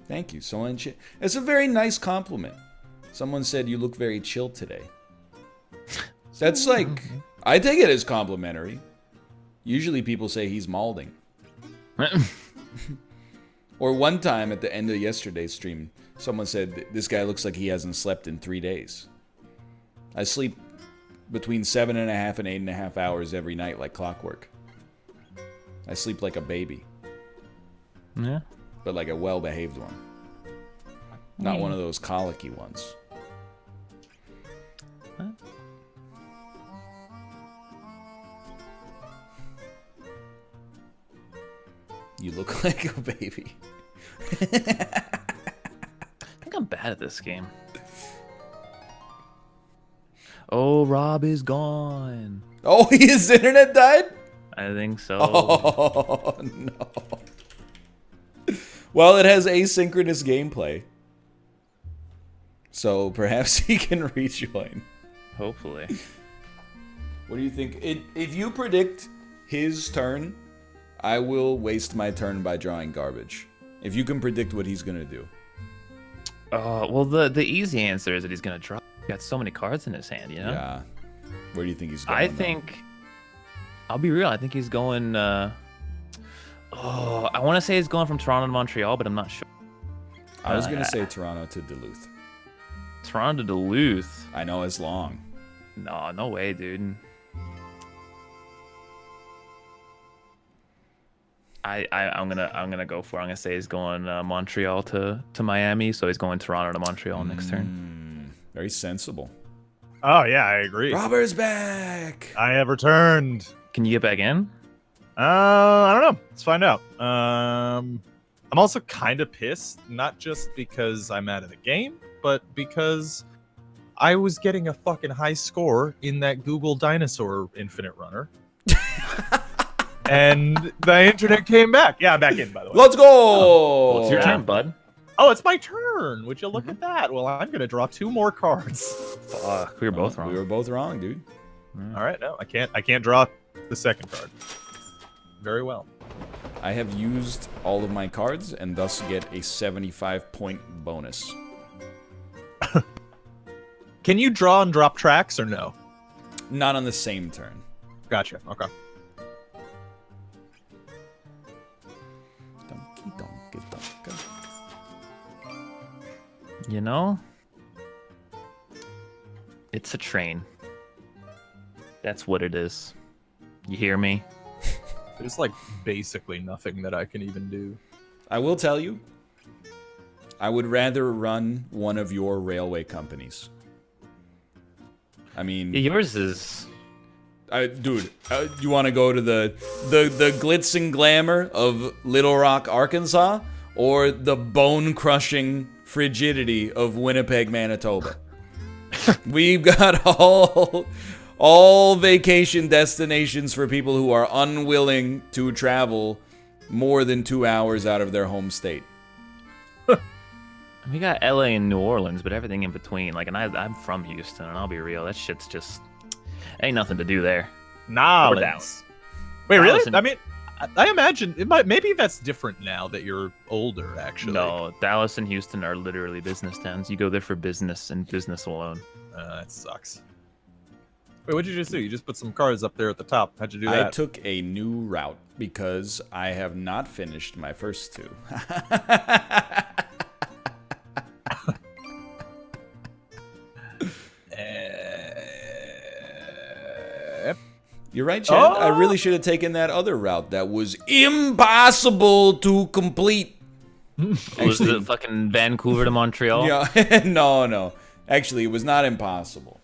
Thank you. It's a very nice compliment. Someone said you look very chill today. That's like, I take it as complimentary. Usually people say he's malding. Or one time at the end of yesterday's stream, someone said this guy looks like he hasn't slept in 3 days. I sleep between 7.5 and 8.5 hours every night like clockwork. I sleep like a baby. Yeah. But like a well-behaved one. Not one of those colicky ones. What? You look like a baby. I think I'm bad at this game. Oh, Rob is gone. Oh, his internet died? I think so. Oh, no. Well, it has asynchronous gameplay. So perhaps he can rejoin. Hopefully. What do you think? If you predict his turn, I will waste my turn by drawing garbage. If you can predict what he's going to do. Well, the easy answer is that he's going to draw. He's got so many cards in his hand, you know? Yeah. Where do you think he's going? I think... I'll be real. I think he's going... I want to say he's going from Toronto to Montreal, but I'm not sure. I was going to say Toronto to Duluth. Toronto to Duluth? I know it's long. No way, dude. I'm gonna go for it. I'm gonna say he's going Montreal to Miami, so he's going Toronto to Montreal next turn. Very sensible. Oh yeah, I agree. Robert's back. I have returned. Can you get back in? I don't know. Let's find out. I'm also kind of pissed, not just because I'm out of the game, but because I was getting a fucking high score in that Google Dinosaur Infinite Runner. And the internet came back. Yeah, I'm back in, by the way. Let's go! Well, it's your turn, bud. Oh, it's my turn. Would you look at that? Well, I'm going to draw 2 more cards. Fuck, we were both wrong. We were both wrong, dude. All right, no, I can't draw the second card. Very well. I have used all of my cards and thus get a 75-point bonus. Can you draw and drop tracks or no? Not on the same turn. Gotcha. Okay. You know, it's a train. That's what it is. You hear me? There's like basically nothing that I can even do. I will tell you, I would rather run one of your railway companies. I mean, Yours is. dude, you want to go to the glitz and glamour of Little Rock, Arkansas, or the bone-crushing frigidity of Winnipeg, Manitoba? We've got all vacation destinations for people who are unwilling to travel more than 2 hours out of their home state. We got LA and New Orleans, but everything in between. Like, and I'm from Houston, and I'll be real, that shit's just ain't nothing to do there. Nah, Or Dallas. Wait, really? Dallas and- I mean, I imagine it might. Maybe that's different now that you're older. Actually, No, Dallas and Houston are literally business towns. You go there for business and business alone. That sucks. Wait, what'd you just do? You just put some cars up there at the top. How'd you do that? I took a new route because I have not finished my first two. You're right, Chad. I really should have taken that other route that was impossible to complete. Was it fucking Vancouver to Montreal? Yeah, no. Actually, it was not impossible,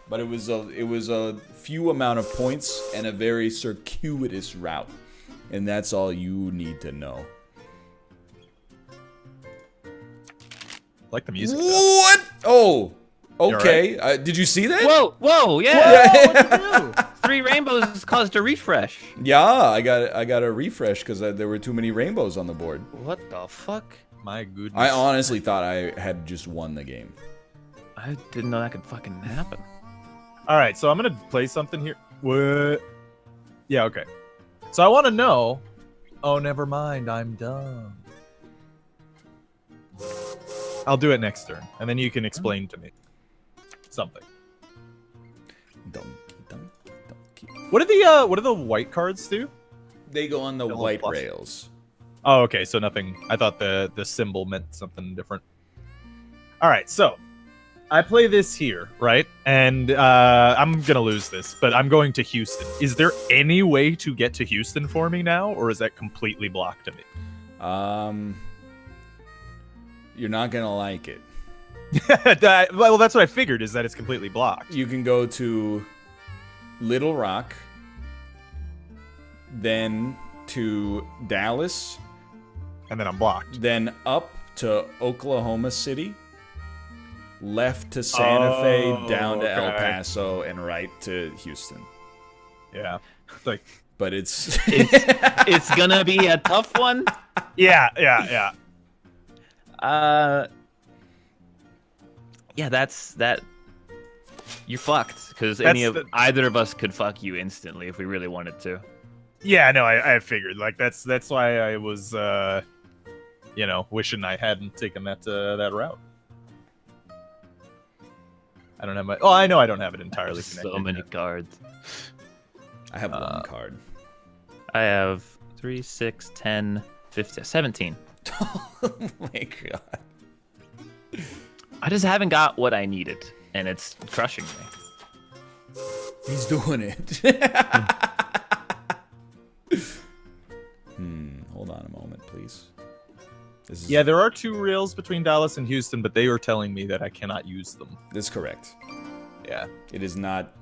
but it was a few amount of points and a very circuitous route, and that's all you need to know. Like the music. What? Oh, okay. Did you see that? Whoa, yeah. What'd you do? 3 rainbows caused a refresh. Yeah, I got a refresh because there were too many rainbows on the board. What the fuck? My goodness. I honestly thought I had just won the game. I didn't know that could fucking happen. All right, so I'm gonna play something here. What? Yeah, okay. So I want to know. Oh, never mind. I'm dumb. I'll do it next turn, and then you can explain to me something. Donkey. What do the white cards do? They go on the They'll white plus. rails. Oh, okay. So nothing. I thought the symbol meant something different. All right, so I play this here, right? And I'm gonna lose this, but I'm going to Houston. Is there any way to get to Houston for me now, or is that completely blocked to me? You're not gonna like it. Well, that's what I figured. Is that it's completely blocked. You can go to Little Rock, then to Dallas, And then I'm blocked. then up to Oklahoma City, left to Santa Fe, down to El okay. Paso, and right to Houston. Yeah. It's like, But it's It's gonna be a tough one. yeah. Yeah, that's that. You're fucked because That's either of us could fuck you instantly if we really wanted to. Yeah, no, I figured. Like that's why I was wishing I hadn't taken that route. I don't have my. Oh, I know I don't have it entirely connected. So many yet. cards. I have one card. I have 3, 6, 10, 15, 17. Oh my god. I just haven't got what I needed, and it's crushing me. He's doing it. Hold on a moment, please. This is, Yeah, there are 2 rails between Dallas and Houston, but they were telling me that I cannot use them. that's correct. Yeah. It is not.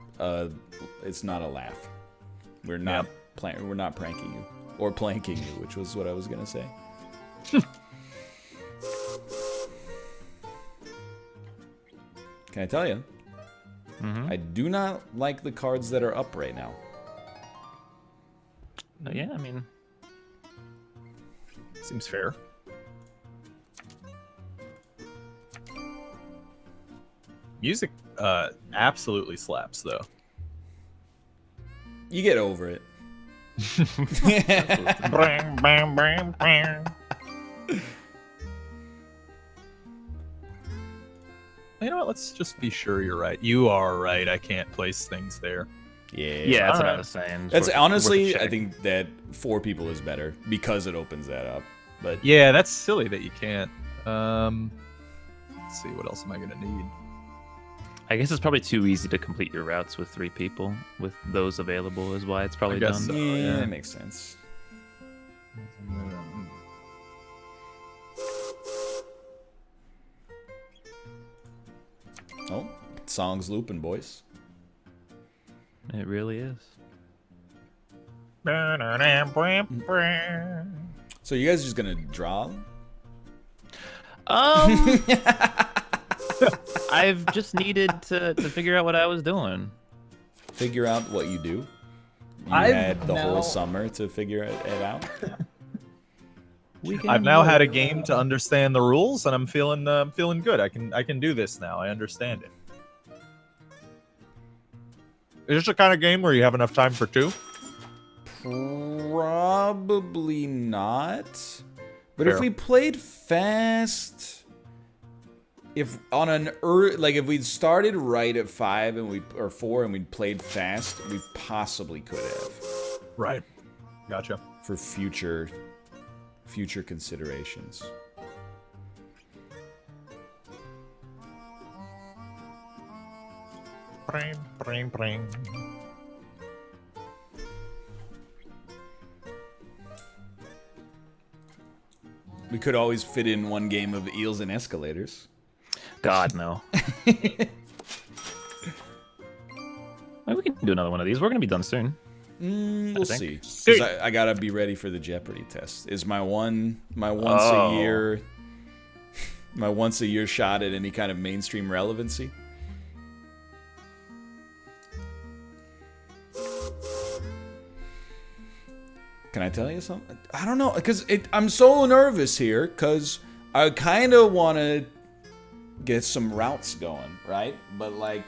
It's not a laugh. We're not we're not pranking you or planking you, which was what I was gonna say. Can I tell you? I do not like the cards that are up right now. Yeah, I mean, Seems fair. Music absolutely slaps though. You get over it. You know what? Let's just be sure you're right. You are right. I can't place things there. yeah, that's what I Alright. was saying. That's Worth a honestly, I check. think that 4 people is better because it opens that up. But Yeah, that's silly that you can't. Let's see, what else am I gonna need? I guess it's probably too easy to complete your routes with 3 people. With those available is why it's probably done. guess so. Yeah, that makes sense. Oh, song's looping, boys. It really is. So you guys just gonna draw? I've just needed to figure out what I was doing. Figure out what you do? You had the whole summer to figure it out? I've now had a game to understand the rules, and I'm feeling good. I can do this now. I understand it. Is this the kind of game where you have enough time for 2? Probably not. But Fair. if we played fast, if we'd started right at 5 or 4 and we'd played fast, we possibly could have. Right. Gotcha. For future considerations. Bring, bring, bring. We could always fit in one game of eels and escalators. God, no. Maybe we can do another one of these. We're gonna be done soon. We'll see. 'Cause I gotta be ready for the Jeopardy test. Is my once a year shot at any kind of mainstream relevancy? Can I tell you something? I don't know, because I'm so nervous here, because I kind of want to get some routes going, right? But, like,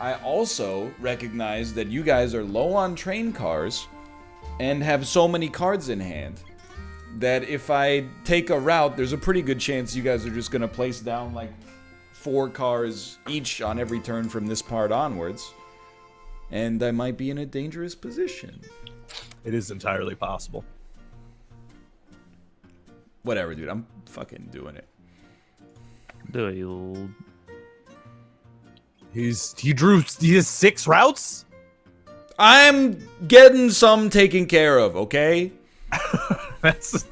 I also recognize that you guys are low on train cars and have so many cards in hand that if I take a route, there's a pretty good chance you guys are just going to place down, like, 4 cars each on every turn from this part onwards. And I might be in a dangerous position. It is entirely possible. Whatever, dude. I'm fucking doing it. Do it, you old... He has 6 routes? I'm getting some taken care of, okay? That's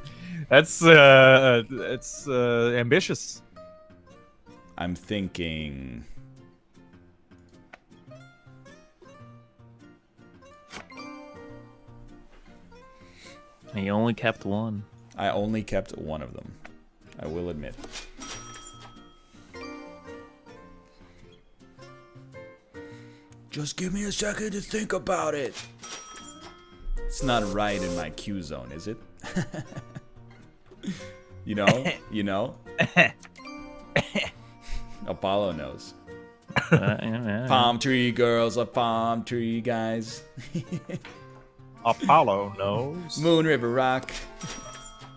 ambitious. I'm thinking... He only kept 1. I only kept one of them. I will admit. Just give me a second to think about it. It's not right in my Q zone, is it? You know? You know? Apollo knows. Palm tree girls are palm tree guys. Apollo knows. Moon River Rock.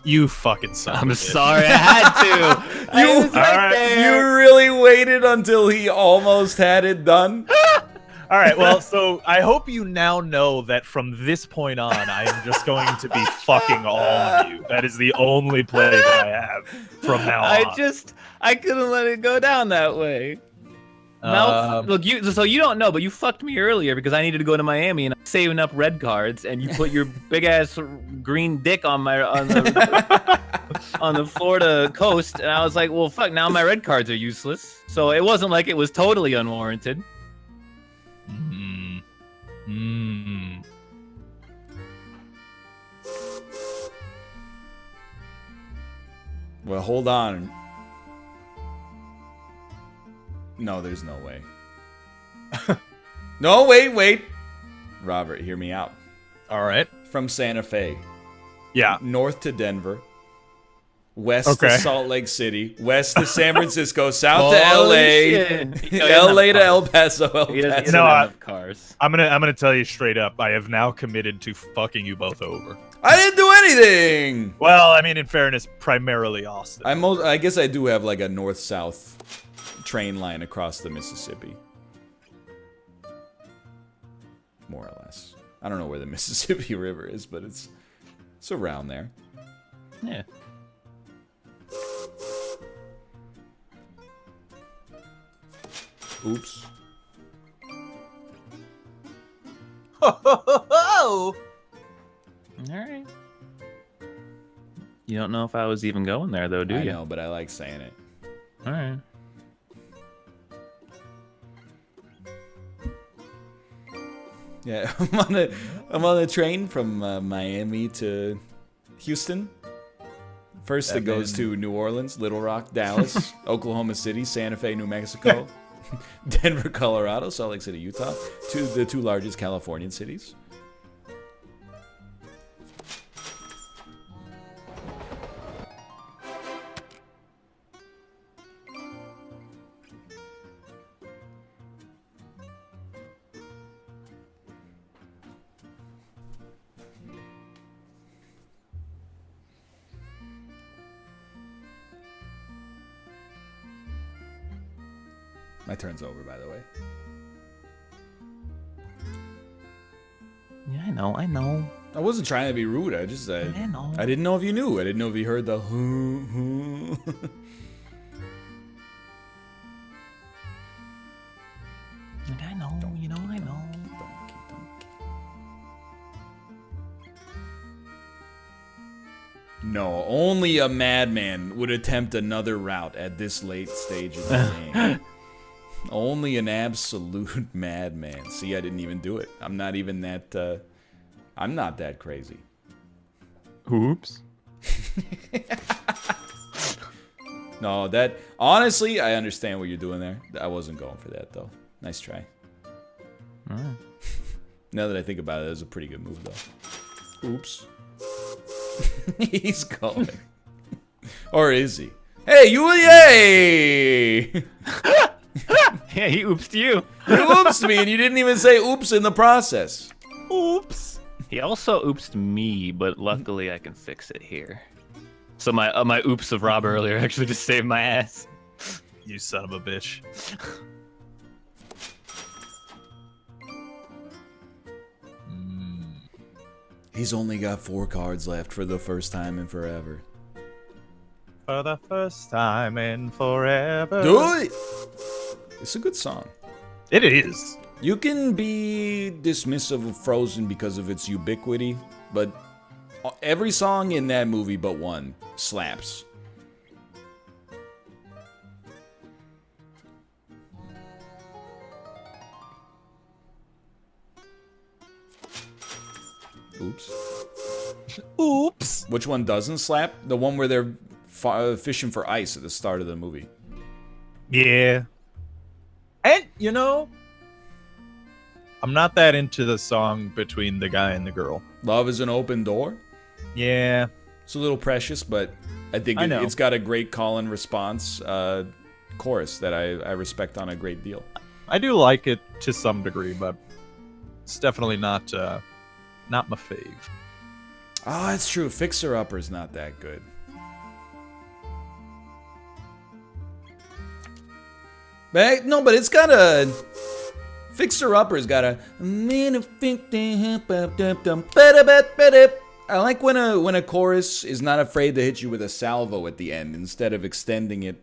You fucking son of a I'm bitch. sorry, I had to. I was right there. You really waited until he almost had it done? All right, well, so I hope you now know that from this point on, I am just going to be fucking all of you. That is the only play that I have from now on. I couldn't let it go down that way. Look, so you don't know, but you fucked me earlier because I needed to go to Miami and I'm saving up red cards, and you put your big ass green dick on the on the Florida coast, and I was like, well, fuck, now my red cards are useless. So it wasn't like it was totally unwarranted. Well, hold on. No, there's no way. No, wait. Robert, hear me out. All right. From Santa Fe. Yeah. North to Denver. West to Salt Lake City. West to San Francisco. South to LA. LA to El Paso. He doesn't have cars. I'm gonna tell you straight up. I have now committed to fucking you both over. I didn't do anything. Well, I mean, in fairness, primarily Austin. I guess I do have like a north-south train line across the Mississippi. More or less. I don't know where the Mississippi River is, but it's around there. Yeah. Oops. All right. You don't know if I was even going there, though, do you? I know, but I like saying it. All right. Yeah, I'm on a train from Miami to Houston. First, it goes to New Orleans, Little Rock, Dallas, Oklahoma City, Santa Fe, New Mexico, Denver, Colorado, Salt Lake City, Utah, the two largest Californian cities. My turn's over, by the way. Yeah, I know. I wasn't trying to be rude. I know. I didn't know if you knew. I didn't know if you heard the I know, I know. No, only a madman would attempt another route at this late stage of the game. Only an absolute madman. See, I didn't even do it. I'm not even that, I'm not that crazy. Oops. No, that, honestly, I understand what you're doing there. I wasn't going for that, though. Nice try. Alright. Now that I think about it, it was a pretty good move, though. Oops. He's going. Or is he? Hey, you, yay! Yeah, he oopsed you. You oopsed me, and you didn't even say oops in the process. Oops. He also oopsed me, but luckily I can fix it here. So my oops of Rob earlier actually just saved my ass. You son of a bitch. He's only got 4 cards left for the first time in forever. For the first time in forever. Do it! It's a good song. It is. You can be dismissive of Frozen because of its ubiquity, but every song in that movie but one slaps. Oops. Oops. Which one doesn't slap? The one where they're fishing for ice at the start of the movie. Yeah. And, you know, I'm not that into the song between the guy and the girl. Love is an open door? Yeah. It's a little precious, but I think it's got a great call and response chorus that I respect on a great deal. I do like it to some degree, but it's definitely not my fave. Oh, that's true. Fixer Upper's not that good. But it's got a Fixer Upper's got a. I like when a chorus is not afraid to hit you with a salvo at the end instead of extending it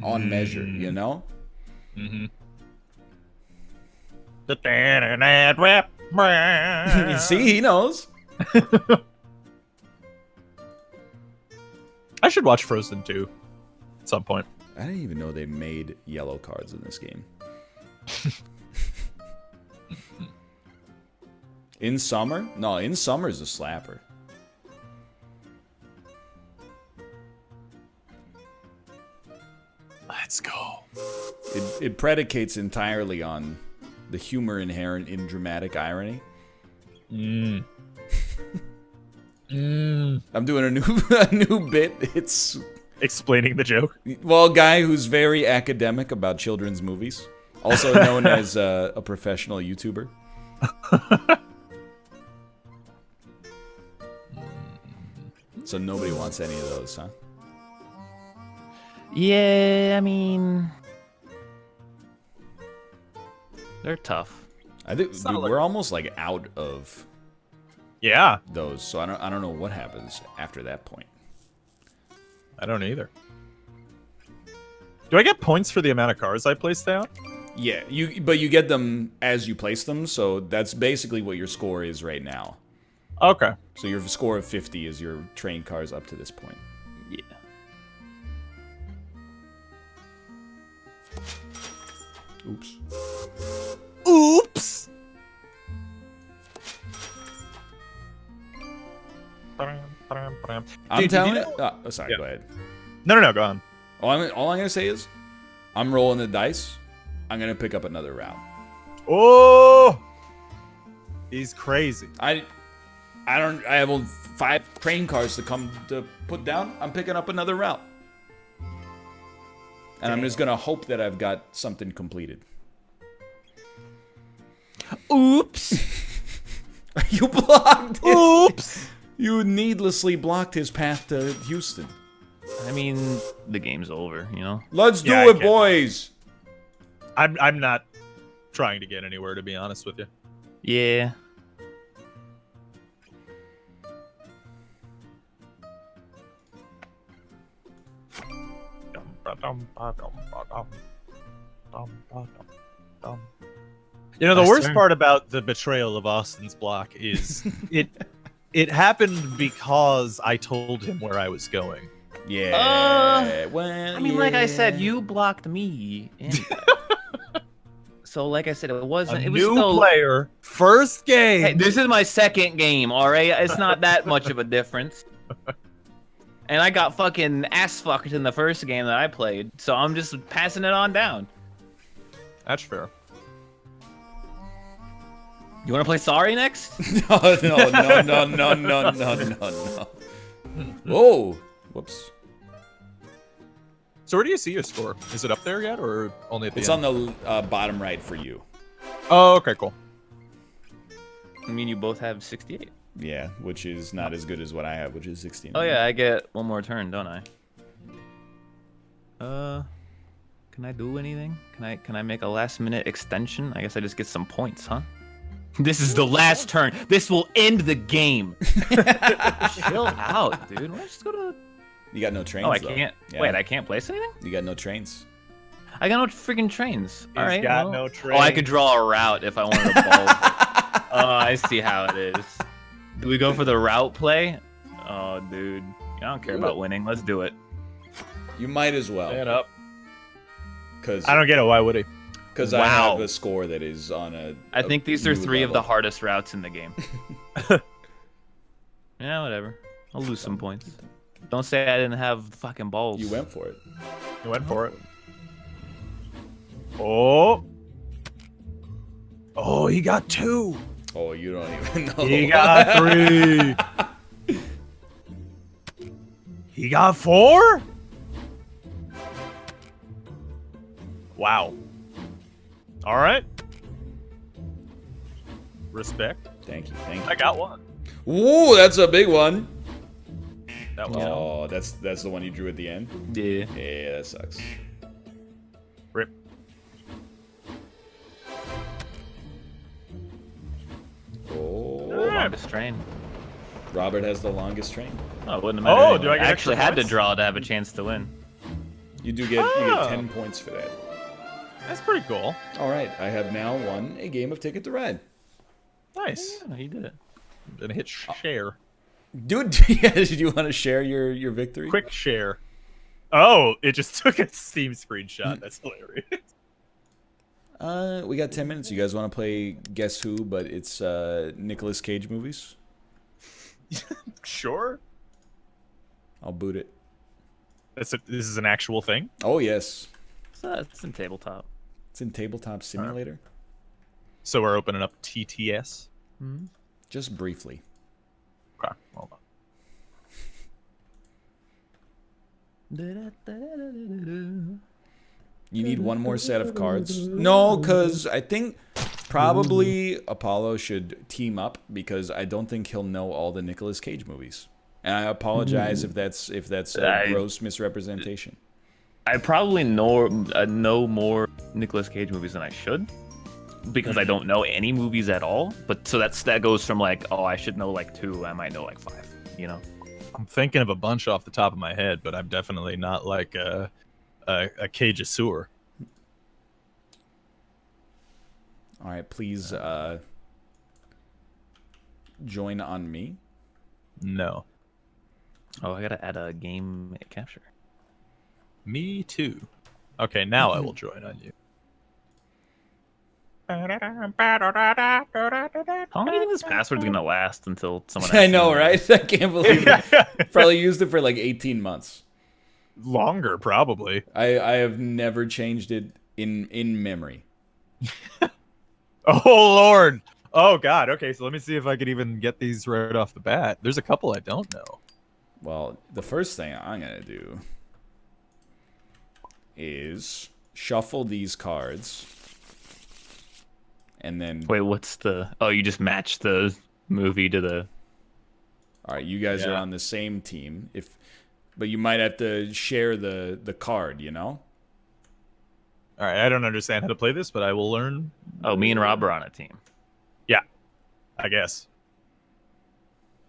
on measure. You know. Mm-hmm. You see, he knows. I should watch Frozen 2 at some point. I didn't even know they made yellow cards in this game. In Summer? No, In Summer's a slapper. Let's go. It predicates entirely on the humor inherent in dramatic irony. I'm doing a new bit. It's explaining the joke. Well, a guy who's very academic about children's movies, also known as a professional YouTuber. So nobody wants any of those, huh? Yeah, I mean, they're tough. I think we're almost like out of those, so I don't know what happens after that point. I don't either. Do I get points for the amount of cards I place down? Yeah, but you get them as you place them, so that's basically what your score is right now. Okay. So your score of 50 is your train cars up to this point. Yeah. Oops. Oops. I'm Dude, telling you you. know- Oh, sorry. Yeah. Go ahead. No, go on. All I'm gonna say is, I'm rolling the dice. I'm gonna pick up another route. Oh, he's crazy. I have only 5 train cars to come to put down. I'm picking up another route. And I'm just gonna hope that I've got something completed. Oops. You blocked it. Oops. You needlessly blocked his path to Houston. I mean, the game's over, you know? Let's do Yeah, I it, can't- boys. I'm not trying to get anywhere, to be honest with you. Yeah. You know, the I worst swear. part about the betrayal of Austin's block is it happened because I told him where I was going. Yeah. Well, I mean, like I said, yeah. you blocked me. Anyway. So, like I said, it wasn't. A It was new still. player, first game. Hey, this is my second game, all right? It's not that much of a difference. And I got fucking ass fucked in the first game that I played, so I'm just passing it on down. That's fair. You want to play Sorry next? No. Whoa. Whoops. So where do you see your score? Is it up there yet, or only at the It's end? on the bottom right for you. Oh, okay, cool. I mean, you both have 68. Yeah, which is not as good as what I have, which is 69. Oh yeah, I get one more turn, don't I? Can I do anything? Can I make a last minute extension? I guess I just get some points, huh? This is the last turn. This will end the game. Chill out, dude. Let's just go to. You got no trains. Oh, I though. can't. Yeah. Wait, I can't place anything? You got no trains. I got no freaking trains. All right. got well- no Oh, I train. could draw a route if I wanted to ball. Oh, I see how it is. Do we go for the route play? Oh, dude. I don't care Do about it. winning. Let's do it. You might as well, Stand up. because I don't get it. Why would he? I Wow. have a score that is on a. I think these are new 3 of the level. hardest routes in the game. Yeah, whatever. I'll lose some points. Don't say I didn't have fucking balls. You went for it. You went for it. Oh. Oh, he got 2. Oh, you don't even know. He got 3. He got 4. Wow. All right. Respect. Thank you. Thank you. I got 1. Ooh, that's a big one. That was Oh, that's the one you drew at the end. Yeah. Yeah, that sucks. rip. Oh, Longest train. Robert has the longest train. Oh, it wouldn't have mattered Oh, anyway. do I get actually extra had to points? draw to have a chance to win. You get Oh. 10 points for that. That's pretty cool. All right, I have now won a game of Ticket to Ride. Nice. Yeah, he did it. Then hit share. Dude, yeah, did you want to share your victory? Quick share. Oh, it just took a Steam screenshot. That's hilarious. We got 10 minutes. You guys want to play Guess Who, but it's Nicolas Cage movies? Sure. I'll boot it. This is an actual thing. Oh, yes. So it's in tabletop. It's in Tabletop Simulator. So we're opening up TTS. Just briefly. Okay, hold on. You need one more set of cards. No, because I think probably Apollo should team up because I don't think he'll know all the Nicolas Cage movies. And I apologize if that's a gross misrepresentation. I probably know more Nicolas Cage movies than I should because I don't know any movies at all. But so that goes from like, oh, I should know like 2, I might know like 5. You know. I'm thinking of a bunch off the top of my head, but I'm definitely not like a Cageosaur. All right, please join on me. No. Oh, I gotta add a game capture. Me too. Okay, now I will join on you. How long do you think this password's gonna last until someone? I know, right? I can't believe it. Probably used it for like 18 months. Longer, probably. I have never changed it in memory. Oh, Lord. Oh, God. Okay, so let me see if I could even get these right off the bat. There's a couple I don't know. Well, the first thing I'm going to do is shuffle these cards. And then... Wait, what's the... Oh, you just match the movie to the... All right, you guys are on the same team. But you might have to share the card, you know? All right, I don't understand how to play this, but I will learn. Oh, me and Rob are on a team. Yeah, I guess.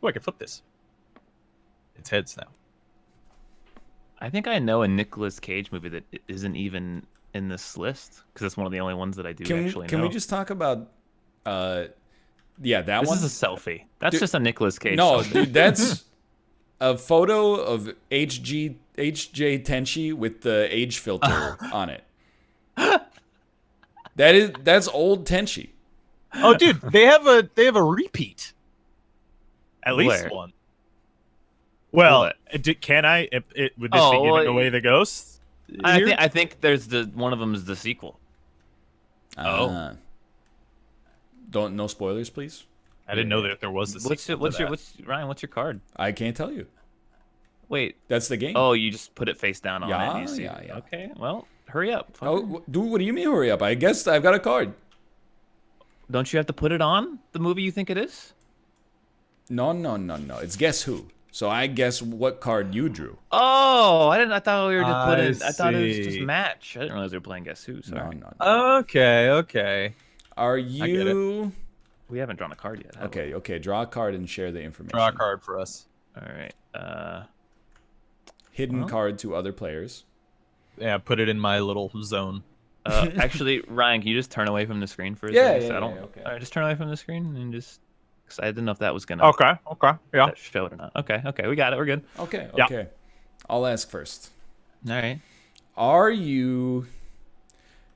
Oh, I can flip this. It's heads now. I think I know a Nicolas Cage movie that isn't even in this list, because it's one of the only ones that I do actually know. Can we just talk about... that this one? This is a selfie. That's just a Nicolas Cage No, selfie. dude, that's a photo of HJ Tenchi with the age filter on it. That's old Tenchi. Oh, dude, they have a repeat. At least Where? one. Well, What? can I? Would this be giving away the ghosts? I think there's one of them is the sequel. Don't no spoilers, please. I didn't know that there was a sequel. Ryan? What's your card? I can't tell you. Wait. That's the game. Oh, you just put it face down on it. And you see yeah. Okay. Well, hurry up. Oh, dude, what do you mean hurry up? I guess I've got a card. Don't you have to put it on the movie you think it is? No. It's guess who. So I guess what card you drew. Oh, I thought we were just putting. I thought it was just see. match. I didn't realize they were playing Guess Who. Sorry. No. Okay. Are get you... We haven't drawn a card yet. have we? Okay. Draw a card and share the information. Draw a card for us. All right. Hidden card to other players. Yeah, put it in my little zone. Actually, Ryan, can you just turn away from the screen for a Yeah, second? yeah, okay. All right, just turn away from the screen and just. Because I didn't know if that was gonna. Okay, yeah. Show it or not. Okay, we got it. We're good. Okay. Yeah. I'll ask first. All right. Are you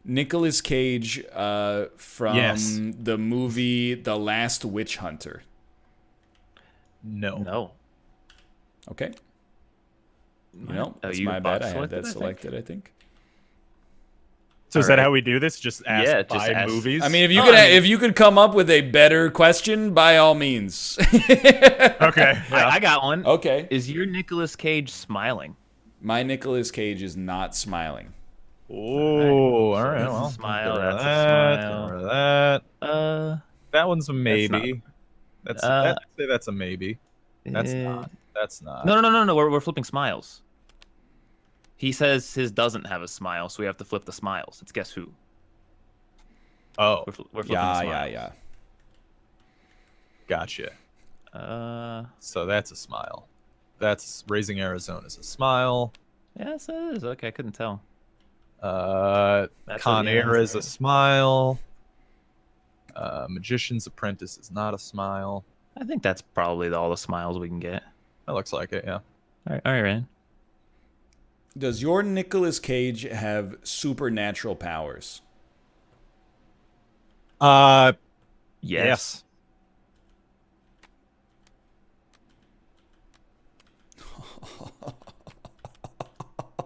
Nicolas Cage from Yes. the movie The Last Witch Hunter? No. Okay. Oh, It's you my bad. I had selected, that I think? selected, I think. So is All that right. how we do this? Just ask Yeah, just five ask- movies? I mean, if I mean- you could come up with a better question, by all means. okay. Yeah. I got one. Okay. Is your Nicolas Cage smiling? My Nicolas Cage is not smiling. Oh, all So right. that's a Well, smile, get rid of that's a that, smile. get rid of that. That one's a maybe. I'd say that's a maybe. That's not. That's not. No. We're flipping smiles. He says his doesn't have a smile, so we have to flip the smiles. It's Guess Who. Oh, We're flipping smiles. Yeah. gotcha. Uh, So that's a smile. That's Raising Arizona's a smile. yes, it is. Okay, I couldn't tell. Con what- yeah, Air that's is a smile. Magician's Apprentice is not a smile. I think that's probably all the smiles we can get. That looks like it, yeah. All right, Ryan. Does your Nicolas Cage have supernatural powers? Yes.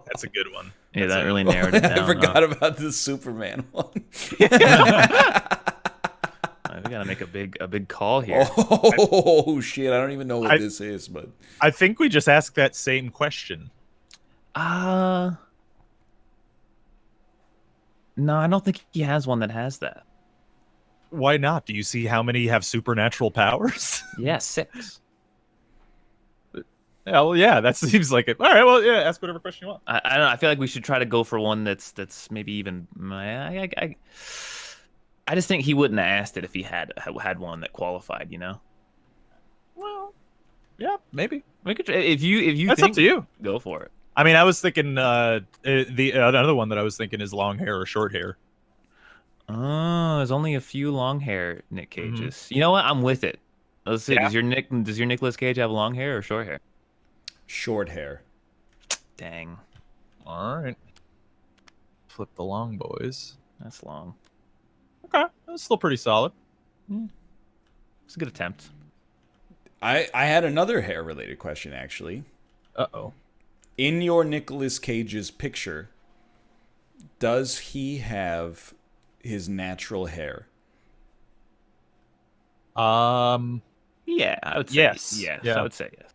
That's a good one. Yeah, that really narrowed it down. I forgot about the Superman one. We gotta make a big call here. Oh shit! I don't even know what this is, but I think we just asked that same question. No, I don't think he has one that has that. Why not? Do you see how many have supernatural powers? Yeah, 6. Yeah, well, yeah, that seems like it. All right, well, yeah, ask whatever question you want. I don't know. I feel like we should try to go for one that's maybe even. I just think he wouldn't have asked it if he had one that qualified. You know. Well, yeah, maybe. We could if you That's think, up to you. Go for it. I mean, I was thinking the another one that I was thinking is long hair or short hair. Oh, there's only a few long hair Nick Mm-hmm. Cages. You know what? I'm with it. Let's see. Yeah. Does your Nicolas Cage have long hair or short hair? Short hair. Dang, All right. Flip the long boys. that's long. Okay, that's still pretty solid. It's a good attempt. I had another hair related question actually. Uh-oh. In your Nicolas Cage's picture, does he have his natural hair? Yeah, I would say Yes. yes. Yeah. I would say yes.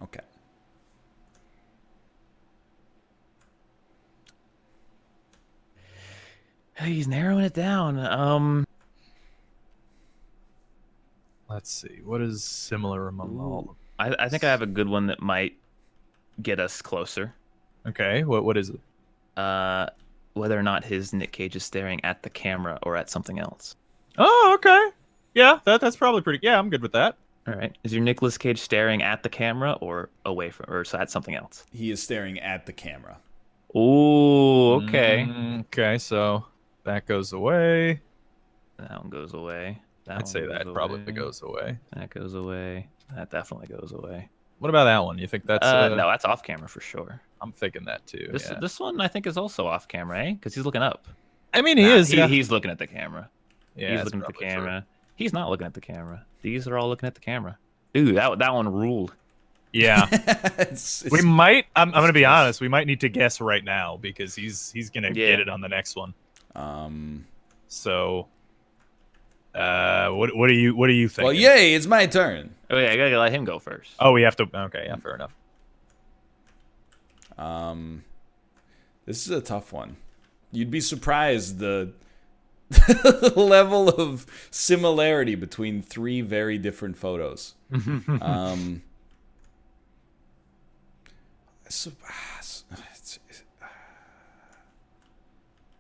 Okay. He's narrowing it down. Let's see. What is similar among all of them? I think I have a good one that might get us closer. Okay, what is it? Whether or not his Nick Cage is staring at the camera or at something else. Oh, okay. Yeah, that's probably pretty. Yeah, I'm good with that. All right. Is your Nicolas Cage staring at the camera or away from, or at something else? He is staring at the camera. Ooh, okay. Okay, so that goes away. That one goes away. I'd say that probably goes away. That goes away. That definitely goes away. What about that one? You think that's? No, that's off camera for sure. I'm thinking that too. This one I think is also off camera, eh? Because he's looking up. I mean, he is. Yeah. He's looking at the camera. Yeah, He's that's looking at the probably true. camera. He's not looking at the camera. These are all looking at the camera. Dude, that one ruled. Yeah. It's- We might. I'm gonna be honest. We might need to guess right now because he's gonna get it on the next one. So, what do you think? well, yay! It's my turn. Oh yeah, I gotta let him go first. Oh, we have to. Okay, yeah, fair enough. This is a tough one. You'd be surprised the level of similarity between three very different photos.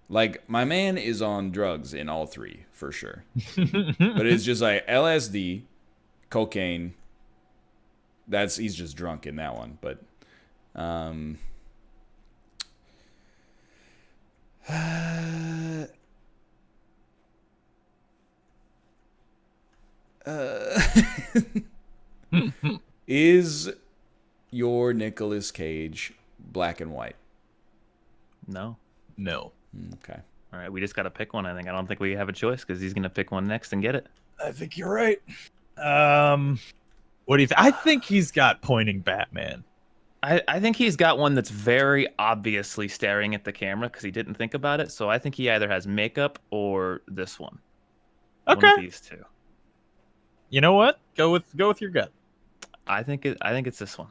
Like, my man is on drugs in all three, for sure. But it's just like LSD, cocaine. He's just drunk in that one. But, is your Nicolas Cage black and white? No. No. Okay. All right, we just gotta pick one. I don't think we have a choice because he's gonna pick one next and get it. I think you're right. What do you think? I think he's got pointing Batman. I think he's got one that's very obviously staring at the camera because he didn't think about it. So I think he either has makeup or this one. Okay. One of these two. You know what? Go with your gut. I think it's this one.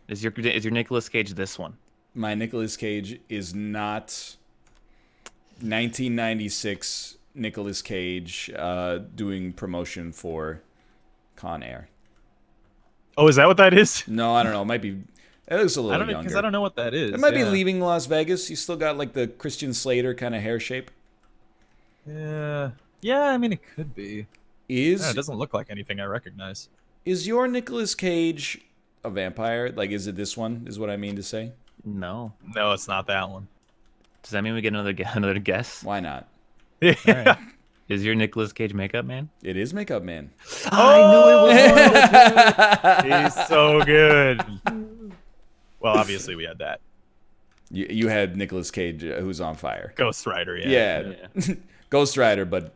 Is your Nicolas Cage this one? My Nicolas Cage is not 1996 Nicolas Cage doing promotion for Con Air. Oh, is that what that is? No, I don't know. It might be. It looks a little Because younger. I don't know what that is. It might be Leaving Las Vegas. You still got like the Christian Slater kind of hair shape. Yeah. Yeah, I mean, it could be. Is It doesn't look like anything I recognize. is your Nicolas Cage a vampire? Like, is it this one? Is what I mean to say. No. No, it's not that one. Does that mean we get another guess? Why not? Yeah. All right. Is your Nicolas Cage makeup man? It is Makeup Man. I knew it was He's so good. Well, obviously we had that. You had Nicolas Cage who's on fire. Ghost Rider, yeah. Yeah. Ghost Rider, but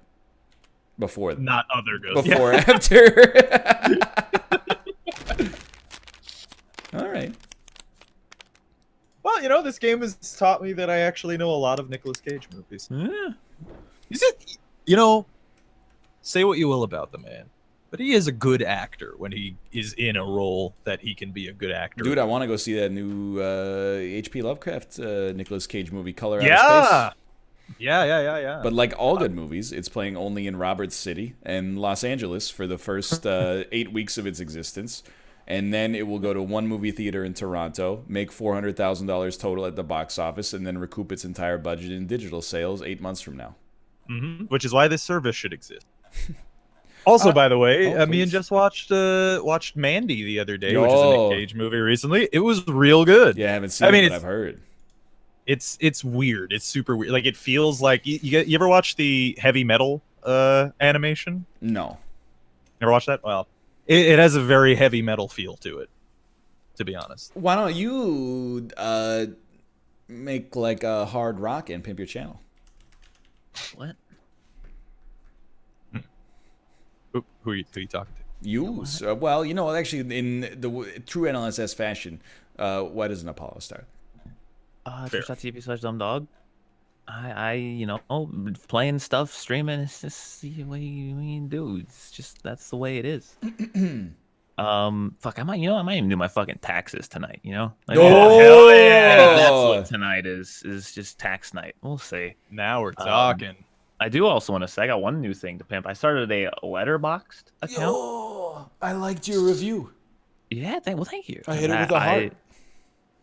before Not other Ghost. before after. All right. Well, this game has taught me that I actually know a lot of Nicolas Cage movies. Yeah. Is it? Say what you will about the man, but he is a good actor when he is in a role that he can be a good actor. Dude, I want to go see that new H.P. Lovecraft Nicolas Cage movie, Color Out of Yeah. Space. Yeah. But like all good movies, it's playing only in Roberts City and Los Angeles for the first 8 weeks of its existence. And then it will go to one movie theater in Toronto, make $400,000 total at the box office, and then recoup its entire budget in digital sales 8 months from now. Which is why this service should exist. Also, by the way, me and please. just watched Mandy the other day, which is a Yo. Nick Cage movie recently. It was real good. Yeah, I haven't seen I mean, it, but it's- I've heard. It's weird. It's super weird. Like it feels like you ever watch the heavy metal animation? No. Never watched that? Well, it has a very heavy metal feel to it, to be honest. Why don't you make like a hard rock and pimp your channel? What? Who are you talking to? You? Well, you know, actually, in the true NLSS fashion, why doesn't Apollo start? Twitch.tv/dumbdog. I you know, playing stuff, streaming. It's just the way you do. It's just that's the way it is. Fuck, I might even do my fucking taxes tonight. You know? Like, hell yeah! That's what tonight is just tax night. We'll see. Now we're talking. I do also want to say I got one new thing to pimp. I started a Letterboxd account. Oh, I liked your review. Yeah, thank you. I hit it with a heart.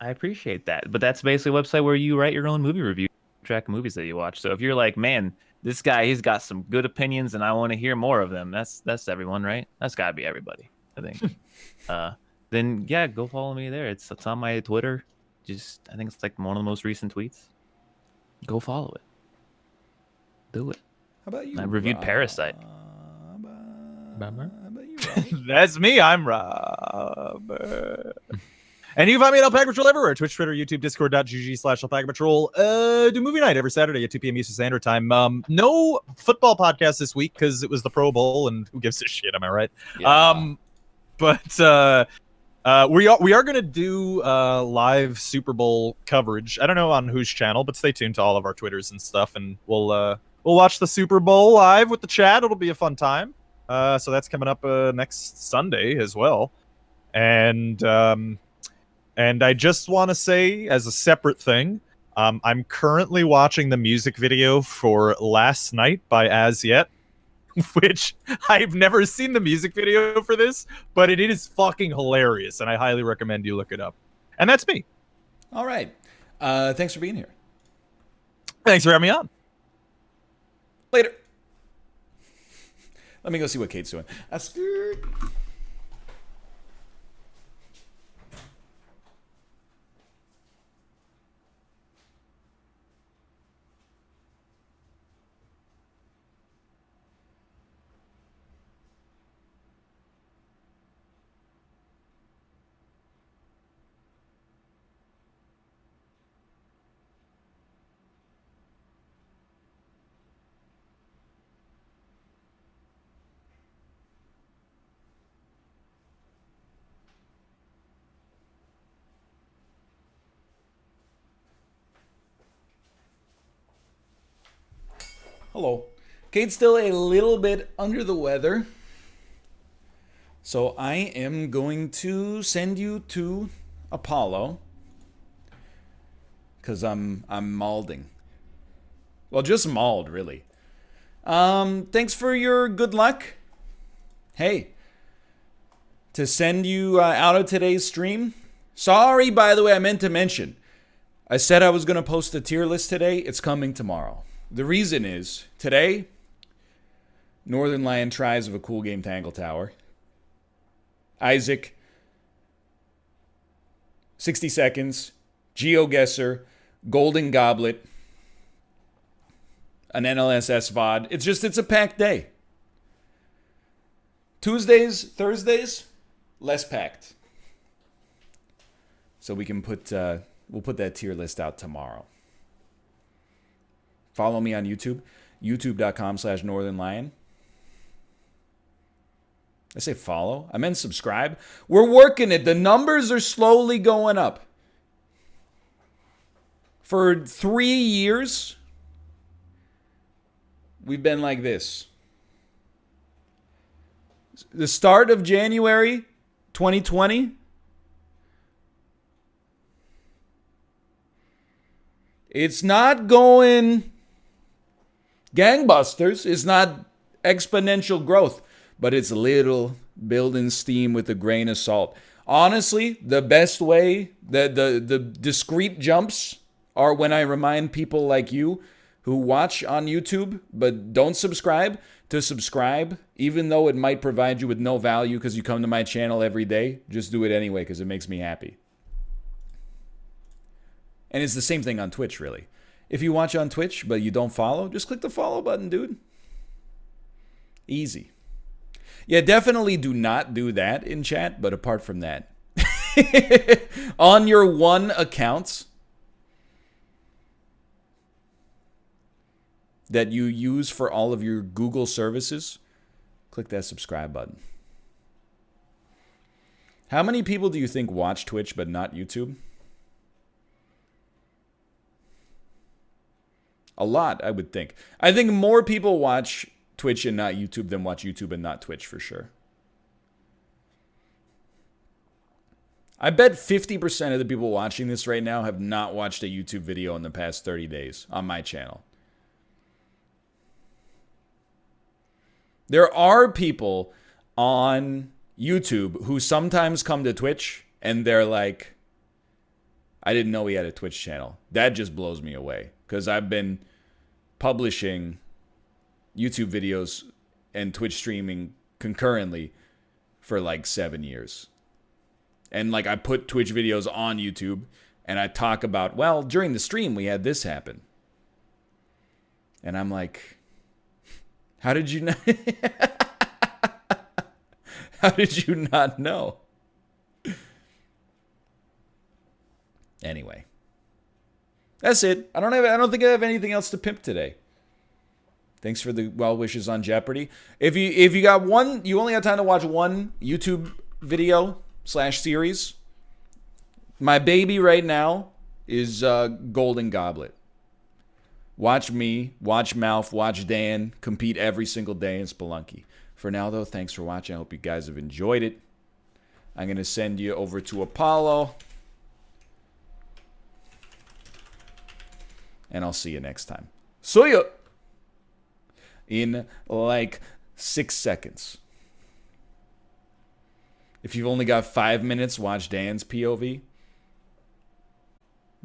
I appreciate that. But that's basically a website where you write your own movie review, track movies that you watch. So if you're like, man, this guy, he's got some good opinions and I want to hear more of them. That's everyone, right? That's got to be everybody, I think. Then, yeah, go follow me there. It's on my Twitter. I think it's like one of the most recent tweets. Go follow it. Do it. How about you? I reviewed Parasite. How about you, That's me. I'm Robert. And you can find me at Alpaca Patrol everywhere. Twitch, Twitter, YouTube, Discord.gg/Alpaca Patrol. Do movie night every Saturday at 2 p.m. Eastern Standard Time. No football podcast this week because it was the Pro Bowl, and who gives a shit, am I right? Yeah. But we are going to do live Super Bowl coverage. I don't know on whose channel, but stay tuned to all of our Twitters and stuff, and we'll watch the Super Bowl live with the chat. It'll be a fun time. So that's coming up next Sunday as well. And I just want to say, as a separate thing, I'm currently watching the music video for Last Night by As Yet, which I've never seen the music video for this, but it is fucking hilarious, and I highly recommend you look it up. And that's me. All right. Thanks for being here. Thanks for having me on. Later. Let me go see what Kate's doing. I'm scared. Hello. Kate's still a little bit under the weather. So I am going to send you to Apollo. Because I'm malding. Well, just mauled, really. Thanks for your good luck. Hey. To send you out of today's stream. Sorry, by the way, I meant to mention. I said I was going to post a tier list today. It's coming tomorrow. The reason is, today, Northernlion tries of a cool game Tangle Tower. Isaac, 60 seconds, GeoGuessr, Golden Goblet, an NLSS VOD. It's a packed day. Tuesdays, Thursdays, less packed. So we can we'll put that tier list out tomorrow. Follow me on YouTube, youtube.com/northernlion. I say follow. I meant subscribe. We're working it. The numbers are slowly going up. For 3 years, we've been like this. The start of January 2020, it's not going gangbusters. It's not exponential growth, but it's little building steam with a grain of salt. Honestly, the best way, the discrete jumps are when I remind people like you who watch on YouTube but don't subscribe to subscribe, even though it might provide you with no value because you come to my channel every day. Just do it anyway because it makes me happy. And it's the same thing on Twitch, really. If you watch on Twitch, but you don't follow, just click the follow button, dude. Easy. Yeah, definitely do not do that in chat, but apart from that, on your one account that you use for all of your Google services, click that subscribe button. How many people do you think watch Twitch but not YouTube? A lot, I would think. I think more people watch Twitch and not YouTube than watch YouTube and not Twitch for sure. I bet 50% of the people watching this right now have not watched a YouTube video in the past 30 days on my channel. There are people on YouTube who sometimes come to Twitch and they're like, I didn't know he had a Twitch channel. That just blows me away because I've been publishing YouTube videos and Twitch streaming concurrently for like 7 years. And like I put Twitch videos on YouTube and I talk about, well, during the stream we had this happen. And I'm like, how did you not how did you not know? Anyway. That's it. I don't think I have anything else to pimp today. Thanks for the well wishes on Jeopardy. If you got one, you only have time to watch one YouTube video / series. My baby right now is Golden Goblet. Watch me, watch Malf, watch Dan compete every single day in Spelunky. For now, though, thanks for watching. I hope you guys have enjoyed it. I'm going to send you over to Apollo. And I'll see you next time. See ya! In like 6 seconds. If you've only got 5 minutes, watch Dan's POV.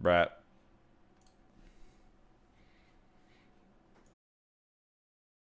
Bruh.